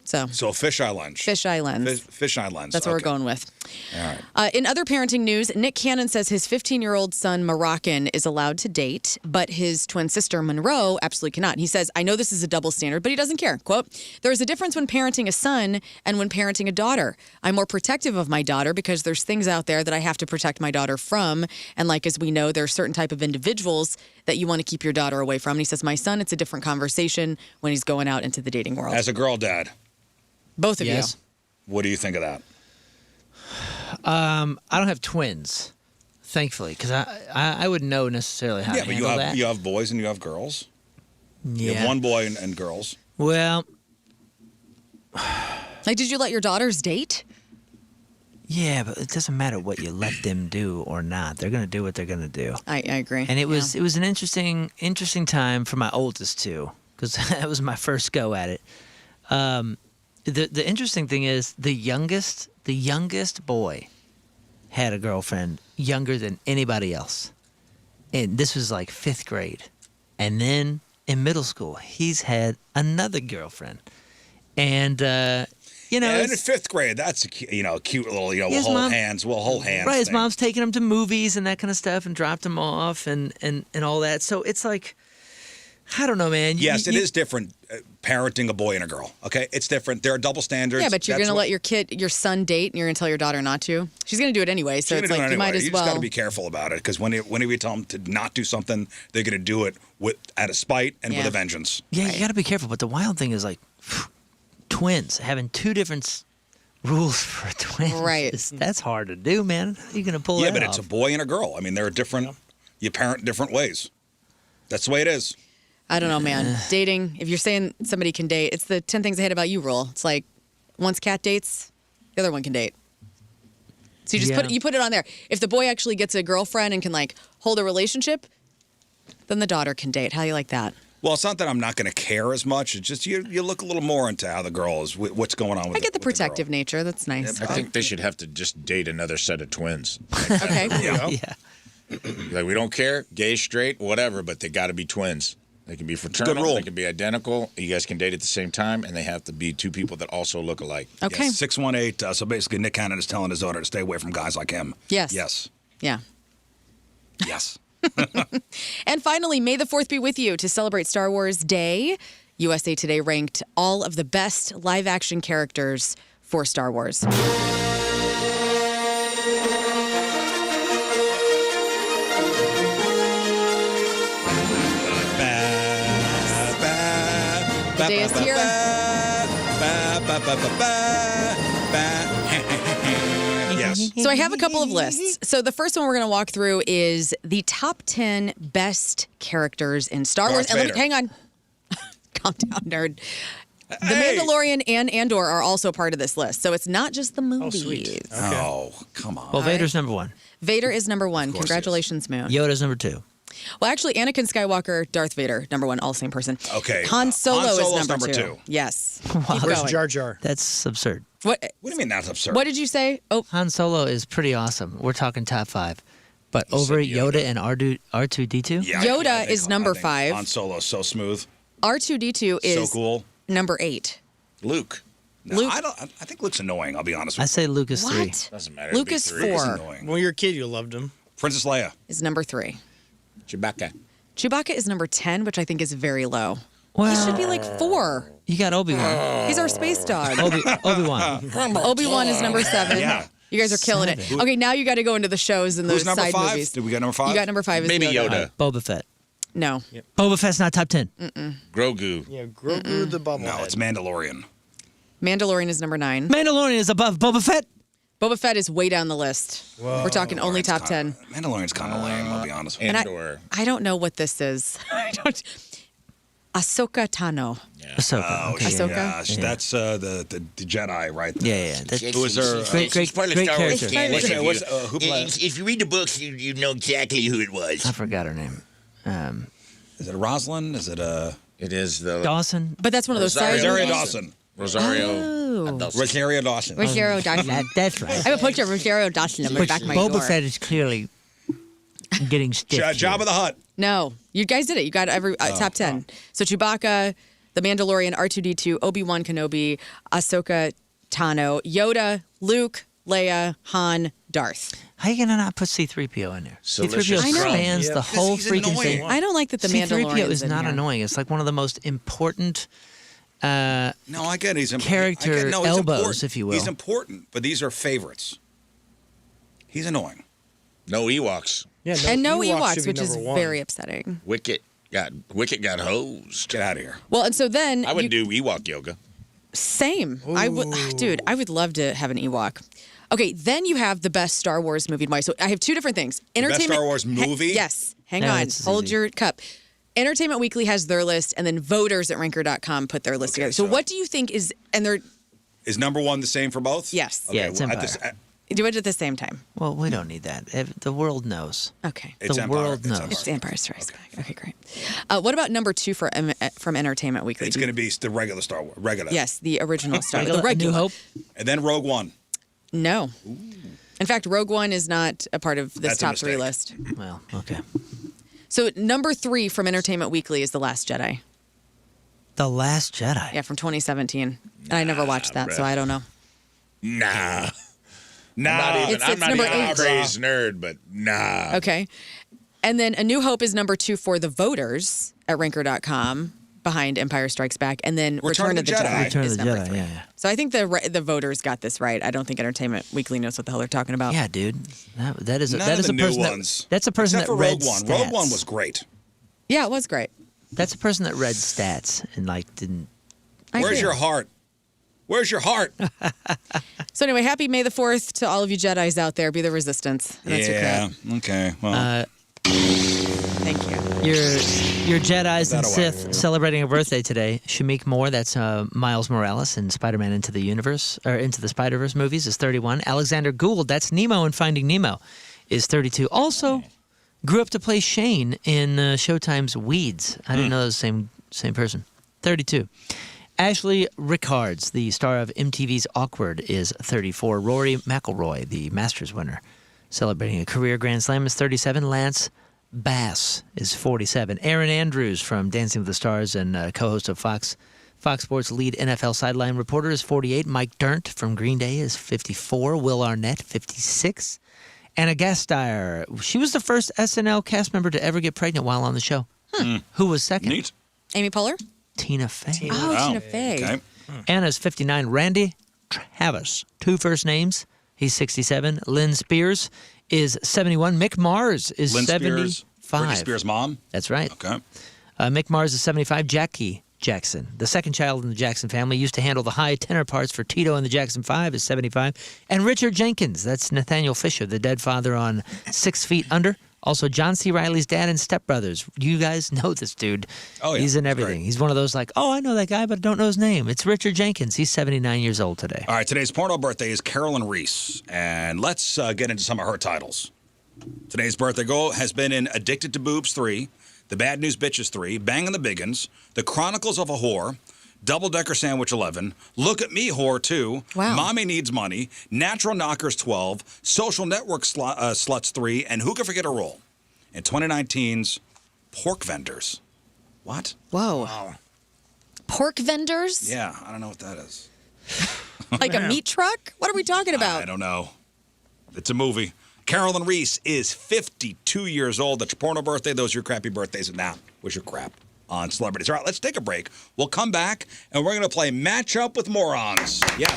So fisheye lens. Fisheye lens. Fisheye lens. That's what we're going with. All right. In other parenting news, Nick Cannon says his 15-year-old son, Moroccan, is allowed to date, but his twin sister, Monroe, absolutely cannot. He says, I know this is a double standard, but he doesn't care. Quote, there is a difference when parenting a son and when parenting a daughter. I'm more protective of my daughter because there's things out there that I have to protect my daughter from. And like, as we know, there are certain type of individuals that you want to keep your daughter away from. And he says, my son, it's a different conversation when he's going out into the dating world. As a girl dad. Both of Yes. you. What do you think of that? I don't have twins, thankfully, because I wouldn't know necessarily how to But handle that. you have boys and you have girls. You Yeah. have one boy and girls. Well, Like, did you let your daughters date? yeah, but it doesn't matter what you let them do or not. They're gonna do what they're gonna do. I agree. And it was an interesting time for my oldest too, because that was my first go at it. The interesting thing is the youngest boy had a girlfriend younger than anybody else, and this was like 5th grade. And then in middle school, he's had another girlfriend, and you know, And in 5th grade, that's a cute little, we'll His hold mom- hands. right. His thing. mom's taking him to movies and that kind of stuff, and dropped him off, and all that. So it's like, I don't know, man. Yes, it is different parenting a boy and a girl. Okay, it's different. There are double standards. Yeah, but you're That's going to what- let your son date, and you're going to tell your daughter not to. She's going to do it anyway, so You're it's gonna like do it you might anyway. as You well. just got to be careful about it because whenever you tell them to not do something, they're going to do it out of spite and with Yeah. a vengeance. Yeah, you got to be careful. But the wild thing is like twins having 2 different rules for twins. Right. That's hard to do, man. How are you going to pull Yeah, that but off? it's a boy and a girl. I mean, they're different. You parent different ways. That's the way it is. I don't know, man. Dating, if you're saying somebody can date, it's the 10 things I hate about you rule. It's like once cat dates, the other one can date. So you just put it on there. If the boy actually gets a girlfriend and can like hold a relationship, then the daughter can date. How do you like that? Well, it's not that I'm not going to care as much. It's just you look a little more into how the girl is, what's going on with I get the with girl. protective nature. That's nice. I think they should have to just date another set of twins. Okay. Yeah. Like, we don't care, gay, straight, whatever, but they got to be twins. They can be fraternal, rule. they can be identical. You guys can date at the same time, and they have to be 2 people that also look alike. Okay. Yes, 618. So basically, Nick Cannon is telling his daughter to stay away from guys like him. Yes. Yes. Yeah. Yes. And finally, May the 4th be with you to celebrate Star Wars Day. USA Today ranked all of the best live-action characters for Star Wars. The day is here. Yes. So I have a couple of lists. So the first one we're going to walk through is the top 10 best characters in Star Wars. Darth Vader. Hang on. Calm down, nerd. The Hey. Mandalorian and Andor are also part of this list. So it's not just the movies. sweet. Oh, come on. Well, Vader's number 1. Vader is number 1. course he is. Congratulations, Moon. Yoda's number 2. Well, actually, Anakin Skywalker, Darth Vader, number 1, all same person. Okay. Han Solo Han Solo's is number number 2. two. Yes. Wow. Keep Where's going. Jar Jar? That's absurd. What What do you mean that's absurd? What did you say? Oh, Han Solo is pretty awesome. We're talking top 5. But over said Yoda and R2-D2? Yeah, Yoda I think is number I think 5. Han Solo's so smooth. R2-D2 is So cool. number 8. Luke. No, Luke- I think Luke's annoying, I'll be honest I with say Luke is 3. What? Doesn't matter. Luke It'd be is 3. you. Luke's 4. annoying. When you were a kid, you loved him. Princess Leia. Is number 3. Chewbacca. Chewbacca is number 10, which I think is very low. Well, He should be like 4. you got Obi-Wan. He's our space dog. Obi-Wan. Obi-Wan is number 7. Yeah. You guys are killing it. Okay, now you got to go into the shows and Who's those number side 5? movies. Did we get number 5? You got number 5 is Maybe Yoda. Yoda. Boba Fett. No. Boba Fett's not top 10. Grogu. Yeah, Grogu the bobblehead. No, it's Mandalorian. Mandalorian is number 9. Mandalorian is above Boba Fett. Boba Fett is way down the list. We're talking only top 10. Mandalorian's kind of lame, I'll be honest with you. And Andor. I don't know what this is. I don't. Ahsoka Tano. Ahsoka. Oh, Okay, Ahsoka? gosh. Yeah. That's the Jedi right there. Yeah. That, Who was her? Great character. Who played? If you read the books, you know exactly who it was. I forgot her name. Is it Rosalind? Is it It is the Dawson. But that's one of those Rosario Dawson? Rosario. Rosario Dawson. Rosario Dawson. That's right. I have a picture of Rosario Dawson on the Which back of my Boba door. Fett is clearly getting stiff. Jabba the Hutt. No, you guys did it. You got every top 10. So Chewbacca, The Mandalorian, R2-D2, Obi-Wan Kenobi, Ahsoka Tano, Yoda, Luke, Leia, Han, Darth. How are you gonna not put C-3PO in there? Delicious C-3PO crumb. spans the whole he's freaking annoying. thing. I don't like that the C-3PO Mandalorian is not annoying. It's like one of the most important. No, I get it. He's Character he's elbows, important. if you will. He's important, but these are favorites. He's annoying. No Ewoks. Yeah, And no should Ewoks, be which is number one. very upsetting. Wicket got hosed. Get out of here. Well, and so then I would do Ewok yoga. Same. I would, dude. I would love to have an Ewok. Okay, then you have the best Star Wars movie. So I have two different things. best Star Wars movie? Yes. Hang Yeah, on. it's Hold easy. your cup. Entertainment Weekly has their list, and then voters at Ranker.com put their list together. So what do you think is? And they're Is number one the same for both? yes. Yeah, it's well, Empire. Do it at the same time. Well, we don't need that. The world knows. Okay. It's The Empire. world It's knows. Empire. It's The Empire Strikes Back. Okay, great. What about number 2 from Entertainment Weekly? It's going to be the regular Star Wars. Regular. Yes, the original Star Wars. Regular, The regular. New Hope. And then Rogue One. No. In fact, Rogue One is not a part of this That's a top 3 mistake. list. Well, okay. So number 3 from Entertainment Weekly is The Last Jedi. The Last Jedi. Yeah, from 2017. And I never watched that, so I don't know. Nah. Nah. It's I'm not number even 8. a crazy nerd, but nah. Okay. And then A New Hope is number 2 for the voters at Ranker.com behind Empire Strikes Back. And then Return of the Jedi, Return of is the number Jedi. 3. Yeah. So I think the voters got this right. I don't think Entertainment Weekly knows what the hell they're talking about. Yeah, dude. That is None that of is the a new person ones. that's a person Except that for read Rogue One. stats. Rogue One was great. Yeah, it was great. That's a person that read stats and like didn't. Where's your heart? Where's your heart? So anyway, happy May the 4th to all of you Jedis out there. Be the resistance. And that's your credit. Okay. Well, Thank you. Your Jedis and That away. Sith celebrating a birthday today. Shamik Moore, that's Miles Morales in Spider-Man Into the Spider-Verse movies, is 31. Alexander Gould, that's Nemo in Finding Nemo, is 32. Also, grew up to play Shane in Showtime's Weeds. I didn't know it was the same person. 32. Ashley Rickards, the star of MTV's Awkward, is 34. Rory McIlroy, the Masters winner, celebrating a career Grand Slam, is 37. Lance Bass is 47. Aaron Andrews from Dancing with the Stars and co-host of Fox Sports lead NFL sideline reporter is 48. Mike Dirnt from Green Day is 54. Will Arnett, 56. Anna Gasteyer, she was the first SNL cast member to ever get pregnant while on the show. Who was second? neat. Amy Poehler? Tina Fey. Oh, Wow. Tina Fey. Okay. Anna's 59. Randy Travis, 2 first names. He's 67. Lynn Spears is 71. Mick Mars is Lynn 75. Spears. Britney Spears' mom. That's right. Okay. Mick Mars is 75. Jackie Jackson, the second child in the Jackson family, used to handle the high tenor parts for Tito and the Jackson 5, is 75. And Richard Jenkins, that's Nathaniel Fisher, the dead father on 6 Feet Under. Also, John C. Reilly's dad in Step Brothers. You guys know this dude. Oh, yeah. He's in He's everything. great. He's one of those like, oh, I know that guy, but I don't know his name. It's Richard Jenkins. He's 79 years old today. All right, today's porno birthday is Carolyn Reese, and let's get into some of her titles. Today's birthday girl has been in Addicted to Boobs 3, The Bad News Bitches 3, Bangin' the Biggins, The Chronicles of a Whore, Double Decker Sandwich 11, Look at Me Whore 2, Wow. Mommy Needs Money, Natural Knockers 12, Social Network Sluts 3, and Who Can Forget a Roll? In 2019's Pork Vendors. What? Whoa. Pork vendors? Yeah, I don't know what that is. Like a meat truck? What are we talking about? I don't know. It's a movie. Carolyn Reese is 52 years old. That's your porno birthday. Those are your crappy birthdays. And now, what's your crap on celebrities? All right, let's take a break. We'll come back, and we're going to play Match Up with Morons. Yes.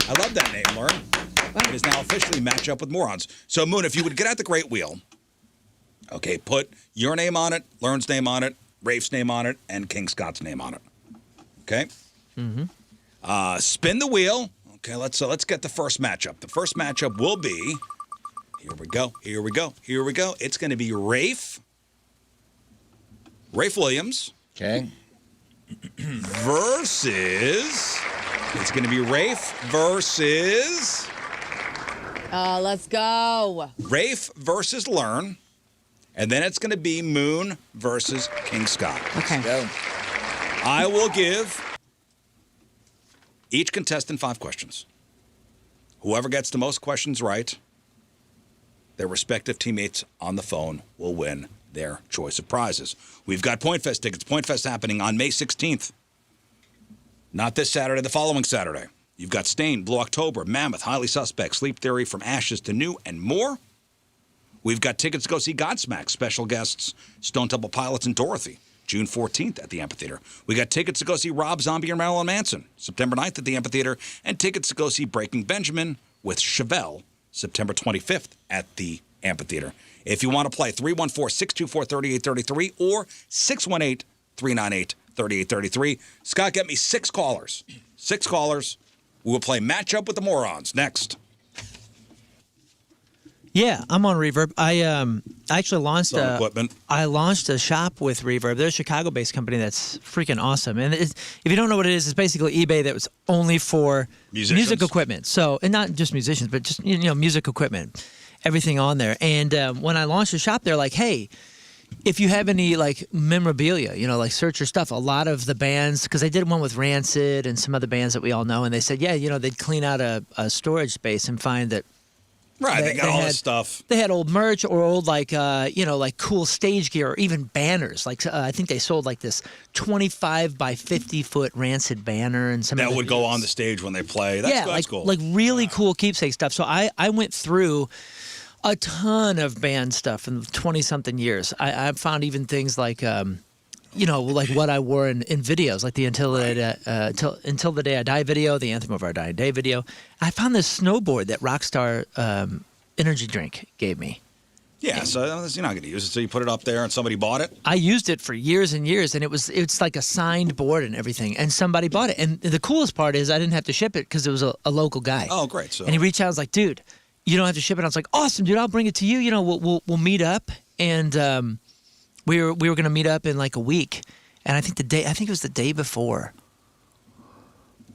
I love that name, Lauren. It is now officially Match Up with Morons. So, Moon, if you would get out the great wheel, okay, put your name on it, Lauren's name on it, Rafe's name on it, and King Scott's name on it. Okay? Mm-hmm. Spin the wheel. Okay, let's get the first matchup. The first matchup will be, here we go. It's going to be Rafe Williams Okay. versus... It's going to be Rafe versus... Let's go. Rafe versus Learn. And then it's going to be Moon versus King Scott. Okay. Go. I will give each contestant 5 questions. Whoever gets the most questions right, their respective teammates on the phone will win their choice of prizes. We've got Point Fest tickets. Point Fest happening on May 16th. Not this Saturday, the following Saturday. You've got Stain, Blue October, Mammoth, Highly Suspect, Sleep Theory, From Ashes to New, and more. We've got tickets to go see Godsmack, special guests Stone Temple Pilots and Dorothy, June 14th at the Amphitheater. We got tickets to go see Rob Zombie and Marilyn Manson, September 9th at the Amphitheater, and tickets to go see Breaking Benjamin with Chevelle, September 25th at the Amphitheater. If you want to play, 314-624-3833 or 618-398-3833. Scott, get me 6 callers. 6 callers. We will play Matchup with the Morons next. Yeah, I'm on Reverb. I actually launched equipment. I launched a shop with Reverb. They're a Chicago-based company that's freaking awesome. And if you don't know what it is, it's basically eBay that was only for music equipment. So, and not just musicians, but just music equipment, everything on there. And when I launched the shop, they're like, hey, if you have any like memorabilia, like search your stuff. A lot of the bands, because I did one with Rancid and some other bands that we all know, and they said, yeah, they'd clean out a storage space and find that. Right, they got all this stuff. They had old merch or old like cool stage gear or even banners. Like I think they sold like this 25 by 50 foot Rancid banner and some that would go on the stage when they play. That's cool. Like really cool keepsake stuff. So I went through a ton of band stuff in 20-something years. I found even things like like what I wore in videos, like the Until the Day I Die video, the Anthem of Our Dying Day video. I found this snowboard that Rockstar energy drink gave me. Yeah, so you're not going to use it, so you put it up there and somebody bought it? I used it for years and years, and it's like a signed board and everything, and somebody bought it. And the coolest part is I didn't have to ship it because it was a local guy. Oh, great. So. And he reached out and was like, dude, you don't have to ship it. I was like, awesome, dude, I'll bring it to you. We'll meet up, and... We were going to meet up in like a week, and I think it was the day before.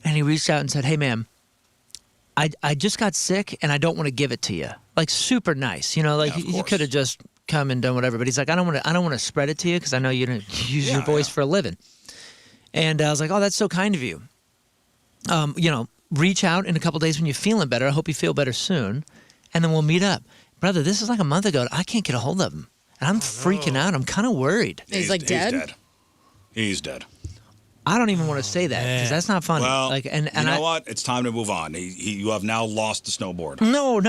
And he reached out and said, "Hey, ma'am, I just got sick, and I don't want to give it to you." Like super nice, you could have just come and done whatever. But he's like, "I don't want to spread it to you because I know you don't use your voice for a living." And I was like, "Oh, that's so kind of you." Reach out in a couple days when you're feeling better. I hope you feel better soon, and then we'll meet up, brother. This is like a month ago. I can't get a hold of him. And I'm freaking out. I'm kind of worried. He's like dead? He's dead. I don't even want to say that because that's not funny. Well, and you know what? It's time to move on. You have now lost the snowboard. No,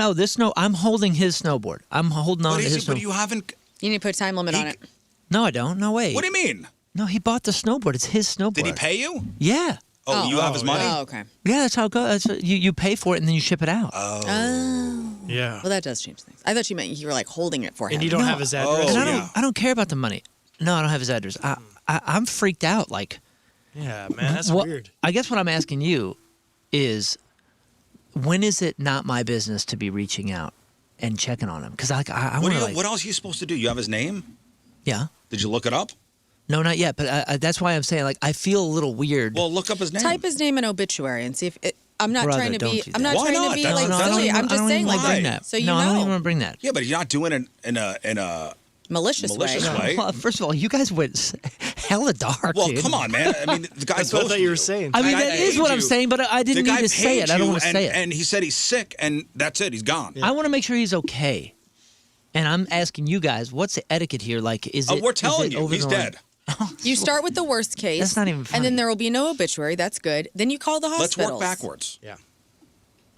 I'm holding his snowboard. I'm holding on to his snowboard. But you haven't... You need to put a time limit on it. No, I don't. No way. What do you mean? No, he bought the snowboard. It's his snowboard. Did he pay you? Yeah. Oh, you have his money? Oh, okay. Yeah, that's how it goes. You pay for it and then you ship it out. Oh. Yeah. Well, that does change things. I thought you meant you were like holding it for him. And you don't have his address? And I don't care about the money. No, I don't have his address. I'm freaked out. Like, yeah, man, that's weird. I guess what I'm asking you is, when is it not my business to be reaching out and checking on him? Because I want to. What else are you supposed to do? You have his name? Yeah. Did you look it up? No, not yet. But that's why I'm saying, like, I feel a little weird. Well, look up his name. Type his name in obituary and see if it. I'm not Brother, trying to don't be. do I'm not that. Why trying not? to be That's- like silly. I'm just saying like bring that. so you no, I don't even know. want to bring that. Yeah, but you're not doing it in a Malicious way. way. Well, first of all, you guys went hella dark. Well, dude. come on, man. I mean, the guy. That's what I thought you were saying. I mean, The guy that is paid what I'm you. saying, but I didn't The need guy to say paid it. I don't you, want to say it. And he said he's sick, and that's it. He's gone. I want to make sure he's okay. And I'm asking you guys, what's the etiquette here? Like, is it? We're is telling it you, over he's the line? dead. You start with the worst case. That's not even funny. And then there will be no obituary. That's good. Then you call the Let's hospitals. work backwards. Yeah.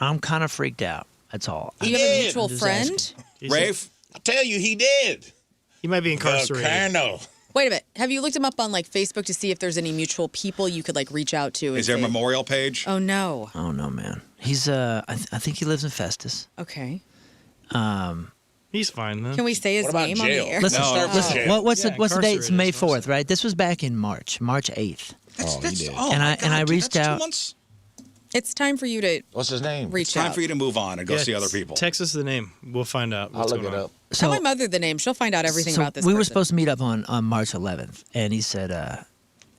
I'm kind of freaked out. That's all. You have a did. mutual I'm just friend? asking. Rafe, I tell you, he did. He might be incarcerated. Colonel. Wait a minute. Have you looked him up on like Facebook to see if there's any mutual people you could like reach out to? is there a memorial page? Oh no. Oh no, man. He's I think he lives in Festus. Okay. He's fine, then. Can we say his What about name on the jail? air? Listen, No, start with listen. jail. What's the date? It's incarcerated May is what I'm 4th, right? This was back in March 8th. That's, he did. oh, And my I- and I God, dude, reached that's 2 out- months? It's time for you to What's his name? reach Time out. for you to move on and go Yeah, see other people. Text us the name. We'll find out I'll what's look going it on. up. Tell my mother the name. She'll find out everything so about this we were person. supposed to meet up on March 11th, and he said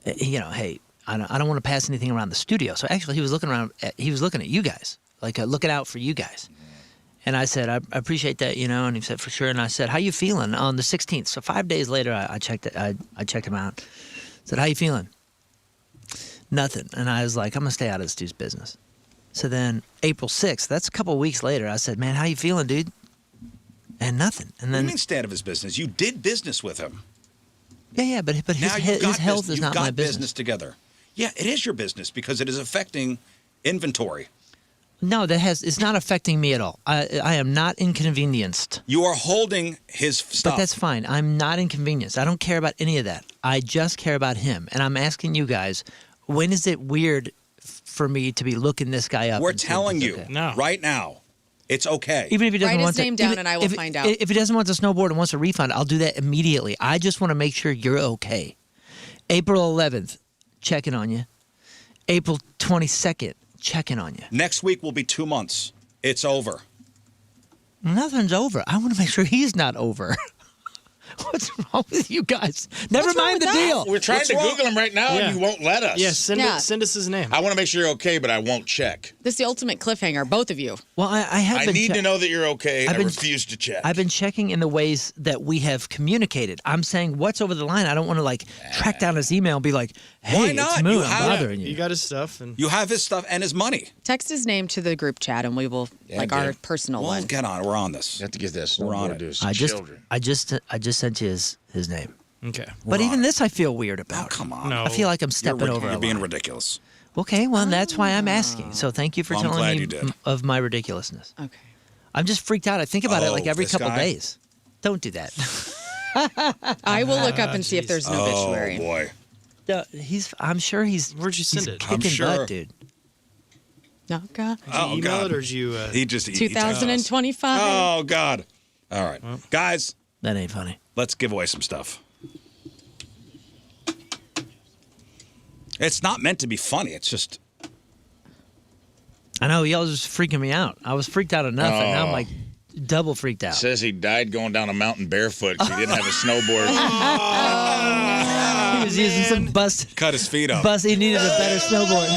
hey, I don't want to pass anything around the studio. So actually, he was looking at you guys, like looking out for you guys. And I said, I appreciate that, And he said, for sure. And I said, how you feeling on the 16th? So 5 days later, I checked it. I checked him out. Said, how you feeling? Nothing. And I was like, I'm gonna stay out of this dude's business. So then April 6th, that's a couple of weeks later, I said, man, how you feeling, dude? And nothing. And then What do you mean stay out of his business? You did business with him. Yeah, but his health is not my business. Business together. Yeah, it is your business because it is affecting inventory. No, it's not affecting me at all. I am not inconvenienced. You are holding his stuff. But that's fine. I'm not inconvenienced. I don't care about any of that. I just care about him. And I'm asking you guys, when is it weird for me to be looking this guy up? We're telling you right now, it's okay. Even if he doesn't Write want his name down and I will find out. If he doesn't want the snowboard and wants a refund, I'll do that immediately. I just want to make sure you're okay. April 11th, checking on you. April 22nd, checking on you. Next week will be 2 months. It's over. Nothing's over. I want to make sure he's not over. What's wrong with you guys? Never mind the deal. We're trying to Google him right now, and you won't let us. Yeah, send us his name. I want to make sure you're okay, but I won't check. This is the ultimate cliffhanger, both of you. Well, I need to know that you're okay. I refuse to check. I've been checking in the ways that we have communicated. I'm saying what's over the line. I don't want to track down his email and be like, hey, why not? It's Moon. I'm bothering you. You got his stuff. And you have his stuff and his money. Text his name to the group chat and we will, our personal one. Get on. We're on this. You have to get this. We're on it. I just sent you his name. Okay. But even this I feel weird about. Oh, come on. No. I feel like I'm stepping over You're a being line. ridiculous. Okay, well, that's why I'm asking. So thank you for I'm telling glad me you did. of my ridiculousness. Okay. I'm just freaked out. I think about it like every this couple guy? days. Don't do that. I will look up and see if there's an obituary. Oh, boy. I'm sure he's. Where'd you send it? Kicking I'm sure. butt, dude. No, God. Did you email it or did you... He just... 2025. Oh, God. All right. Guys, That ain't funny. let's give away some stuff. It's not meant to be funny. It's just... I know, y'all just freaking me out. I was freaked out enough, and now I'm like double freaked out. Says he died going down a mountain barefoot because he didn't have a snowboard. He was using some bust. Cut his feet up. He needed a better snowboard.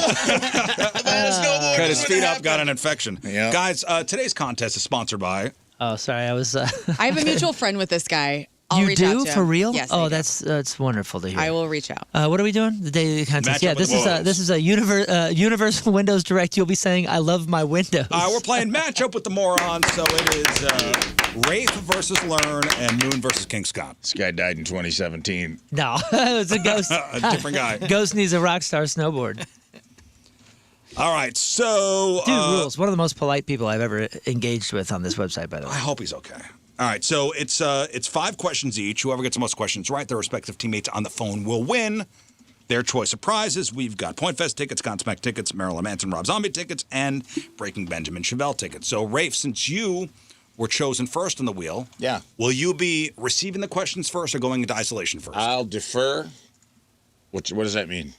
Cut his feet up, got an infection. Yeah. Guys, today's contest is sponsored by... Oh, sorry, I was. I have a mutual friend with this guy. I'll You reach out do to for him. real? Yes. I Oh, do. that's wonderful to hear. I will reach out. What are we doing? The daily contest. Match Yeah, up with this is a Universal Windows Direct. You'll be saying, "I love my Windows." We're playing matchup with the morons, so it is Rafe versus Learn and Moon versus King Scott. This guy died in 2017. No, it's a ghost. A different guy. Ghost needs a rock star snowboard. All right, so... Dude rules. One of the most polite people I've ever engaged with on this website, by the way. I hope he's okay. All right, so it's 5 questions each. Whoever gets the most questions right, their respective teammates on the phone will win their choice of prizes. We've got Point Fest tickets, Godsmack tickets, Marilyn Manson, Rob Zombie tickets, and Breaking Benjamin Chevelle tickets. So, Rafe, since you were chosen first on the wheel, will you be receiving the questions first or going into isolation first? I'll defer. What does that mean?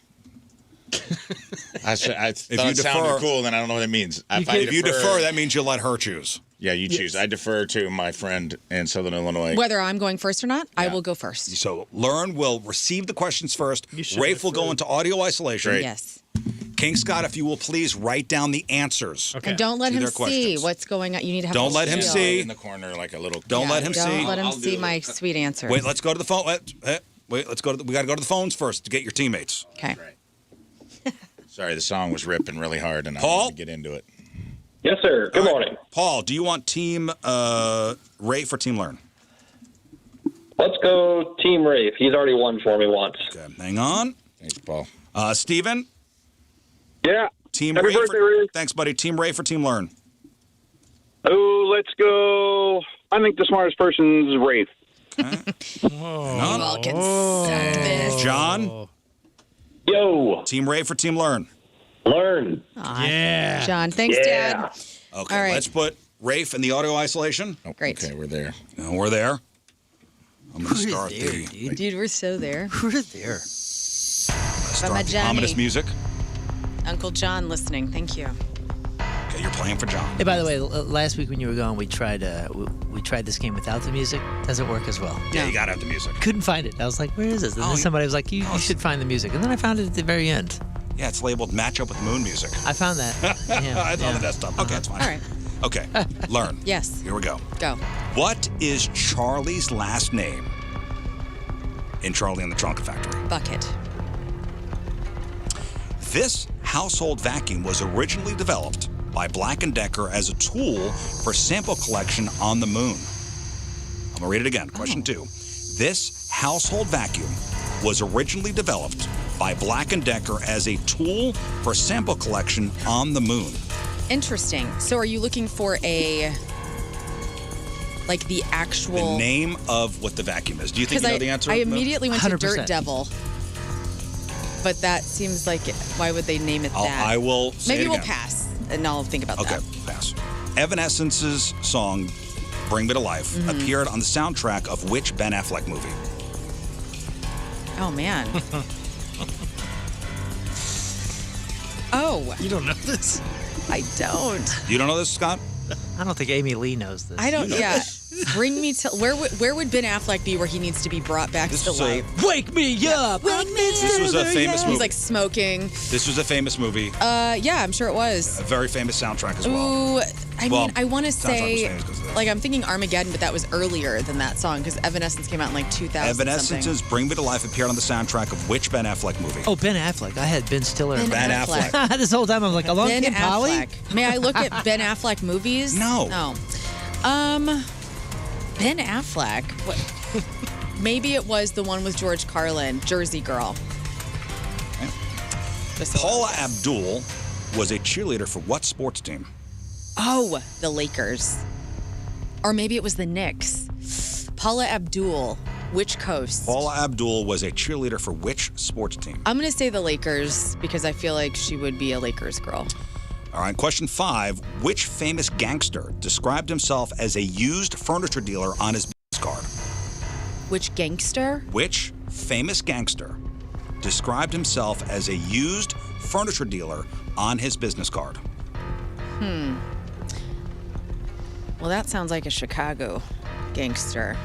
I thought it sounded cool, then I don't know what it means. If you defer, that means you'll let her choose. Yeah, you choose. I defer to my friend in Southern Illinois. Whether I'm going first or not, I will go first. So Learn will receive the questions first. Rafe will go into audio isolation. Great. Yes. King Scott, if you will please write down the answers. Okay. And don't let to him their see questions. what's going on. You need to have Don't let him shield. see. In the corner like a little... Don't let him see. Don't let him I'll see do my it. sweet answer. Wait, let's go to the phone. Wait, let's go to we got to go to the phones first to get your teammates. Okay. Sorry, the song was ripping really hard, and I Paul? wanted to get into it. Yes, sir. Good morning. Paul, do you want Team Rafe or Team Learn? Let's go Team Rafe. He's already won for me once. Okay, hang on. Thanks, Paul. Steven? Yeah. Team Happy Rafe. birthday, Rafe. Thanks, buddy. Team Rafe or Team Learn? Oh, let's go. I think the smartest person's Rafe. You all can suck this. John? Yo. Team Rafe or Team Learn? Learn. Yeah. John, thanks, Yeah. Dad. Okay, All right. let's put Rafe in the audio isolation. Oh, Great. Okay, we're there. No, we're there. I'm going to We're start there, the dude. Dude, we're so there. We're there. From a Johnny. ominous music. Uncle John listening. Thank you. Okay, Okay, you're playing for John. Hey, by the way, last week when you were gone, we tried this game without the music. Doesn't work as well. Yeah, you gotta have the music. Couldn't find it. I was like, where is this? And then somebody was like, you should find the music. And then I found it at the very end. Yeah, it's labeled match up with moon music. I found that. Yeah, It's on the desktop. Okay, that's fine. All right. Okay, learn. Yes. Here we go. Go. What is Charlie's last name in Charlie and the Chocolate Factory? Bucket. This household vacuum was originally developed by Black & Decker as a tool for sample collection on the moon. I'm gonna read it again. Question 2. This household vacuum was originally developed by Black & Decker as a tool for sample collection on the moon. Interesting. So are you looking for the actual... The name of what the vacuum is. Do you think you know the answer? I immediately went to 100%. Dirt Devil. But that seems like, why would they name it that? I will say Maybe it we'll again. pass, and I'll think about that. Okay, pass. Evanescence's song Bring Me to Life appeared on the soundtrack of which Ben Affleck movie? Oh, man. Oh. You don't know this? I don't. You don't know this, Scott? I don't think Amy Lee knows this. I don't, yeah. Bring me to... Where would Ben Affleck be where he needs to be brought back to life? Wake me up! This was a famous movie. He's like smoking. This was a famous movie. Yeah, I'm sure it was. A very famous soundtrack as well. Ooh, I mean, I want to soundtrack was say, famous 'cause of that. like, I'm thinking Armageddon, but that was earlier than that song because Evanescence came out in like 2000. Evanescence's Bring Me to Life appeared on the soundtrack of which Ben Affleck movie? Oh, Ben Affleck. I had Ben Stiller. Ben Affleck. This whole time I'm like, along Ben came Polly? Affleck. May I look at Ben Affleck movies? No. No. Ben Affleck. What? Maybe it was the one with George Carlin, Jersey Girl. Paula Abdul was a cheerleader for what sports team? Oh, the Lakers. Or maybe it was the Knicks. Paula Abdul. Which coast? Paula Abdul was a cheerleader for which sports team? I'm going to say the Lakers because I feel like she would be a Lakers girl. All right, question 5. Which famous gangster described himself as a used furniture dealer on his business card? Which gangster? Which famous gangster described himself as a used furniture dealer on his business card? Well, that sounds like a Chicago gangster.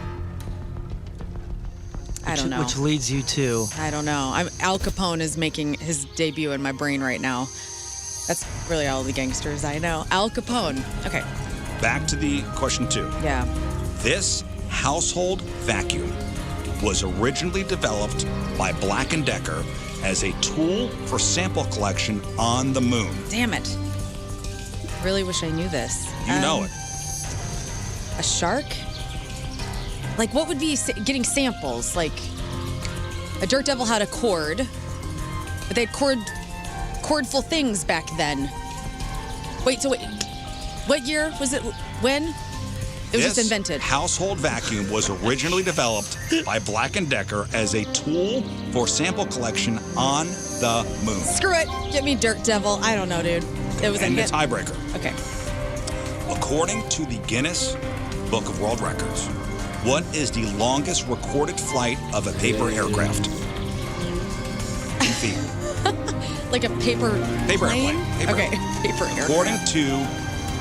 I don't know. Which leads you to... I don't know. Al Capone is making his debut in my brain right now. That's really all the gangsters I know. Al Capone. Okay. Back to the question 2. Yeah. This household vacuum was originally developed by Black & Decker as a tool for sample collection on the moon. Damn it. Really wish I knew this. You know it. A shark? Like, what would be getting samples? Like, a Dirt Devil had a cord, but they had cordful things back then. Wait, what year was it? When? It was just invented. This household vacuum was originally developed by Black & Decker as a tool for sample collection on the moon. Screw it. Get me Dirt Devil. I don't know, dude. It was and a the tiebreaker. Okay. According to the Guinness Book of World Records, what is the longest recorded flight of a paper aircraft? In feet. Like a paper plane? Airplane. Paper Okay, airplane. paper airplane. According to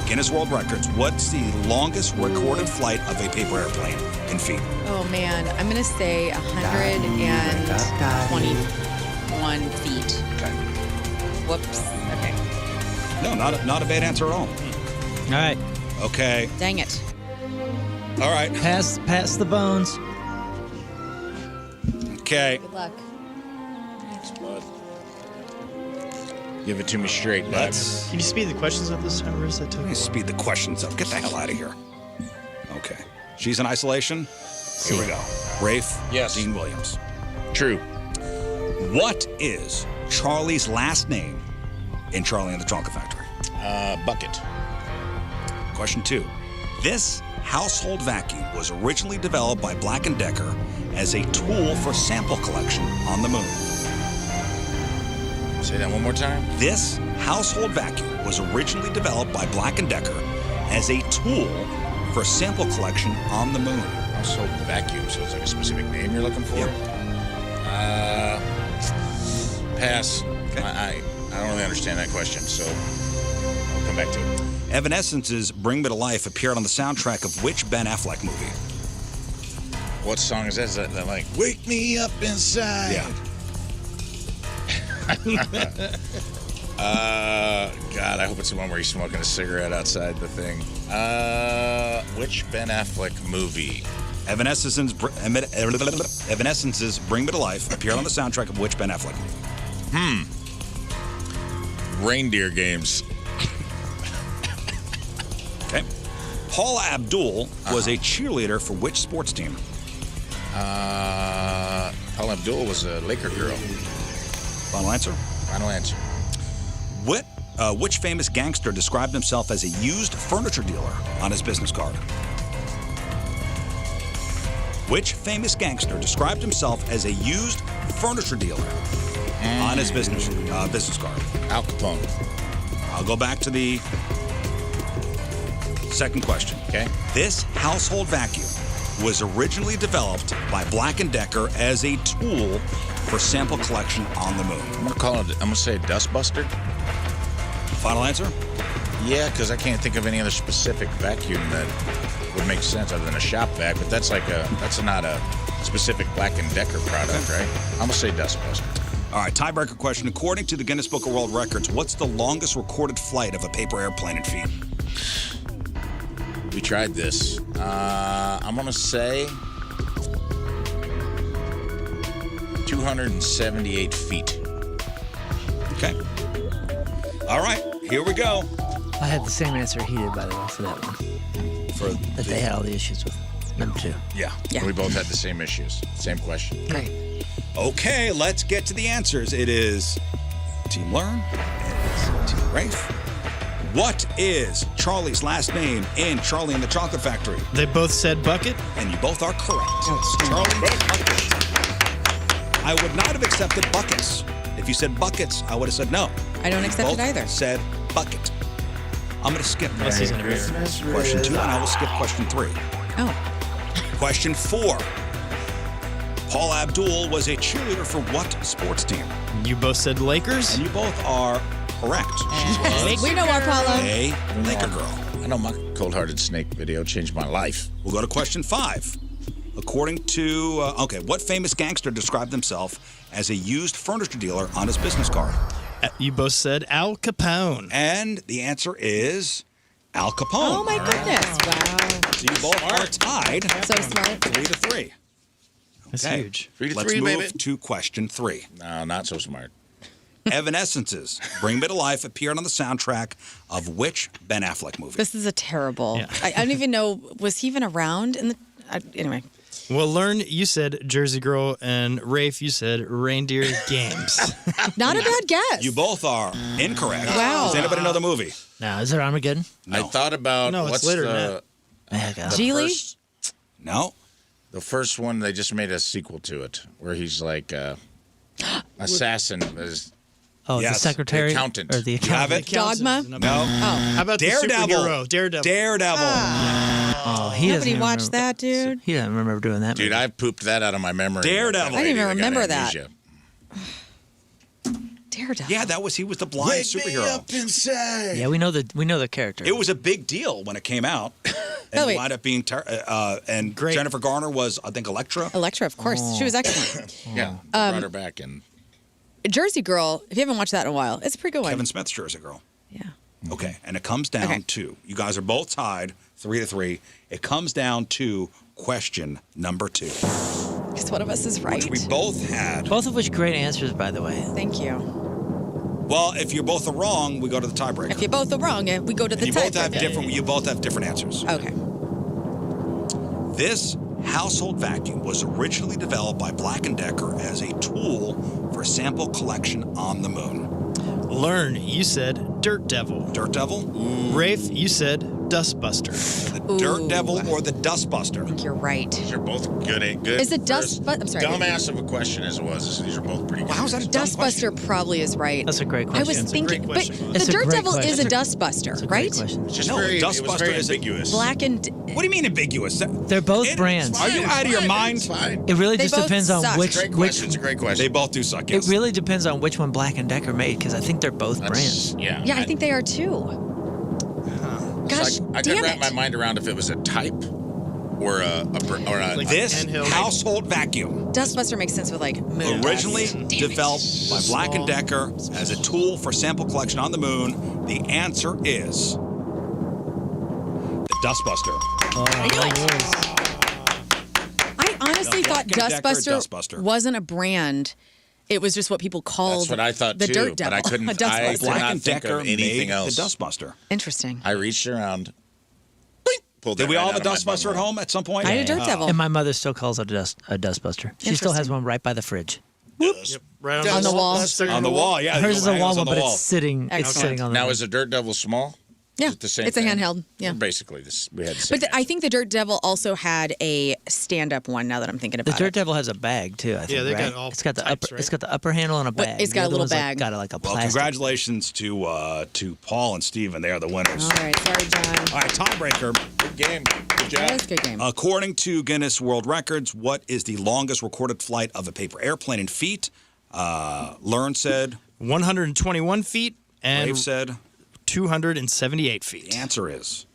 Guinness World Records, what's the longest recorded flight of a paper airplane in feet? Oh, man. I'm going to say 121 feet. Okay. Whoops. Okay. No, not a bad answer at all. All right. Okay. Dang it. All right. Pass the bones. Okay. Good luck. Thanks, bud. Give it to me straight, bud. Let's Can you speed the questions up this time, or is that too let me speed the questions up. Get the hell out of here. Okay. She's in isolation. Here we go. Rafe. Yes. Dean Williams. True. What is Charlie's last name in Charlie and the Chocolate Factory? Bucket. Question 2. This household vacuum was originally developed by Black & Decker as a tool for sample collection on the moon. Say that one more time. This household vacuum was originally developed by Black & Decker as a tool for sample collection on the moon. Also vacuum, so it's like a specific name you're looking for? Yep. Pass. Okay. I don't really understand that question, so I'll I'll come back to it. Evanescence's Bring Me to Life appeared on the soundtrack of which Ben Affleck movie? What song is that? Is that like Wake Me Up Inside? Yeah. God, I hope it's the one where he's smoking a cigarette outside the thing. Which Ben Affleck movie? Evanescence's Bring Me to Life appeared on the soundtrack of which Ben Affleck movie? Reindeer Games. Okay. Paula Abdul was a cheerleader for which sports team? Paula Abdul was a Laker girl. Final answer? Final answer. Which famous gangster described himself as a used furniture dealer on his business card? Which famous gangster described himself as a used furniture dealer on his business card? Al Capone. I'll go back to the second question. Okay. This household vacuum was originally developed by Black & Decker as a tool for sample collection on the moon. I'm gonna say Dustbuster. Final answer? Yeah, because I can't think of any other specific vacuum that would make sense other than a shop vac. But that's not a specific Black & Decker product, right? I'm gonna say Dustbuster. All right, tiebreaker question. According to the Guinness Book of World Records, what's the longest recorded flight of a paper airplane in feet? We tried this. I'm gonna say 278 feet. Okay. All right, here we go. I had the same answer he did, by the way, for that one. That they had all the issues with number 2. Yeah. We both had the same issues. Same question. Great. Okay, let's get to the answers. It is Team Learn. It is Team Rafe. What is Charlie's last name in Charlie and the Chocolate Factory? They both said Bucket. And you both are correct. Charlie Bucket. I would not have accepted buckets. If you said buckets, I would have said no. I don't accept Both it either. Said bucket. I'm going to skip question 2, and I will skip question 3. Oh. Question 4. Paula Abdul was a cheerleader for what sports team? You both said Lakers. And you both are correct. She was We know our Paula. a Laker girl. I know my Cold-Hearted Snake video changed my life. We'll go to question 5. According to, what famous gangster described himself as a used furniture dealer on his business card? You both said Al Capone. And the answer is Al Capone. Oh, my goodness. Wow. So you both are tied. So smart. 3-3. That's Okay. huge. 3-3, Let's move baby. to question 3. No, not so smart. Evanescence's Bring Me to Life appeared on the soundtrack of which Ben Affleck movie? This is a terrible. Yeah. I don't even know. Was he even around in the? Anyway. Well, Learn, you said Jersey Girl, and Rafe, you said Reindeer Games. Not a bad guess. You both are incorrect. Wow. Does anybody know the movie? Now, is it Armageddon? No. I thought about No, it's what's later than the Geely? first, No. the first one. They just made a sequel to it where he's like assassin. Oh, Yes, the secretary? the accountant. Or the You have accountant? it? Dogma? No. How about Daredevil. the superhero? Daredevil. Daredevil. Oh, he doesn't Nobody even watched remember- that, dude. He doesn't remember doing that. Dude, movie. I pooped that out of my memory. Daredevil. I didn't even got remember that. amnesia. Daredevil. Yeah, he was the blind superhero. inside. Yeah, we know the character. It was a big deal when it came out. Oh, And wait. wound up being and Great. Jennifer Garner was, I think, Elektra. Elektra, of course. She was excellent. Yeah, they brought her back and Jersey Girl, if you haven't watched that in a while, it's a pretty good one. Kevin Smith's Jersey Girl. Yeah. Okay, and it comes down Okay. to, you guys are both tied, 3-3. It comes down to question number 2, Because one of us is right. which we both had. Both of which great answers, by the way. Thank you. Well, if you both are wrong, we go to the tiebreaker. If you both are wrong, we go to the You both have tiebreaker. you both have different answers. Okay. This household vacuum was originally developed by Black & Decker as a tool for sample collection on the moon. Learn, you said Dirt Devil. Dirt Devil? Rafe, you said Dustbuster. The Dirt Devil or the Dustbuster? I think you're right. these are both good. Is it I'm sorry. Dumbass of a question as it was. These are both pretty good. Well, how's that a dumb Dustbuster question? probably is right. That's a great I question. was It's a thinking, great but question. the It's a Dirt great Devil is a question. Dustbuster, It's a right? great question. It's just No, very, it was Dustbuster very is a- ambiguous. Black and What do you mean ambiguous? They're both It- brands. Are you out of your mind? It's fine. It really They just both depends on suck. which Great which. question. It's a great They question. both do suck, It yes. really depends on which one Black & Decker made because I think they're both That's- brands. Yeah. Yeah, I think they are too. Gosh, I damn could wrap it. my mind around if it was a type or a Like This handheld. household vacuum, Dustbuster makes sense with like moon. originally developed by Black & Small. Decker as a tool for sample collection on the moon. The answer is the Dustbuster. I knew it. I honestly thought Black & Decker Dustbuster wasn't a brand. It was just what people called That's what I thought the too, Dirt Devil. but I couldn't. A Dustbuster. I could Black not & think Decker of anything made else. the Dustbuster. Interesting. I reached around. Pulled Did that we all right have a out of my Dustbuster at bumhole. home at some point? I had a Dirt Devil. And my mother still calls it a Dustbuster. She still has Interesting. one right by the fridge. Right On the wall. On the wall, yeah. Hers is a hangs wall on one, the but wall. it's sitting Excellent. on the Now, fridge. is the Dirt Devil small? Yeah, Is it the same it's a thing? handheld. Yeah. Basically, we had the same. But I think the Dirt Devil also had a stand-up one. Now that I'm thinking The about Dirt it, Devil has a bag too. I think. they right? got all It's got the types, upper. right? It's got the upper handle and a What- bag. it's got The a other little one's like- bag. got like a Well, plastic. congratulations to Paul and Steven. They are the winners. all right, sorry, John. All right, tiebreaker. Good game. Good job. That was a good game. According to Guinness World Records, what is the longest recorded flight of a paper airplane in feet? Learn said, 121 feet and Rafe said. 278 feet. The answer is,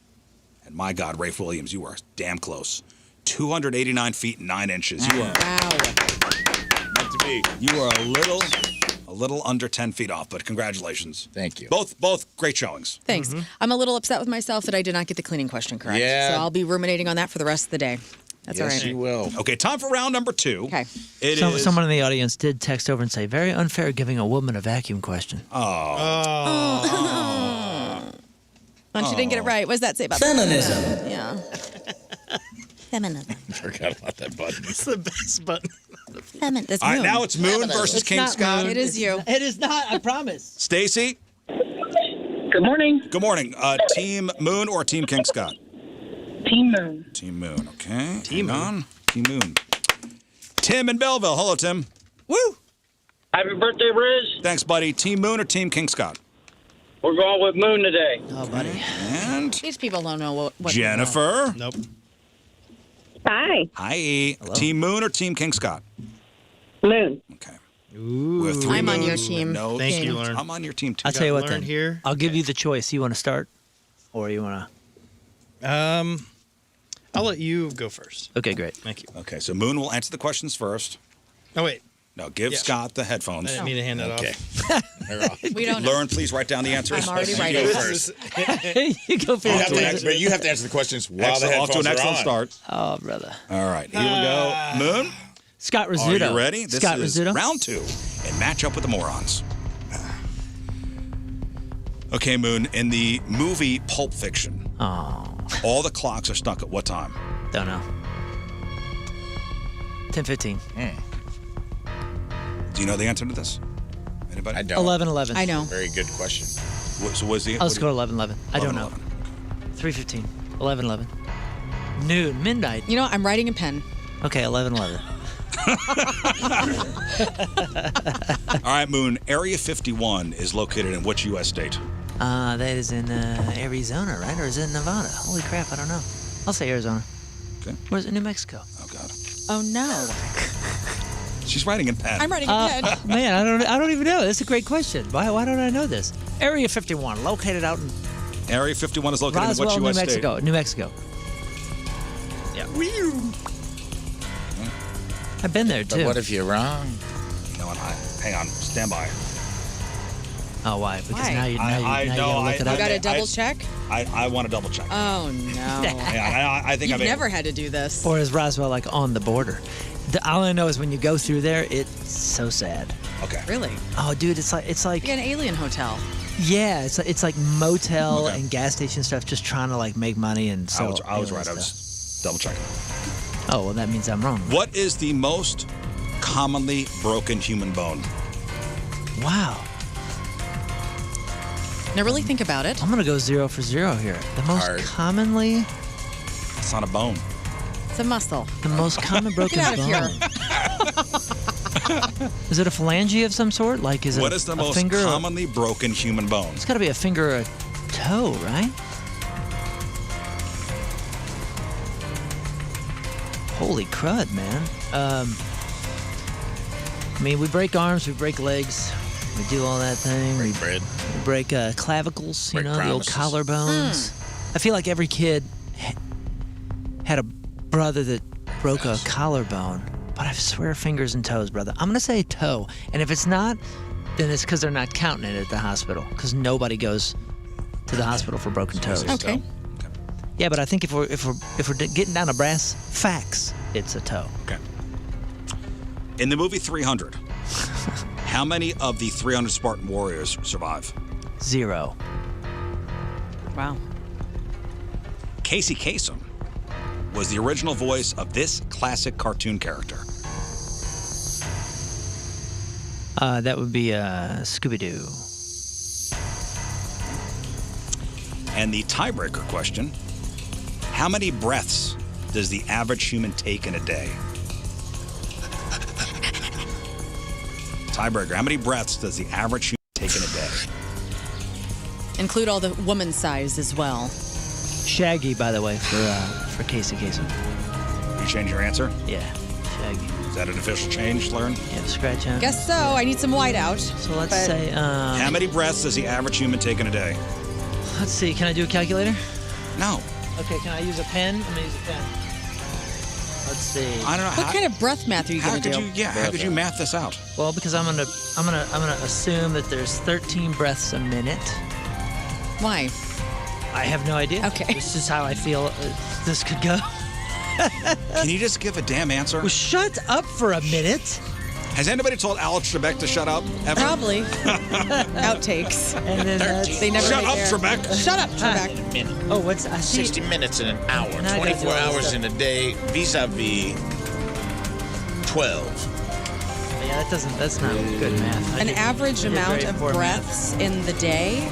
and my God, Rafe Williams, you are damn close. 289 feet and 9 inches. You are Wow. Meant to be. you are a little under 10 feet off, but congratulations. Thank you. Both great showings. Thanks. I'm a little upset with myself that I did not get the cleaning question correct. Yeah. So I'll be ruminating on that for the rest of the day. That's all Yes, right. you will. Okay, time for round number 2. Okay. It is. Someone in the audience did text over and say, "Very unfair giving a woman a vacuum question." She didn't get it right. What does that say about feminism? Yeah. Feminism. Forgot about that button. It's the best button. That's All right, moon. now it's Moon versus King Scott. It is you. It is not. I promise. Stacy, Good morning, good morning. Team Moon or Team King Scott? Team Moon. Team Moon, okay. Team Hang on. Team Moon. Tim in Belleville. Hello, Tim. Woo! Happy birthday, Rizz. Thanks, buddy. Team Moon or Team King Scott? We're going with Moon today. Oh, buddy. And These people don't know what Jennifer. Nope. Hi, Hi. Team Moon or Team King Scott? Moon. Okay. Ooh. We're 3 I'm on your moons. team. No, Thank you, teams. Lauren. I'm on your team, too. I'll tell you what Learn then. here. I'll give you the choice. You want to start, or you want I'll let you go first. to? Okay, great. Thank you. Okay, so Moon will answer the questions first. Oh, wait. No, give Yeah. Scott the I headphones. didn't mean to hand that Okay. off. They're off. We don't know. Lauren, please write down the answers. I'm already You writing. go first. You go for You it. have to answer, but you have to answer the questions while the Off to headphones an excellent are on. start. Oh, brother. All right, here we go. Moon, Scott are Rizzuto. you ready? This Scott is Rizzuto. round 2 and match up with the morons. Okay, Moon, in the movie Pulp Fiction, Oh, all the clocks are stuck at what time? don't know. 10:15. Do you know the answer to this? Anybody? I don't. 11:11. I know. Very good question. So what's the I'll just go 11:11. I don't know. 11:11. 3:15. 11:11. Noon. Midnight. You know what? I'm writing a pen. Okay, 11:11. All right, Moon, Area 51 is located in which U.S. state? That is in Arizona, right? Or is it Nevada? Holy crap, I don't know. I'll say Arizona. Okay. Where's it? New Mexico. Oh, God. Oh no. She's writing in pen. I'm writing a pen. Man, I don't even know. That's a great question. Why don't I know this? Area 51, located out in Area 51 is located Roswell, in which New U.S. Mexico. state? New Mexico. Yeah. I've been there But too. what if you're wrong? No, hang on. Stand by. Oh, why? Because Why? now you I now you know, gotta look I- it You up. got to double check? I want to double check. Oh no. Hang on, I think You've I may. never had to do this. Or is Roswell like on the border? All I know is when you go through there, it's so sad. Okay. Really? Oh, dude, it's like Like an alien hotel. yeah, it's like motel Okay. and gas station stuff, just trying to like make money and I sell. was alien right. I stuff. was double checking. Oh well, that means I'm wrong. What is the most commonly broken human bone? Wow, Now really think about it. I'm gonna go 0 for 0 here. The most Hard. commonly, It's not a bone. It's a muscle. the most common broken Get out of bone. here. Is it a phalange of some sort? Like is it What is the a most finger? commonly broken human bone? It's got to be a finger or a toe, right? Holy crud, man. I mean, we break arms, we break legs, we do all that thing. Break bread. We break clavicles, Break the old promises. collarbones. I feel like every kid had a brother that broke a collarbone, but I swear fingers and toes, brother. I'm gonna say toe, and if it's not, then it's because they're not counting it at the hospital, because nobody goes to the hospital for broken toes. Okay. Yeah, but I think if we're getting down to brass facts, it's a toe. Okay. In the movie 300, how many of the 300 Spartan warriors survive? 0. Wow. Casey Kasem was the original voice of this classic cartoon character. That would be Scooby-Doo. And the tiebreaker question, how many breaths does the average human take in a day? Tiebreaker, how many breaths does the average human take in a day? Include all the woman size as well. Shaggy, by the way, for Casey Kasem. You change your answer? Yeah, Shaggy. Is that an official change, Lauren? Yeah, scratch out. Guess so. I need some whiteout. So let's say. How many breaths does the average human take in a day? Let's see. Can I do a calculator? No. Okay. Can I use a pen? I'm gonna use a pen. Let's see. I don't know. What kind of breath math are you going to do? How could you math this out? Well, because I'm gonna assume that there's 13 breaths a minute. Why? I have no idea. Okay. This is how I feel this could go. Can you just give a damn answer? Well, shut up for a minute. Has anybody told Alex Trebek to shut up ever? Probably. Outtakes. And then They never Shut made up, their- Trebek. Shut up, Trebek. Minute. Oh, what's I see? 60 minutes in an hour. Now I gotta do 24 all this hours stuff. in a day, vis-a-vis 12. Yeah, that's not good math. An average I did amount very of poor breaths in the day.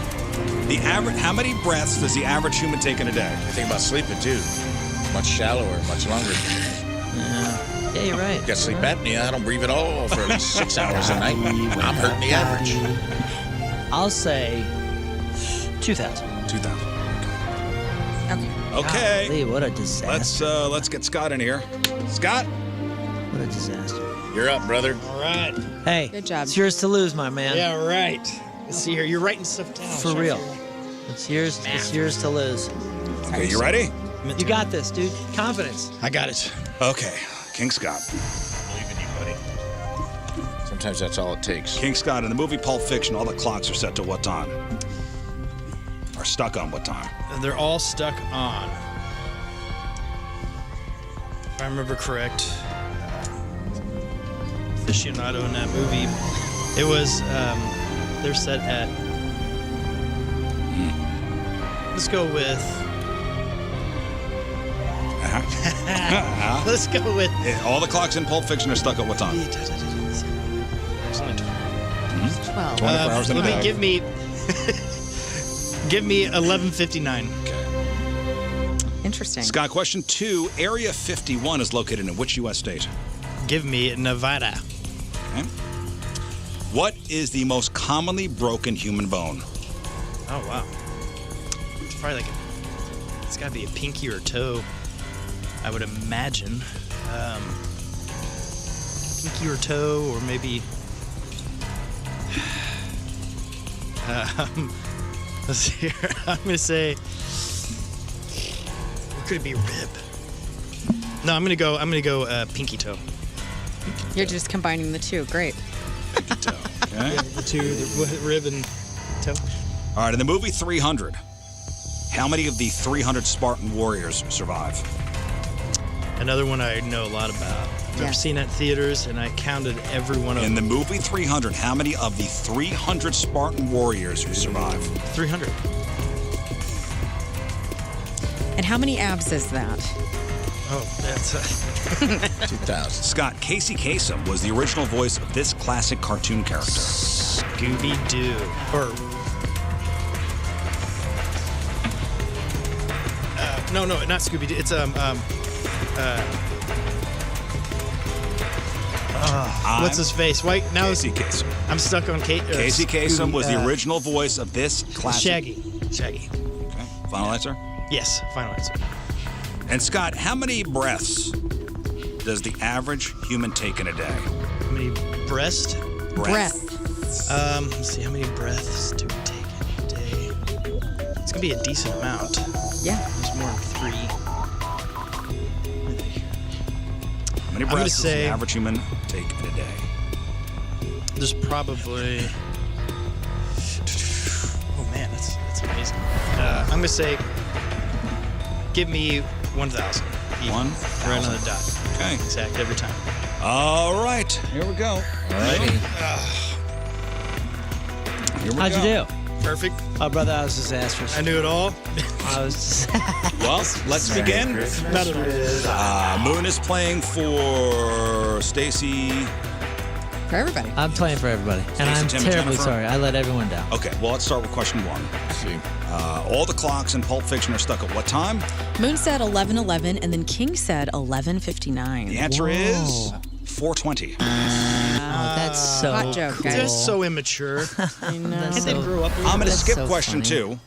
The average. How many breaths does the average human take in a day? I think about sleeping too. Much shallower, much longer. Yeah, you're right. Got sleep apnea. I don't breathe at all for at least 6 hours a night. I'm hurting the average. I'll say 2,000. 2,000. Okay. Okay. Golly, what a disaster. Let's get Scott in here. Scott. What a disaster. You're up, brother. All right. Hey, Good job. It's yours to lose, my man. Yeah, right. Let's see here. You're writing stuff down. For real. It's yours to lose. Okay, you ready? You got this, dude. Confidence. I got it. Okay, King Scott. Believe in you, buddy. Sometimes that's all it takes. King Scott, in the movie Pulp Fiction, all the clocks are set to what time? Are stuck on what time? They're all stuck on. If I remember correct, aficionado in that movie, it was, they're set at, let's go with, let's go with, Yeah, all the clocks in Pulp Fiction are stuck at what time? There's only 12. 24 hours in a day. give me 11:59. Interesting. Scott, question 2. Area 51 is located in which U.S. state? Give me Nevada. Okay. What is the most commonly broken human bone? Oh, wow. It's probably like, it's got to be a pinky or a toe, I would imagine. Pinky or toe, or maybe, let's see here. I'm going to say, or could it be rib? No, I'm going to go pinky toe. You're just combining the two. Great. Okay. The two, the rib and toe. All right, in the movie 300, how many of the 300 Spartan warriors survive? Another one I know a lot about. I've Yes. seen it in theaters, and I counted every one of In them. the movie 300, how many of the 300 Spartan warriors survive? 300. And how many abs is that? Oh, that's 2,000. Scott, Casey Kasem was the original voice of this classic cartoon character. Scooby-Doo. Or no, not Scooby-Doo. It's what's his face? White. Now Casey Kasem. I'm stuck on Kate. Casey Kasem was the original voice of this classic. Shaggy. Okay. Final answer? Yes. Final answer. And Scott, how many breaths does the average human take in a day? How many breasts? Breath. Let's see. How many breaths do we take in a day? It's gonna be a decent amount. Yeah. There's more than 3. How many gonna breaths does the say- average human take in a day? There's probably. Oh man, that's amazing. I'm gonna say, give me 1,000. Even. 1,000. Right on the dot. Okay. Exact every time. All right. Here we go. Alrighty. Here we How'd go. you do? Perfect. Oh, brother, I was disastrous. I knew it all. I was. Well, let's begin. Not a Rizz. Moon is playing for Stacy. For everybody. I'm playing for everybody, and I'm Tim, terribly Jennifer. sorry. I let everyone down. Okay, well, let's start with question 1. See. All the clocks in Pulp Fiction are stuck at what time? Moon said 11:11, and then King said 11:59. The answer is 4:20. Oh, that's so hot joke, cool. guys. That's so immature. I know. That's They so- grew up. I'm going to That's skip so question funny. 2.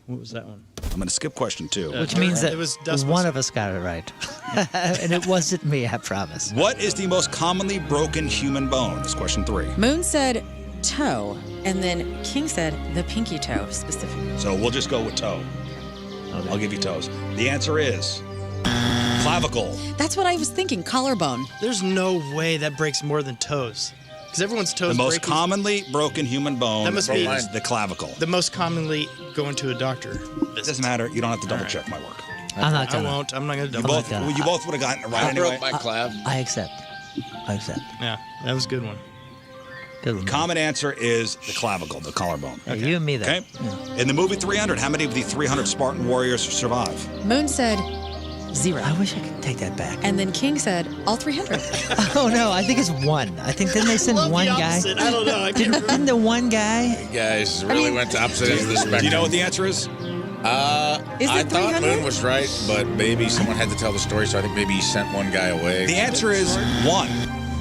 What was that one? I'm going to skip question 2. Which means that It was Dust one Buster. of us got it right. And it wasn't me, I promise. What is the most commonly broken human bone? Is question 3. Moon said toe, and then King said the pinky toe specifically. So we'll just go with toe. I'll give you toes. The answer is clavicle. That's what I was thinking. Collarbone. There's no way that breaks more than toes. Because everyone's toes The most break. commonly broken human bone That must is be- the clavicle. The most commonly going to a doctor. It doesn't matter. You don't have to double check my work. I'm not I gonna. won't. I'm not going to You double. both, gonna. you both would have gotten it right I anyway. broke my clav. I accept. I accept. Yeah, that was a good one. Good one. Common answer is the clavicle, the collarbone. Okay. You and me there. Okay. In the movie 300, how many of the 300 Spartan warriors survive? Moon said 0. I wish I could take that back. And then King said all 300. Oh no, I think it's 1. I think didn't they send one guy? I don't know. I can't remember. Didn't the one guy? You guys really went to opposite ends of the spectrum. Do you know what the answer is? Is I it thought 300? Moon was right, but maybe someone had to tell the story, so I think maybe he sent one guy away. The answer is 1.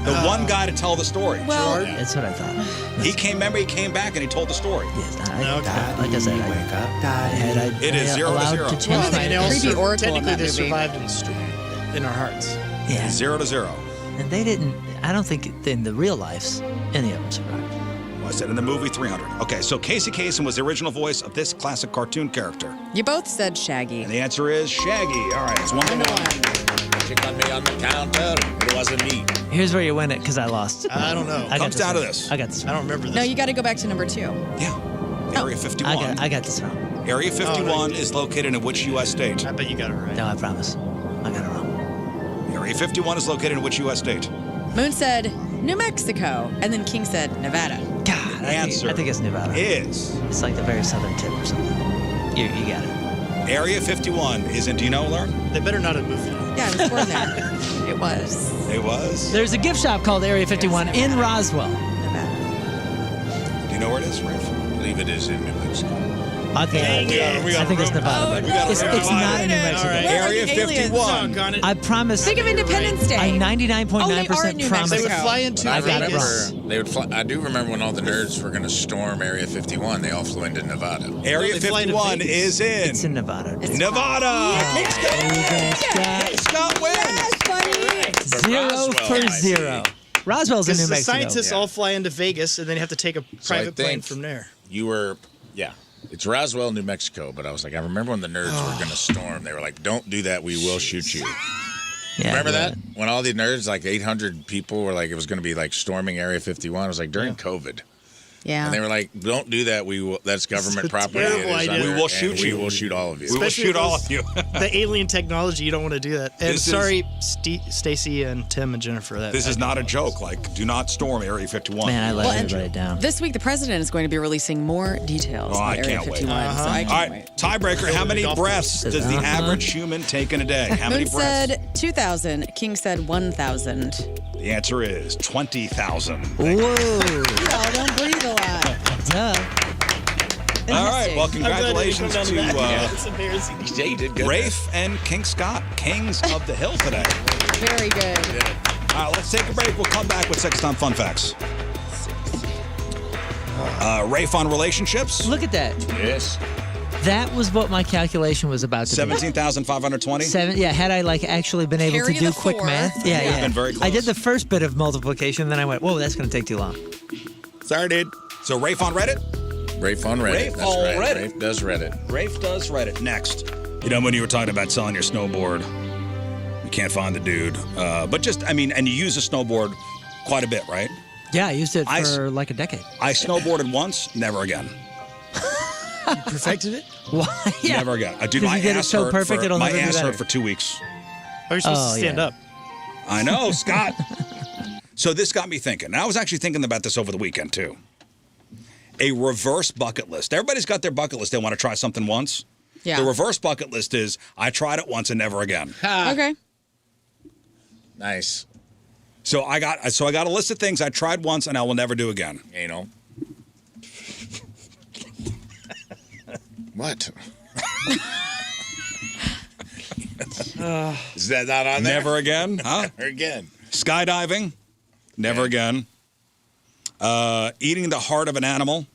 The one guy to tell the story. Well, That's what I thought. He came back and he told the story. Yes, Okay. like I said, I wake up, died. It is 0 to allowed 0. to change Well, my they name. creepy also, oracle in technically, that they movie. survived in our hearts. Yeah, 0 to 0. and they didn't. I don't think in the real lives any of them survived. I said in the movie 300. Okay, so Casey Kasem was the original voice of this classic cartoon character. you both said Shaggy. And the answer is Shaggy. All right, it's 1 to 1. She got me on the counter. It wasn't me. Here's where you win it because I lost. I don't know. I got Comes down one. to this. I got this. I don't remember this. No, you got to go back to number 2. Yeah. Area 51. I got this wrong. Area 51 Oh, no. is located in which U.S. state? I bet you got it right. No, I promise. I got it wrong. Area 51 is located in which U.S. state? Moon said New Mexico, and then King said Nevada. God, I think it's Nevada. Is It's like the very southern tip or something. You got it. Area 51 is in, do you know, Lauren? They better not have moved it. Yeah, I was born there. It was It was. There's a gift shop called Area 51 in Roswell. Nevada. Do you know where it is, Rafe? I believe it is in New Mexico. I think, I think it's Nevada. got it's it. it's not in New Mexico. All right. Where are Area the aliens? 51. Doggone it. I promise. Think of Independence Day. I'm Oh, they are 99.9% in New promise. They would Mexico. fly into I Vegas. remember they would fly. I do remember when all the nerds were going to storm Area 51. They all flew into Nevada. Area they fly to 51 Vegas. is in It's in Nevada. It's Nevada. Scott wins. Yes, buddy. 0 Roswell, for I see. 0. Roswell's in Because New the Mexico. scientists all fly into Vegas and then have to take a So I private plane think from there. You were, yeah. It's Roswell, New Mexico, but I was like, I remember when the nerds were going to storm. They were like, "Don't do that. We will shoot you." Yeah, Remember yeah. that? When all the nerds, like 800 people, were like, it was going to be like storming Area 51. It was like during COVID. Yeah. And they were like, "Don't do that. We will. That's government It's a property. It terrible is idea. under- We will and shoot you. We will shoot all of you." We will Especially shoot all those- of you. The alien technology, you don't want to do that. And This is- sorry, Stacy and Tim and Jennifer. That This is not a joke. Like, do not storm Area 51. Man, I let Well, and everybody down. This week, the president is going to be releasing more details Oh, I about Area can't wait. 51. So I All can't right, wait. tiebreaker. How many Golf breaths does the average human take in a day? How many Moon breaths? said 2,000. King said 1,000. The answer is 20,000. Whoa. Y'all don't breathe a lot. Duh. All right. Well, congratulations to It's embarrassing. Yeah, you did good. Rafe and King Scott, kings of the hill today. Very good. All right, let's take a break. We'll come back with 6-time fun facts. Rafe on relationships. Look at that. Yes. That was what my calculation was about to be. 17,520. Yeah, had I like actually been able Carry to do the quick 4. math. Yeah. Yeah. Been very close. I did the first bit of multiplication, then I went, whoa, that's going to take too long. Sorry, dude. So Rafe on Reddit. Rafe on Reddit. Rafe That's on right. Reddit. Rafe does Reddit. Rafe does Reddit. Next. You know, when you were talking about selling your snowboard, you can't find the dude. But just, I mean, and you use a snowboard quite a bit, right? Yeah, I used it for like a decade. I snowboarded once, never again. You perfected it? Why? Yeah. Never again. Dude, Did my you get it ass so hurt perfect for, it'll my never be ass better? hurt for 2 weeks. Oh, you're supposed to stand up. I know, Scott. So this got me thinking. And I was actually thinking about this over the weekend, too. A reverse bucket list. Everybody's got their bucket list. They want to try something once. Yeah. The reverse bucket list is, I tried it once and never again. Okay. Nice. So I got a list of things I tried once and I will never do again. Anal. What? Is that not on there? Never again, huh? Never again. Skydiving, never again. Eating the heart of an animal.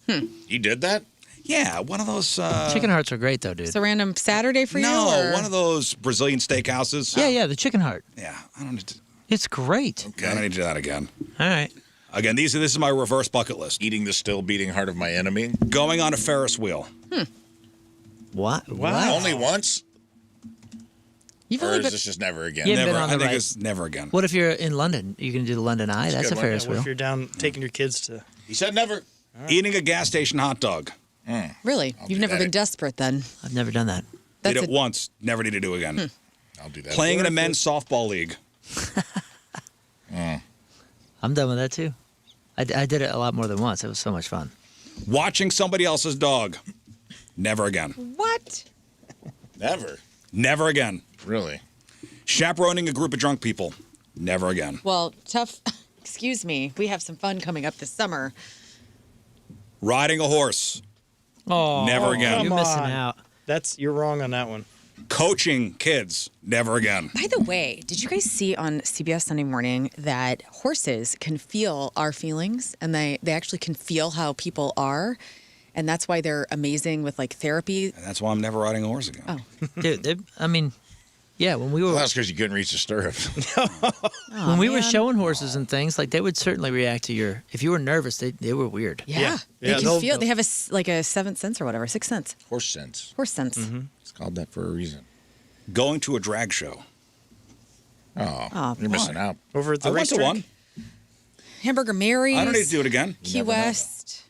You did that? Yeah, one of those. Chicken hearts are great, though, dude. It's a random Saturday for you? No, or? one of those Brazilian steakhouses. Yeah, the chicken heart. Yeah, I don't need to. It's great. Okay. I don't need to do that again. All right. Again, this is my reverse bucket list. Eating the still beating heart of my enemy. Going on a Ferris wheel. What? Wow. Only once? You've Or only is been, this just never again? Yeah. You've Never. been on I the think right. it's never again. What if you're in London? You can do the London Eye. That's a good one. Ferris What wheel. if you're down taking your kids to... He said never. Eating a gas station hot dog. really? I'll You've do never that. been desperate then? I've never done that. Did That's it once. Never need to do again. I'll do that. Playing in a men's softball league. I'm done with that, too. I did it a lot more than once. It was so much fun. Watching somebody else's dog. Never again. What? Never. Never again. Really? Chaperoning a group of drunk people. Never again. Well, tough. Excuse me. We have some fun coming up this summer. Riding a horse. Oh, Never again. You're Come missing on. out. You're wrong on that one. Coaching kids. Never again. By the way, did you guys see on CBS Sunday Morning that horses can feel our feelings and they actually can feel how people are? And that's why they're amazing with like therapy. And that's why I'm never riding a horse again. Oh. Dude, I mean, yeah, when we were Well, that's because you couldn't reach the stirrup. when we were man. showing horses and things, like they would certainly react to your. If you were nervous, they were weird. Yeah. Yeah. They Yeah, can they'll- feel. They have a seventh sense or whatever, sixth sense, Horse sense. horse sense. It's called that for a reason. Going to a drag show. Oh, you're missing out. Over at the I went to racetrack? one. Hamburger Mary's. I don't need to do it again. Key West.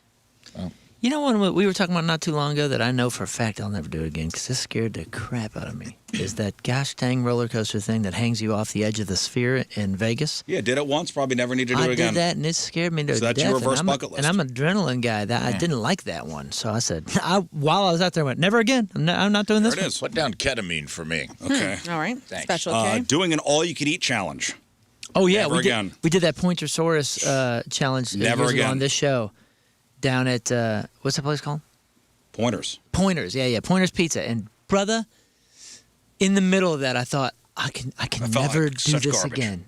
You know what we were talking about not too long ago that I know for a fact I'll never do it again because this scared the crap out of me. Is that gosh dang roller coaster thing that hangs you off the edge of the Sphere in Vegas? Yeah, did it once. Probably never need to do I it again. did that and it scared me to So that's death. your and reverse I'm bucket list. And I'm an adrenaline guy. That I didn't like that one, so I said while I was out there, I went never again. I'm not doing this. There it one. is. Put down ketamine for me. Okay. All right. Thanks. Special K. Doing an all-you-can-eat challenge. Oh yeah, Never again. We did that Pointersaurus challenge Never years ago again. on this show down at what's that place called? Pointers. Pointers, yeah, Pointers Pizza. And brother, in the middle of that, I thought I can felt never like do such this garbage. again.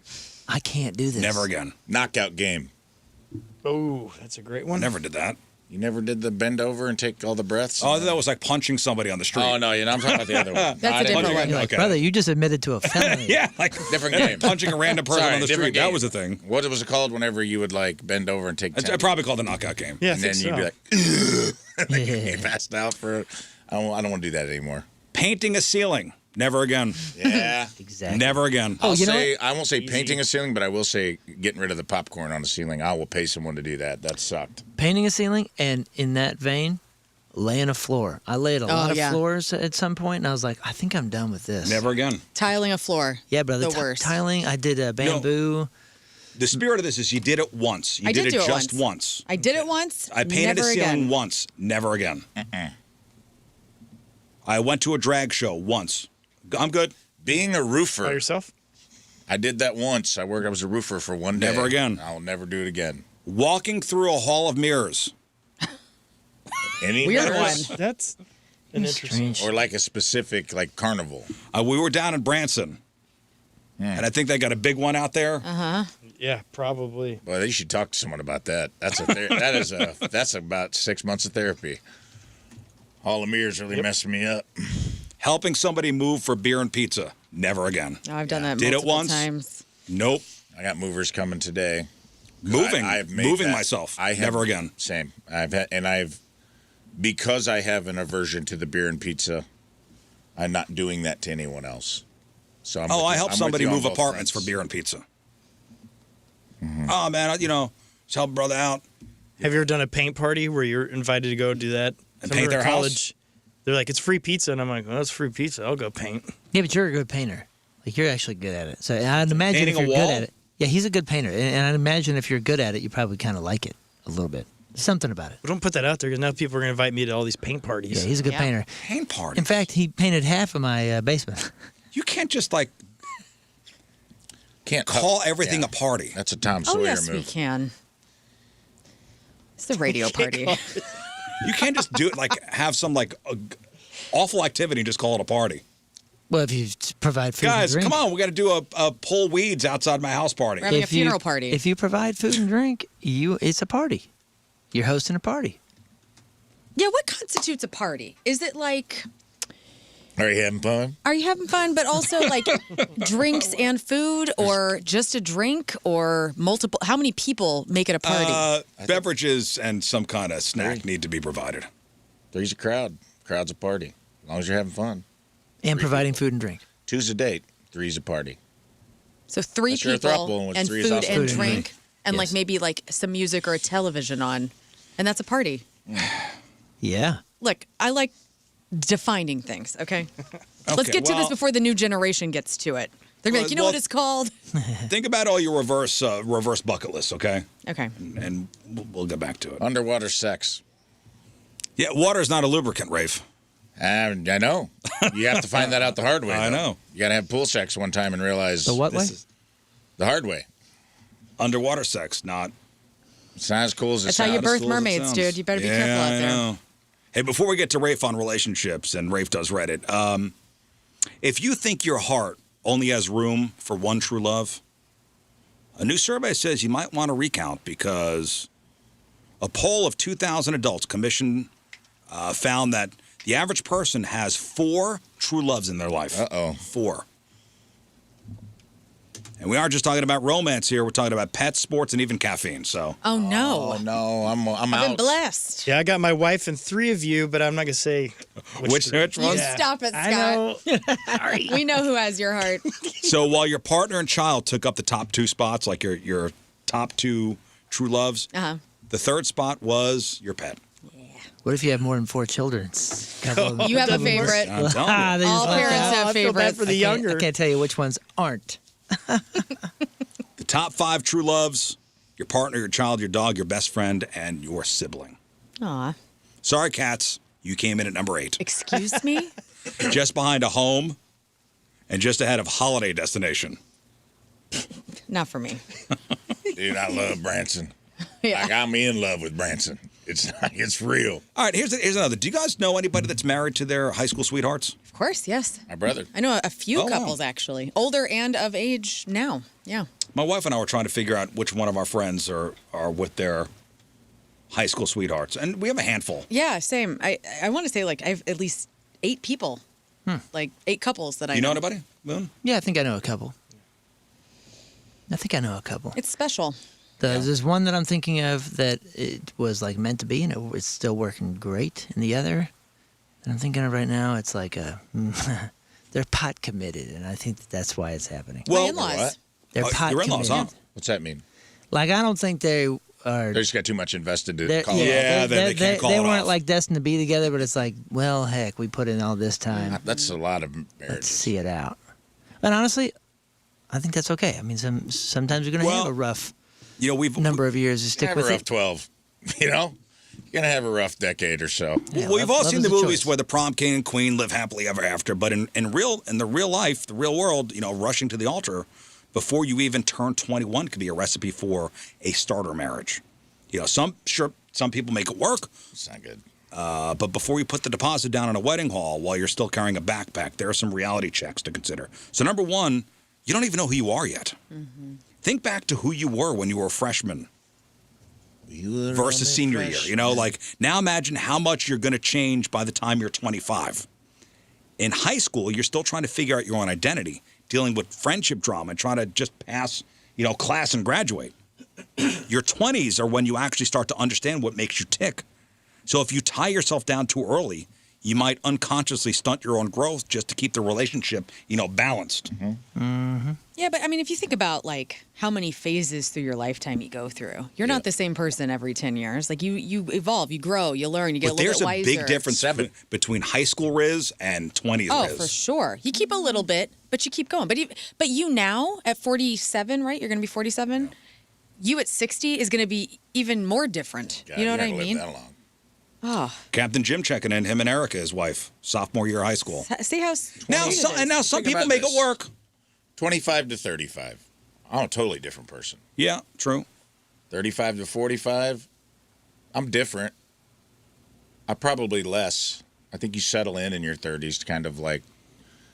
I can't do this. Never again. Knockout game. Oh, that's a great one. Never did that. You never did the bend over and take all the breaths? Oh, that was like punching somebody on the street. Oh, no, I'm talking about the other one. That's a different one. You're like, Okay. brother, you just admitted to a felony. Yeah, like Different game. punching a random person Sorry, on the different street. That game. was a thing. What was it called whenever you would like bend over and take 10? I probably called the knockout game. Yeah, I and think then you'd so. be like, Yeah. you passed out for. I don't want to do that anymore. Painting a ceiling. Never again. Yeah. Exactly. Never again. I'll you know say I won't say painting a ceiling, but I will say getting rid of the popcorn on the ceiling. I will pay someone to do that. That sucked. Painting a ceiling, and in that vein, laying a floor. I laid a lot of yeah. floors at some point, and I was like, I think I'm done with this. Never again. Tiling a floor. Yeah, brother. The worst. Tiling. I did bamboo. The spirit of this is you did it once. You I did it do it just once. once. I did it once. I painted never a ceiling again. once. Never again. I went to a drag show once. I'm good. Being a roofer. By yourself? I did that once. I was a roofer for one day. Never again. I'll never do it again. Walking through a hall of mirrors. Any Weird others? one. That's an interesting. Strange. Or like a specific like carnival. We were down in Branson. And I think they got a big one out there. Yeah, probably. Well, you should talk to someone about that. That's about 6 months of therapy. Hall of Mirrors really messing me up. Helping somebody move for beer and pizza. Never again. Oh, I've done that Did it multiple once? times. Nope. I got movers coming today. moving myself. Never again. Same. Because I have an aversion to the beer and pizza, I'm not doing that to anyone else. So I helped somebody move both apartments fronts. for beer and pizza. Oh man, just help a brother out. Have you ever done a paint party where you're invited to go do that? And paint their college, they're like, it's free pizza. And I'm like, well, it's free pizza. I'll go paint. Yeah, but you're a good painter. Like, you're actually good at it. So I'd imagine if painting you're a wall? good at it. Yeah, he's a good painter. And I'd imagine if you're good at it, you probably kind of like it a little bit. Something about it. But don't put that out there because now people are going to invite me to all these paint parties. Yeah, he's a good painter. Paint party. In fact, he painted half of my basement. You can't just Can't call everything a party. That's a Tom Oh, Sawyer yes, move. we can. It's the radio party. You can't just do it have some awful activity and just call it a party. Well, if you provide food Guys, and drink. come on, we got to do a pull weeds outside my house party. We're having a If you- funeral party. If you provide food and drink, it's a party. You're hosting a party. Yeah, what constitutes a party? Is it like, Are you having fun? are you having fun, but also like drinks and food, or just a drink, or multiple? How many people make it a party? Beverages and some kind of snack need to be provided. Three's a crowd. Crowd's a party. As long as you're having fun. And providing food and drink. Two's a date. Three's a party. So three Unless you're a people throuple, which and three is food also and a drink. drink, and Yes. maybe some music or a television on, and that's a party. Yeah. Look, I like defining things. Okay, let's Okay, get to this well- before the new generation gets to it. They're gonna be like, you know well- what it's called? Think about all your reverse bucket lists, okay? Okay. And we'll get back to it. Underwater sex. Yeah, water is not a lubricant, Rafe. I know. You have to find that out the hard way. I though. know. You got to have pool sex one time and realize The what way? This is the hard way. underwater sex, not. It's not as cool as it That's how sounds. you birth as cool as it mermaids, sounds. dude. You better be Yeah, careful out I there. know. Hey, before we get to Rafe on relationships, and Rafe does Reddit, if you think your heart only has room for one true love, a new survey says you might want to recount, because a poll of 2,000 adults commissioned found that the average person has 4 true loves in their life. Uh-oh. 4. And we aren't just talking about romance here. We're talking about pets, sports, and even caffeine. So Oh no. Oh, no. I'm I've been out. blessed. Yeah, I got my wife and 3 of you, but I'm not going to say which You one? stop it, Scott. I know. We know who has your heart. So while your partner and child took up the top 2 spots, like your top 2 true loves, the third spot was your pet. What if you have more than 4 children? You have a favorite. I'm telling you. They just All left parents out. have I feel bad favorites. for the I younger. can't tell you which ones aren't. The top 5 true loves: your partner, your child, your dog, your best friend, and your sibling. Aw. Sorry, cats, you came in at number 8, Excuse me? just behind a home, and just ahead of holiday destination. Not for me. Dude, I love Branson. Yeah. Like, I'm in love with Branson. It's real. All right, here's another. Do you guys know anybody that's married to their high school sweethearts? Of course, yes. My brother. I know a few Oh, wow. couples, actually. Older and of age now. Yeah. My wife and I were trying to figure out which one of our friends are with their high school sweethearts, and we have a handful. Yeah, same. I want to say, I have at least 8 people. 8 couples that I You know know. anybody, Moon? Yeah, I think I know a couple. It's special. There's one that I'm thinking of that it was meant to be, and it's still working great. And the other that I'm thinking of right now, it's they're pot committed, and I think that's why it's happening. My in-laws. what? They're pot your in-laws, committed. huh? What's that mean? I don't think they are. They just got too much invested to they're- call it Yeah, off. then they can't call it weren't off. destined to be together, but it's well, heck, we put in all this time. That's a lot of Let's marriages. see it out. And honestly, I think that's okay. I mean, sometimes you're going to have a rough We've number of years to You stick have a with rough it. 12. You're going to have a rough decade or so. Yeah, we've all love seen is the a movies choice. where the prom king and queen live happily ever after, but in the real life, the real world, rushing to the altar before you even turn 21 could be a recipe for a starter marriage. Some people make it work, It's not good. but before you put the deposit down in a wedding hall while you're still carrying a backpack, there are some reality checks to consider. So number 1, you don't even know who you are yet. Mm-hmm. Think back to who you were when you were a freshman versus senior year. Now imagine how much you're going to change by the time you're 25. In high school, you're still trying to figure out your own identity, dealing with friendship drama, and trying to just pass, class and graduate. Your 20s are when you actually start to understand what makes you tick. So if you tie yourself down too early, you might unconsciously stunt your own growth just to keep the relationship, balanced. Yeah, but I mean, if you think about like how many phases through your lifetime you go through, you're not the same person every 10 years. Like you evolve, you grow, you learn, you get But a little bit wiser. there's a big difference between high school Rizz and 20s Oh, Rizz. for sure. You keep a little bit, but you keep going. But you now at 47, right? You're going to be 47. Yeah. You at 60 is going to be even more different. God, you know what I live mean? that long. Oh. Captain Jim checking in, him and Erica, his wife, sophomore year of high school. See how Now some people make it work. 25 to 35. I'm a totally different person. Yeah, true. 35 to 45, I'm different. I probably less. I think you settle in your 30s to kind of like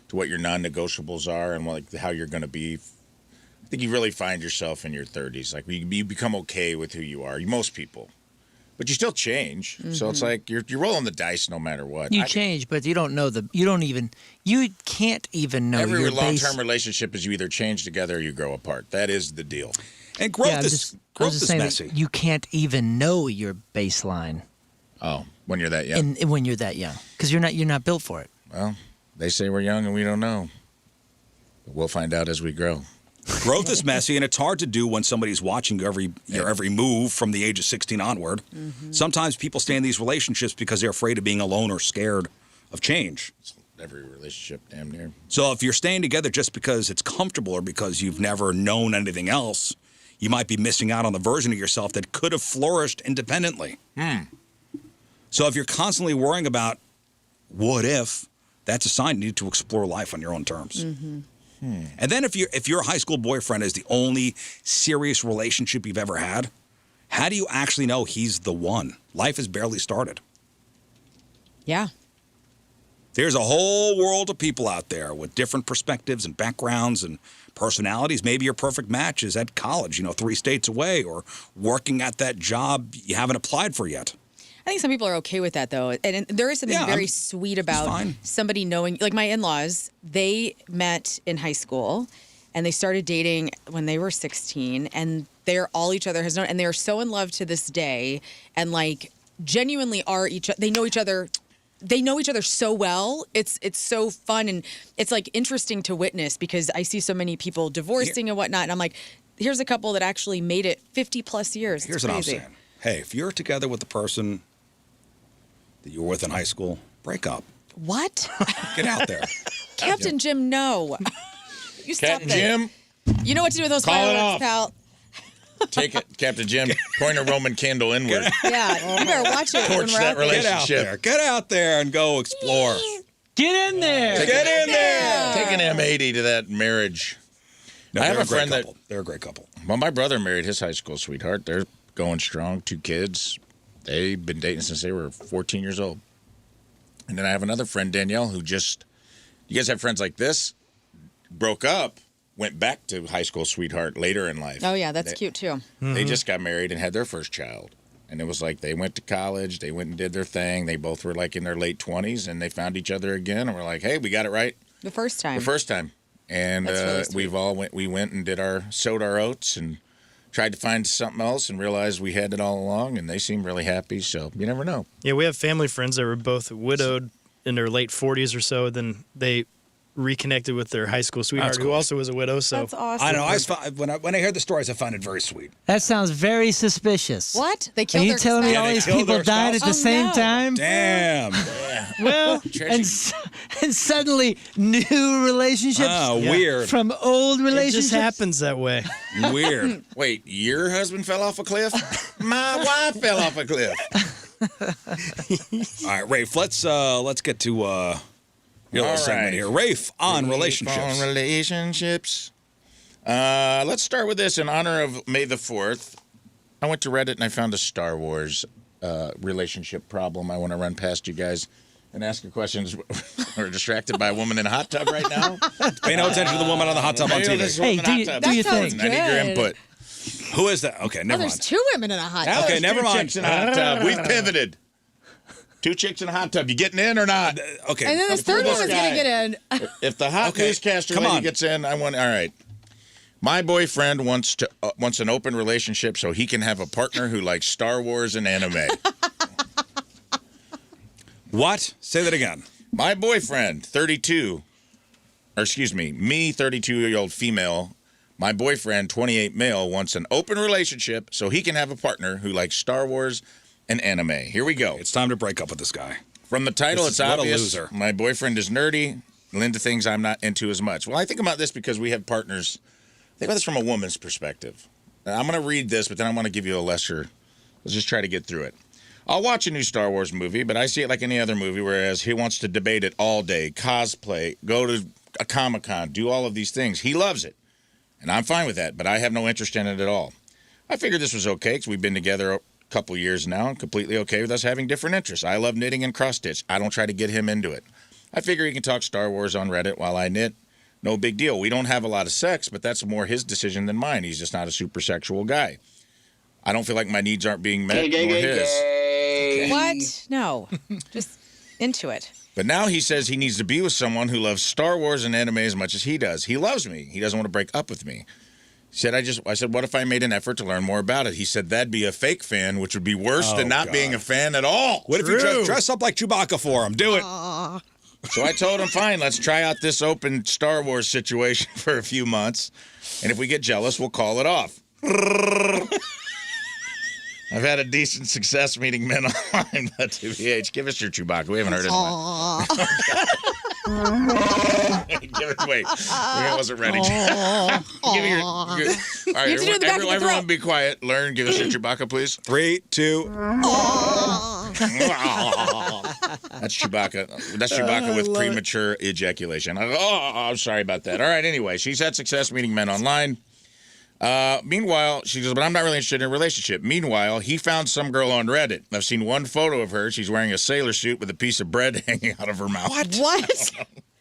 to what your non-negotiables are and like how you're going to be. I think you really find yourself in your 30s. Like you become okay with who you are. Most people. But you still change. So it's like you're rolling the dice no matter what. You change, but you can't even know every your long-term relationship is you either change together or you grow apart. That is the deal. And growth is messy. You can't even know your baseline. Oh, when you're that young. When you're that young, because you're not built for it. Well, they say we're young and we don't know. But we'll find out as we grow. Growth is messy, and it's hard to do when somebody's watching your every move from the age of 16 onward. Sometimes people stay in these relationships because they're afraid of being alone or scared of change. Every relationship, damn near. So if you're staying together just because it's comfortable or because you've never known anything else, you might be missing out on the version of yourself that could have flourished independently. So if you're constantly worrying about what if, that's a sign you need to explore life on your own terms. And then if your high school boyfriend is the only serious relationship you've ever had, how do you actually know he's the one? Life has barely started. Yeah. There's a whole world of people out there with different perspectives and backgrounds and personalities. Maybe your perfect match is at college, 3 states away, or working at that job you haven't applied for yet. I think some people are okay with that, though. And there is something very sweet about somebody knowing, like my in-laws, they met in high school and they started dating when they were 16, and they're all each other has known, and they're so in love to this day, and like genuinely are they know each other so well. It's so fun, and it's like interesting to witness because I see so many people divorcing and whatnot, and I'm like, here's a couple that actually made it 50 plus years. Here's what I'm saying. Hey, if you're together with the person that you were with in high school, break up. What? Get out there. Captain Jim, no. You stop Captain Jim? You know what to do with those Call it fireworks, off. pal. Take it, Captain Jim. Point a Roman candle inward. Yeah, you better watch it. Torch when we're that out there. relationship. Get out there and go explore. Get in there. Get in there. Take an M80 to that marriage. No, I have they're a friend couple. They're a great couple. Well, my brother married his high school sweetheart. They're going strong. 2 kids. They've been dating since they were 14 years old. And then I have another friend, Danielle, who you guys have friends like this? Broke up, went back to high school sweetheart later in life. Oh, yeah, that's cute, too. They just got married and had their first child. And it was like they went to college, they went and did their thing. They both were like in their late 20s, and they found each other again. And we're like, hey, we got it right. The first time. And really we went and sowed our oats and tried to find something else and realized we had it all along, and they seemed really happy. So you never know. Yeah, we have family friends that were both widowed in their late 40s or so. Then they reconnected with their high school sweetheart, who also was a widow. So that's awesome. I know. When I heard the stories, I found it very sweet. That sounds very suspicious. What? They killed Are you their telling me spouse? all these people died at the same time? Damn. Well, and suddenly new relationships. Oh, weird. From old relationships. It just happens that way. Weird. Wait, your husband fell off a cliff? My wife fell off a cliff. All right, Rafe, let's get to your little segment here. Rafe on relationships. On relationships. Let's start with this in honor of May the 4th. I went to Reddit and I found a Star Wars relationship problem I want to run past you guys and ask you questions. We're distracted by a woman in a hot tub right now. Pay no attention to the woman on the hot tub on TV. Hey, do you think? I need your input. Who is that? Okay, never There's mind. 2 women in a hot tub. Okay, never mind. Chicks in a hot tub. We've pivoted. 2 chicks in a hot tub. You getting in or not? Okay. And then this third woman's going to get in. If the hot newscaster lady gets in, I want. All right. My boyfriend wants an open relationship so he can have a partner who likes Star Wars and anime. What? Say that again. My boyfriend, 32, me, 32-year-old female, my boyfriend, 28 male, wants an open relationship so he can have a partner who likes Star Wars and anime. Here we go. It's time to break up with this guy. From the title, it's what obvious. a loser. My boyfriend is nerdy and into things I'm not into as much. Well, I think about this because we have partners. Think about this from a woman's perspective. Now, I'm going to read this, but then I want to give you a lesser. Let's just try to get through it. I'll watch a new Star Wars movie, but I see it like any other movie, whereas he wants to debate it all day, cosplay, go to a Comic-Con, do all of these things. He loves it, and I'm fine with that, but I have no interest in it at all. I figured this was okay because we've been together a couple years now and completely okay with us having different interests. I love knitting and cross-stitch. I don't try to get him into it. I figure he can talk Star Wars on Reddit while I knit. No big deal. We don't have a lot of sex, but that's more his decision than mine. He's just not a super sexual guy. I don't feel like my needs aren't being met, nor his. Okay. What? No. Just into it. But now he says he needs to be with someone who loves Star Wars and anime as much as he does. He loves me. He doesn't want to break up with me. He said, I said, what if I made an effort to learn more about it? He said, that'd be a fake fan, which would be worse than not being a fan at all. What if you dress up like Chewbacca for him? Do it. So I told him, fine, let's try out this open Star Wars situation for a few months. And if we get jealous, we'll call it off. I've had a decent success meeting men online, but TBH, give us your Chewbacca. We haven't heard it. Wait. I wasn't ready. Give me your all right, everyone be quiet. Learn, give us your Chewbacca, please. 3, 2. That's Chewbacca. That's Chewbacca with premature ejaculation. I'm sorry about that. All right, anyway, she's had success meeting men online. Meanwhile, she goes, but I'm not really interested in a relationship. Meanwhile, he found some girl on Reddit. I've seen one photo of her. She's wearing a sailor suit with a piece of bread hanging out of her mouth. What?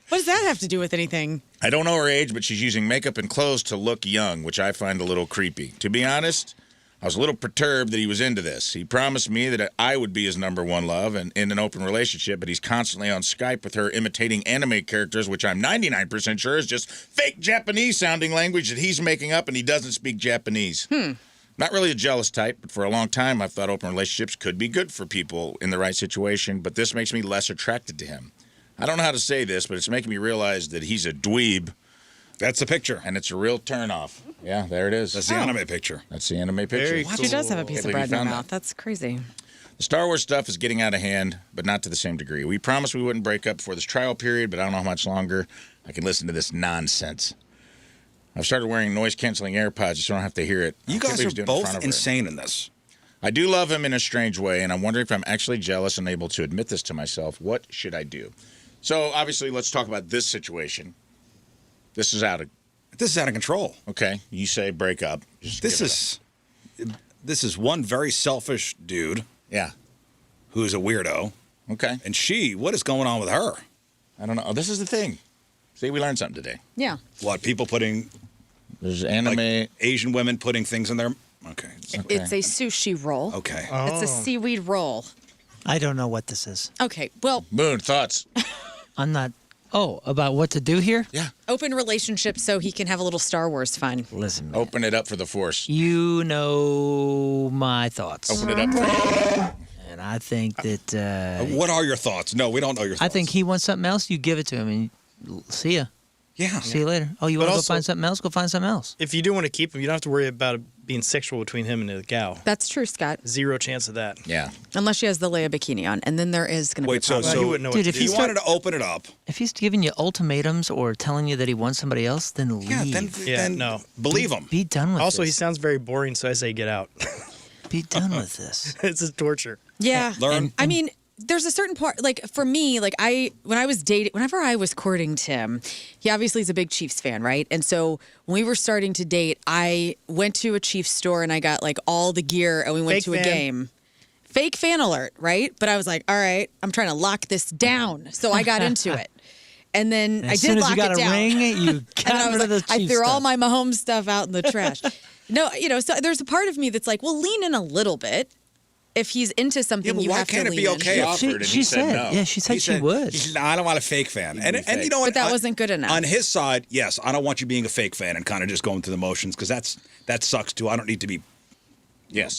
What does that have to do with anything? I don't know her age, but she's using makeup and clothes to look young, which I find a little creepy. To be honest, I was a little perturbed that he was into this. He promised me that I would be his number one love and in an open relationship, but he's constantly on Skype with her imitating anime characters, which I'm 99% sure is just fake Japanese-sounding language that he's making up, and he doesn't speak Japanese. Not really a jealous type, but for a long time I've thought open relationships could be good for people in the right situation, but this makes me less attracted to him. I don't know how to say this, but it's making me realize that he's a dweeb. That's the picture. And it's a real turnoff. Yeah, there it is. That's the anime picture. That's the anime picture. Very She does have a piece of bread in her mouth. That's crazy. The Star Wars stuff is getting out of hand, but not to the same degree. We promised we wouldn't break up before this trial period, but I don't know how much longer I can listen to this nonsense. I've started wearing noise-canceling AirPods just so I don't have to hear it. You guys are both insane in this. I do love him in a strange way, and I'm wondering if I'm actually jealous and able to admit this to myself. What should I do? So, obviously, let's talk about this situation. This is out of control. Okay, you say break up. This is one very selfish dude. Yeah. Who's a weirdo. Okay. And what is going on with her? I don't know. Oh, this is the thing. See, we learned something today. Yeah. What, people putting... There's anime... Like Asian women putting things in their... Okay. It's a sushi roll. Okay. It's a seaweed roll. I don't know what this is. Okay, well... Moon, thoughts? I'm not... Oh, about what to do here? Yeah. Open relationship so he can have a little Star Wars fun. Listen, man. Open it up for the Force. You know my thoughts. Open it up for you. And I think that... What are your thoughts? No, we don't know your thoughts. I think he wants something else. You give it to him and see ya. Yeah. See you later. Oh, you want to go also- find something else? Go find something else. If you do want to keep him, you don't have to worry about it being sexual between him and the gal. That's true, Scott. Zero chance of that. Yeah. Unless she has the Leia bikini on, and then there is going to be Wait, a problem. Well, he wouldn't know Dude, what if to he do. He wanted to open it up. If he's giving you ultimatums or telling you that he wants somebody else, then leave. Yeah, then no. believe him. Be done with Also, he this. sounds very boring, so I say get out. Be done with this. It's a torture. Yeah. Learn. I mean, there's a certain part, like for me, like whenever I was courting Tim, he obviously is a big Chiefs fan, right? And so when we were starting to date, I went to a Chiefs store and I got like all the gear and we went Fake to a fan. game. Fake fan alert, right? But I was like, all right, I'm trying to lock this down. So I got into it. And then And I as did soon as lock you got it a down. ring, you And then got I was rid of like, the I Chiefs threw all stuff. my Mahomes stuff out in the trash. No, so there's a part of me that's like, well, lean in a little bit. if he's into something, but you why have can't to it lean be in. okay? Offered, and he said no. Yeah, she said she would. He said, "No, I don't want a fake fan." And you know what? But that wasn't good enough. On his side, yes, I don't want you being a fake fan and kind of just going through the motions because that sucks too. I don't need to be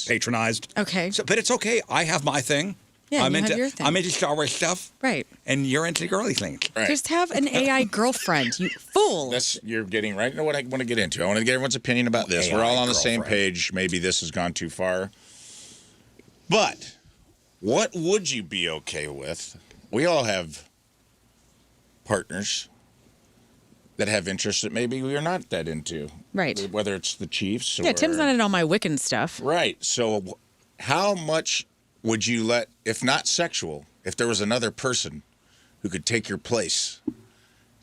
patronized. Okay. But it's okay. I have my thing. Yeah, I'm you into have your thing. I'm into Star Wars stuff. Right. And you're into girly things. Right. Just have an AI girlfriend, you fool. You're getting right into what I want to get into. I want to get everyone's opinion about this. We're all on the same page. Maybe this has gone too far. But what would you be okay with? We all have partners that have interests that maybe we are not that into. Right. Whether it's the Chiefs or... Yeah, Tim's not into all my Wiccan stuff. Right. So how much would you let, if not sexual, if there was another person who could take your place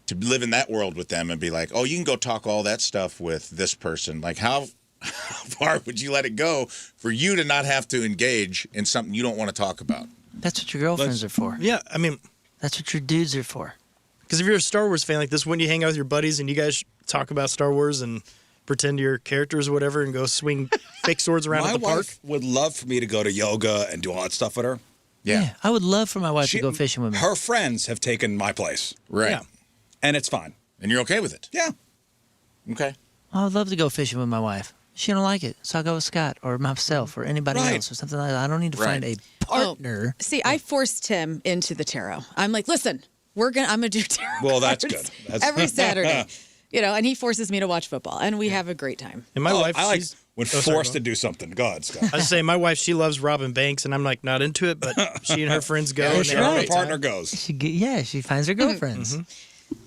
to live in that world with them and be like, oh, you can go talk all that stuff with this person? Like, how far would you let it go for you to not have to engage in something you don't want to talk about? That's what your girlfriends are for. Yeah, I mean, that's what your dudes are for. Because if you're a Star Wars fan like this, when you hang out with your buddies and you guys talk about Star Wars and pretend you're characters or whatever and go swing fake swords around at the park? My wife would love for me to go to yoga and do all that stuff with her. Yeah, I would love for my wife to go fishing with me. Her friends have taken my place. Right. Yeah. And it's fine. And you're okay with it? Yeah. Okay. I would love to go fishing with my wife. She don't like it, so I'll go with Scott or myself or anybody else or something like that. I don't need to find a partner. See, I forced Tim into the tarot. I'm like, listen, I'm gonna do tarot. Well, that's cards good. every Saturday. And he forces me to watch football, and we have a great time. And my wife, I like she's when forced to do something. Go ahead, Scott. I was saying, my wife, she loves Robin Banks, and I'm like not into it, but she and her friends go. Yeah, and sure. they have a Her great partner time. goes. She finds her girlfriends.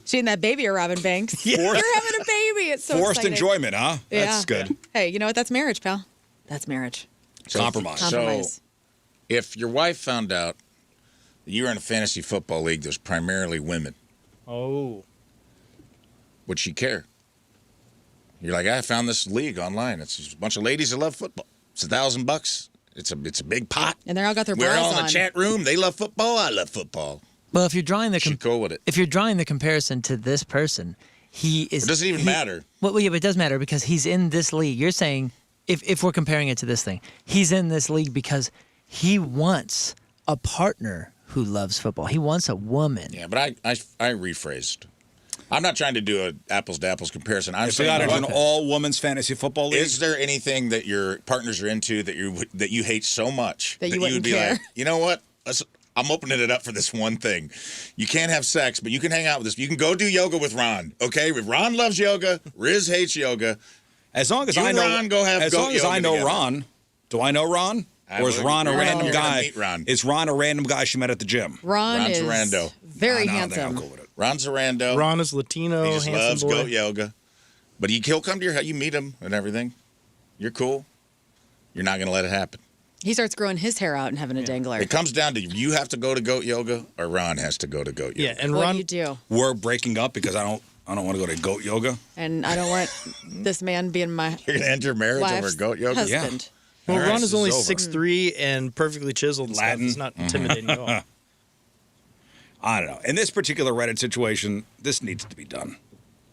She and that baby are Robin Banks. You're having a baby. It's so Forced exciting. enjoyment, huh? Yeah. That's good. Hey, you know what? That's marriage, pal. That's marriage. Compromise. So if your wife found out that you were in a fantasy football league that was primarily women, would she care? You're like, I found this league online. It's just a bunch of ladies that love football. It's $1,000. It's a big pot. And they all got their We're bras all in on. the chat room. They love football. I love football. Well, if you're drawing the She'd go with it. if you're drawing the comparison to this person, he is. It doesn't even matter. Well, yeah, but it does matter because he's in this league. You're saying if we're comparing it to this thing, he's in this league because he wants a partner who loves football. He wants a woman. Yeah, but I rephrased. I'm not trying to do an apples to apples comparison. I'm If we saying got an all-women's fantasy football league, is there anything that your partners are into that you hate so much That you you wouldn't would be care? like, you know what? I'm opening it up for this one thing. You can't have sex, but you can hang out with this. You can go do yoga with Ron. Okay, Ron loves yoga. Rizz hates yoga. as long as You I and know, Ron go have as goat long as yoga I know together. Ron, do I know Ron? Or is Ron a You're random gonna guy? meet Ron. Is Ron a random guy she met at the gym? Ron Ron's is a rando. very I think I'm handsome. cool with it. Ron's a rando. Ron is Latino, he just handsome loves boy. goat yoga. But he'll come to your house. You meet him and everything. You're cool. You're not going to let it happen. He starts growing his hair out and having a dangler. It comes down to you have to go to goat yoga or Ron has to go to goat yoga. Yeah, and What Ron, do you do? We're breaking up because I don't want to go to goat yoga. And I don't want this man being my You're going to end your marriage over wife's goat yoga? husband. well, All right, Ron is this only over. 6'3" and perfectly chiseled and Latin. stuff. It's not intimidating at all. I don't know. In this particular Reddit situation, this needs to be done.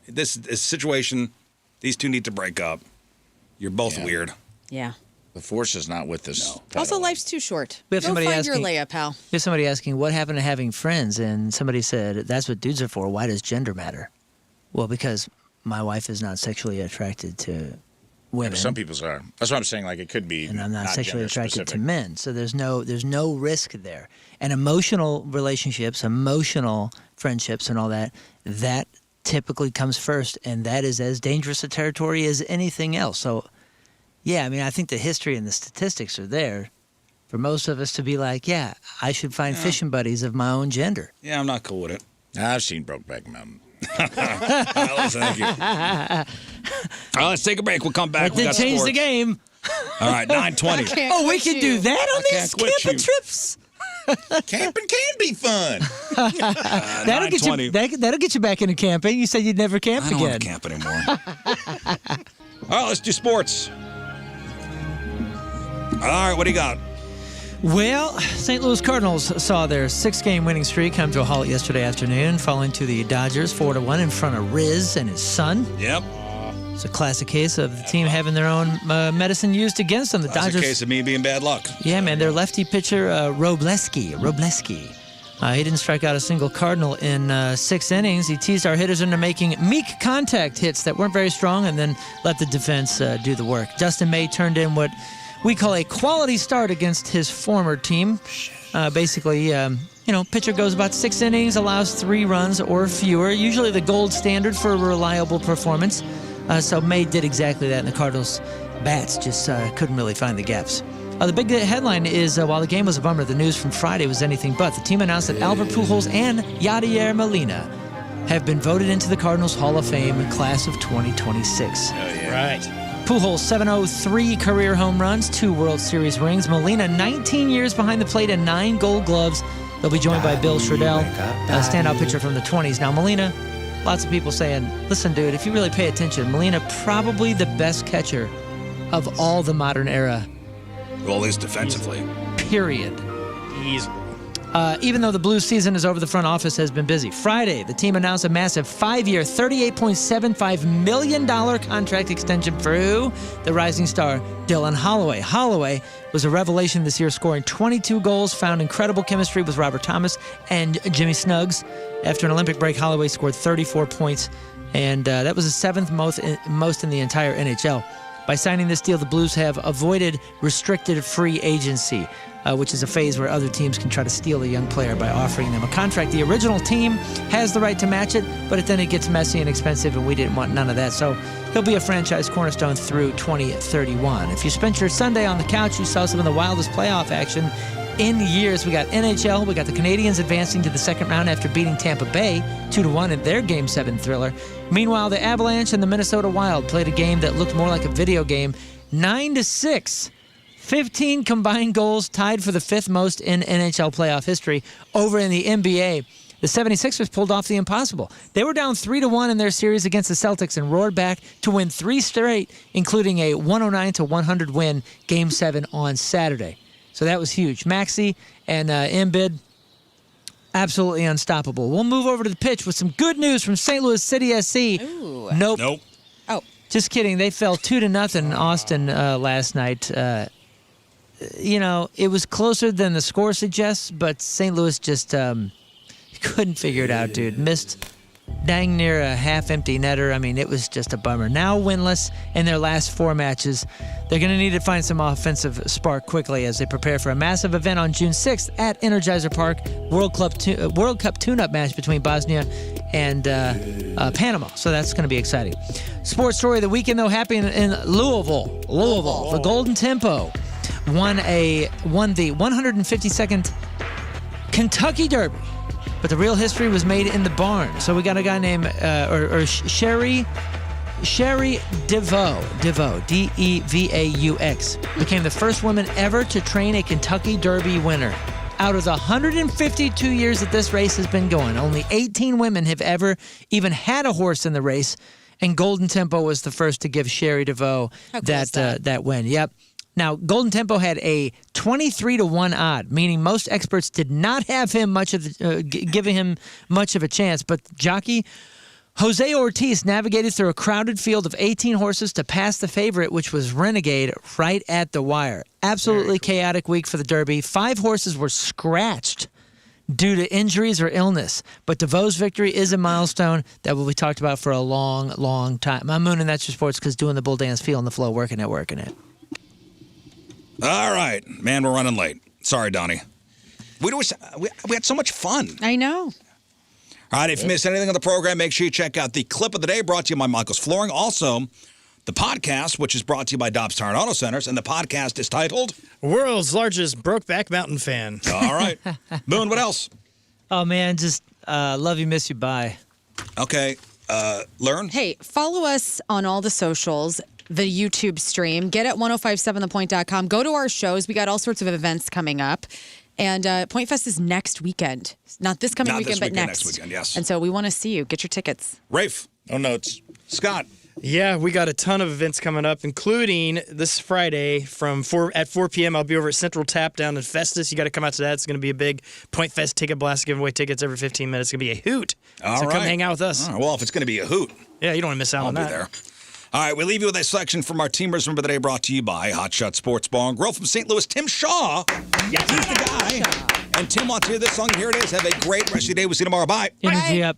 This situation, these two need to break up. You're both Yeah. weird. Yeah. The force is not with us. Also, life's too short. We have Go somebody find your asking- Leia, pal. There's somebody asking, what happened to having friends? And somebody said, that's what dudes are for. Why does gender matter? Well, because my wife is not sexually attracted to women. Some people's are. That's what I'm saying. Like it could be. And I'm not sexually gender attracted specific. to men. So there's no risk there. And emotional relationships, emotional friendships and all that typically comes first. And that is as dangerous a territory as anything else. So, yeah, I mean, I think the history and the statistics are there for most of us to be like, yeah, I should find fishing buddies of my own gender. Yeah, I'm not cool with it. I've seen Brokeback Mountain. Thank you. All right, let's take a break. We'll come back. That We did got change the sports. game. All right, 9:20. Oh, we can do that on can't these quit camping you. trips. Camping can be fun. That'll get you. 9:20. That'll get you back into camping. You said you'd never camp I don't again. want to camp anymore. All right, let's do sports. All right, what do you got? Well, St. Louis Cardinals saw their 6-game winning streak come to a halt yesterday afternoon, falling to the Dodgers 4-1 in front of Rizz and his son. Yep. It's a classic case of the team having their own medicine used against them. The That's Dodgers. a case of me being bad luck. Yeah, man. Their lefty pitcher, Robleski. He didn't strike out a single Cardinal in 6 innings. He teased our hitters into making meek contact hits that weren't very strong and then let the defense do the work. Dustin May turned in what we call a quality start against his former team. Basically, pitcher goes about 6 innings, allows 3 runs or fewer, usually the gold standard for a reliable performance. So May did exactly that, and the Cardinals' bats just couldn't really find the gaps. The big headline is, while the game was a bummer, the news from Friday was anything but. The team announced that Albert Pujols and Yadier Molina have been voted into the Cardinals Hall of Fame class of 2026. Oh, yeah. Right. Pujols, 703 career home runs, 2 World Series rings. Molina, 19 years behind the plate and 9 Gold Gloves. They'll be joined by Bill Schradell, a standout pitcher from the 20s. Now, Molina, lots of people saying, listen, dude, if you really pay attention, Molina probably the best catcher of all the modern era. Well, at least defensively. Period. Easily. Even though the Blues season is over, the front office has been busy. Friday, the team announced a massive 5-year, $38.75 million contract extension for who? The rising star, Dylan Holloway. Holloway was a revelation this year, scoring 22 goals, found incredible chemistry with Robert Thomas and Jimmy Snuggs. After an Olympic break, Holloway scored 34 points, and that was the 7th most in the entire NHL. By signing this deal, the Blues have avoided restricted free agency, which is a phase where other teams can try to steal a young player by offering them a contract. The original team has the right to match it, but then it gets messy and expensive, and we didn't want none of that. So he'll be a franchise cornerstone through 2031. If you spent your Sunday on the couch, you saw some of the wildest playoff action in years. We got NHL. We got the Canadiens advancing to the second round after beating Tampa Bay 2-1 in their Game 7 thriller. Meanwhile, the Avalanche and the Minnesota Wild played a game that looked more like a video game, 9-6. 15 combined goals, tied for the 5th most in NHL playoff history. Over in the NBA, the 76ers pulled off the impossible. They were down 3-1 in their series against the Celtics and roared back to win 3 straight, including a 109-100 win, Game 7 on Saturday. So that was huge. Maxey and Embiid, absolutely unstoppable. We'll move over to the pitch with some good news from St. Louis City SC. Ooh. Nope. Oh. Just kidding. They fell 2-0 in Austin last night. It was closer than the score suggests, but St. Louis just couldn't figure it out, dude. Missed dang near a half-empty netter. I mean, it was just a bummer. Now winless in their last 4 matches. They're going to need to find some offensive spark quickly as they prepare for a massive event on June 6th at Energizer Park, World Cup tune-up match between Bosnia and Panama. So that's going to be exciting. Sports story of the weekend, though, happening in Louisville. The Golden Tempo won the 152nd Kentucky Derby. But the real history was made in the barn. So we got a guy named Sherry DeVaux, D-E-V-A-U-X, became the first woman ever to train a Kentucky Derby winner. Out of the 152 years that this race has been going, only 18 women have ever even had a horse in the race, and Golden Tempo was the first to give Sherry DeVaux that win. Yep. Now, Golden Tempo had a 23-1 odd, meaning most experts did not have him giving him much of a chance. But jockey Jose Ortiz navigated through a crowded field of 18 horses to pass the favorite, which was Renegade, right at the wire. Absolutely chaotic week for the Derby. 5 horses were scratched due to injuries or illness. But DeVaux's victory is a milestone that will be talked about for a long, long time. I'm mooning That's Your Sports because doing the bull dance, feeling the flow, working it. All right. Man, we're running late. Sorry, Donnie. We had so much fun. I know. All right, if you missed anything on the program, make sure you check out the clip of the day brought to you by Michael's Flooring. Also, the podcast, which is brought to you by Dobbs Tire and Auto Centers, and the podcast is titled World's Largest Brokeback Mountain Fan. All right. Moon, what else? Oh, man, just love you, miss you, bye. Okay. Learn? Hey, follow us on all the socials, the YouTube stream. Get at 1057thepoint.com. Go to our shows. We got all sorts of events coming up. And Point Fest is next weekend. Not this coming weekend, but next. Next weekend, yes. And so we want to see you. Get your tickets. Rafe. No notes. Scott. Yeah, we got a ton of events coming up, including this Friday at 4 p.m. I'll be over at Central Tap down in Festus. You got to come out to that. It's going to be a big Point Fest ticket blast. Give away tickets every 15 minutes. It's going to be a hoot. So come hang out with us. All right. Well, if it's going to be a hoot. Yeah, you don't want to miss out on that. I'll be there. All right, we leave you with a selection from our Teamers Remember the Day brought to you by Hot Shot Sports Bar and Grill from St. Louis, Tim Shaw. He's the guy. And Tim wants to hear this song. Here it is. Have a great rest of your day. We'll see you tomorrow. Bye. Energy up.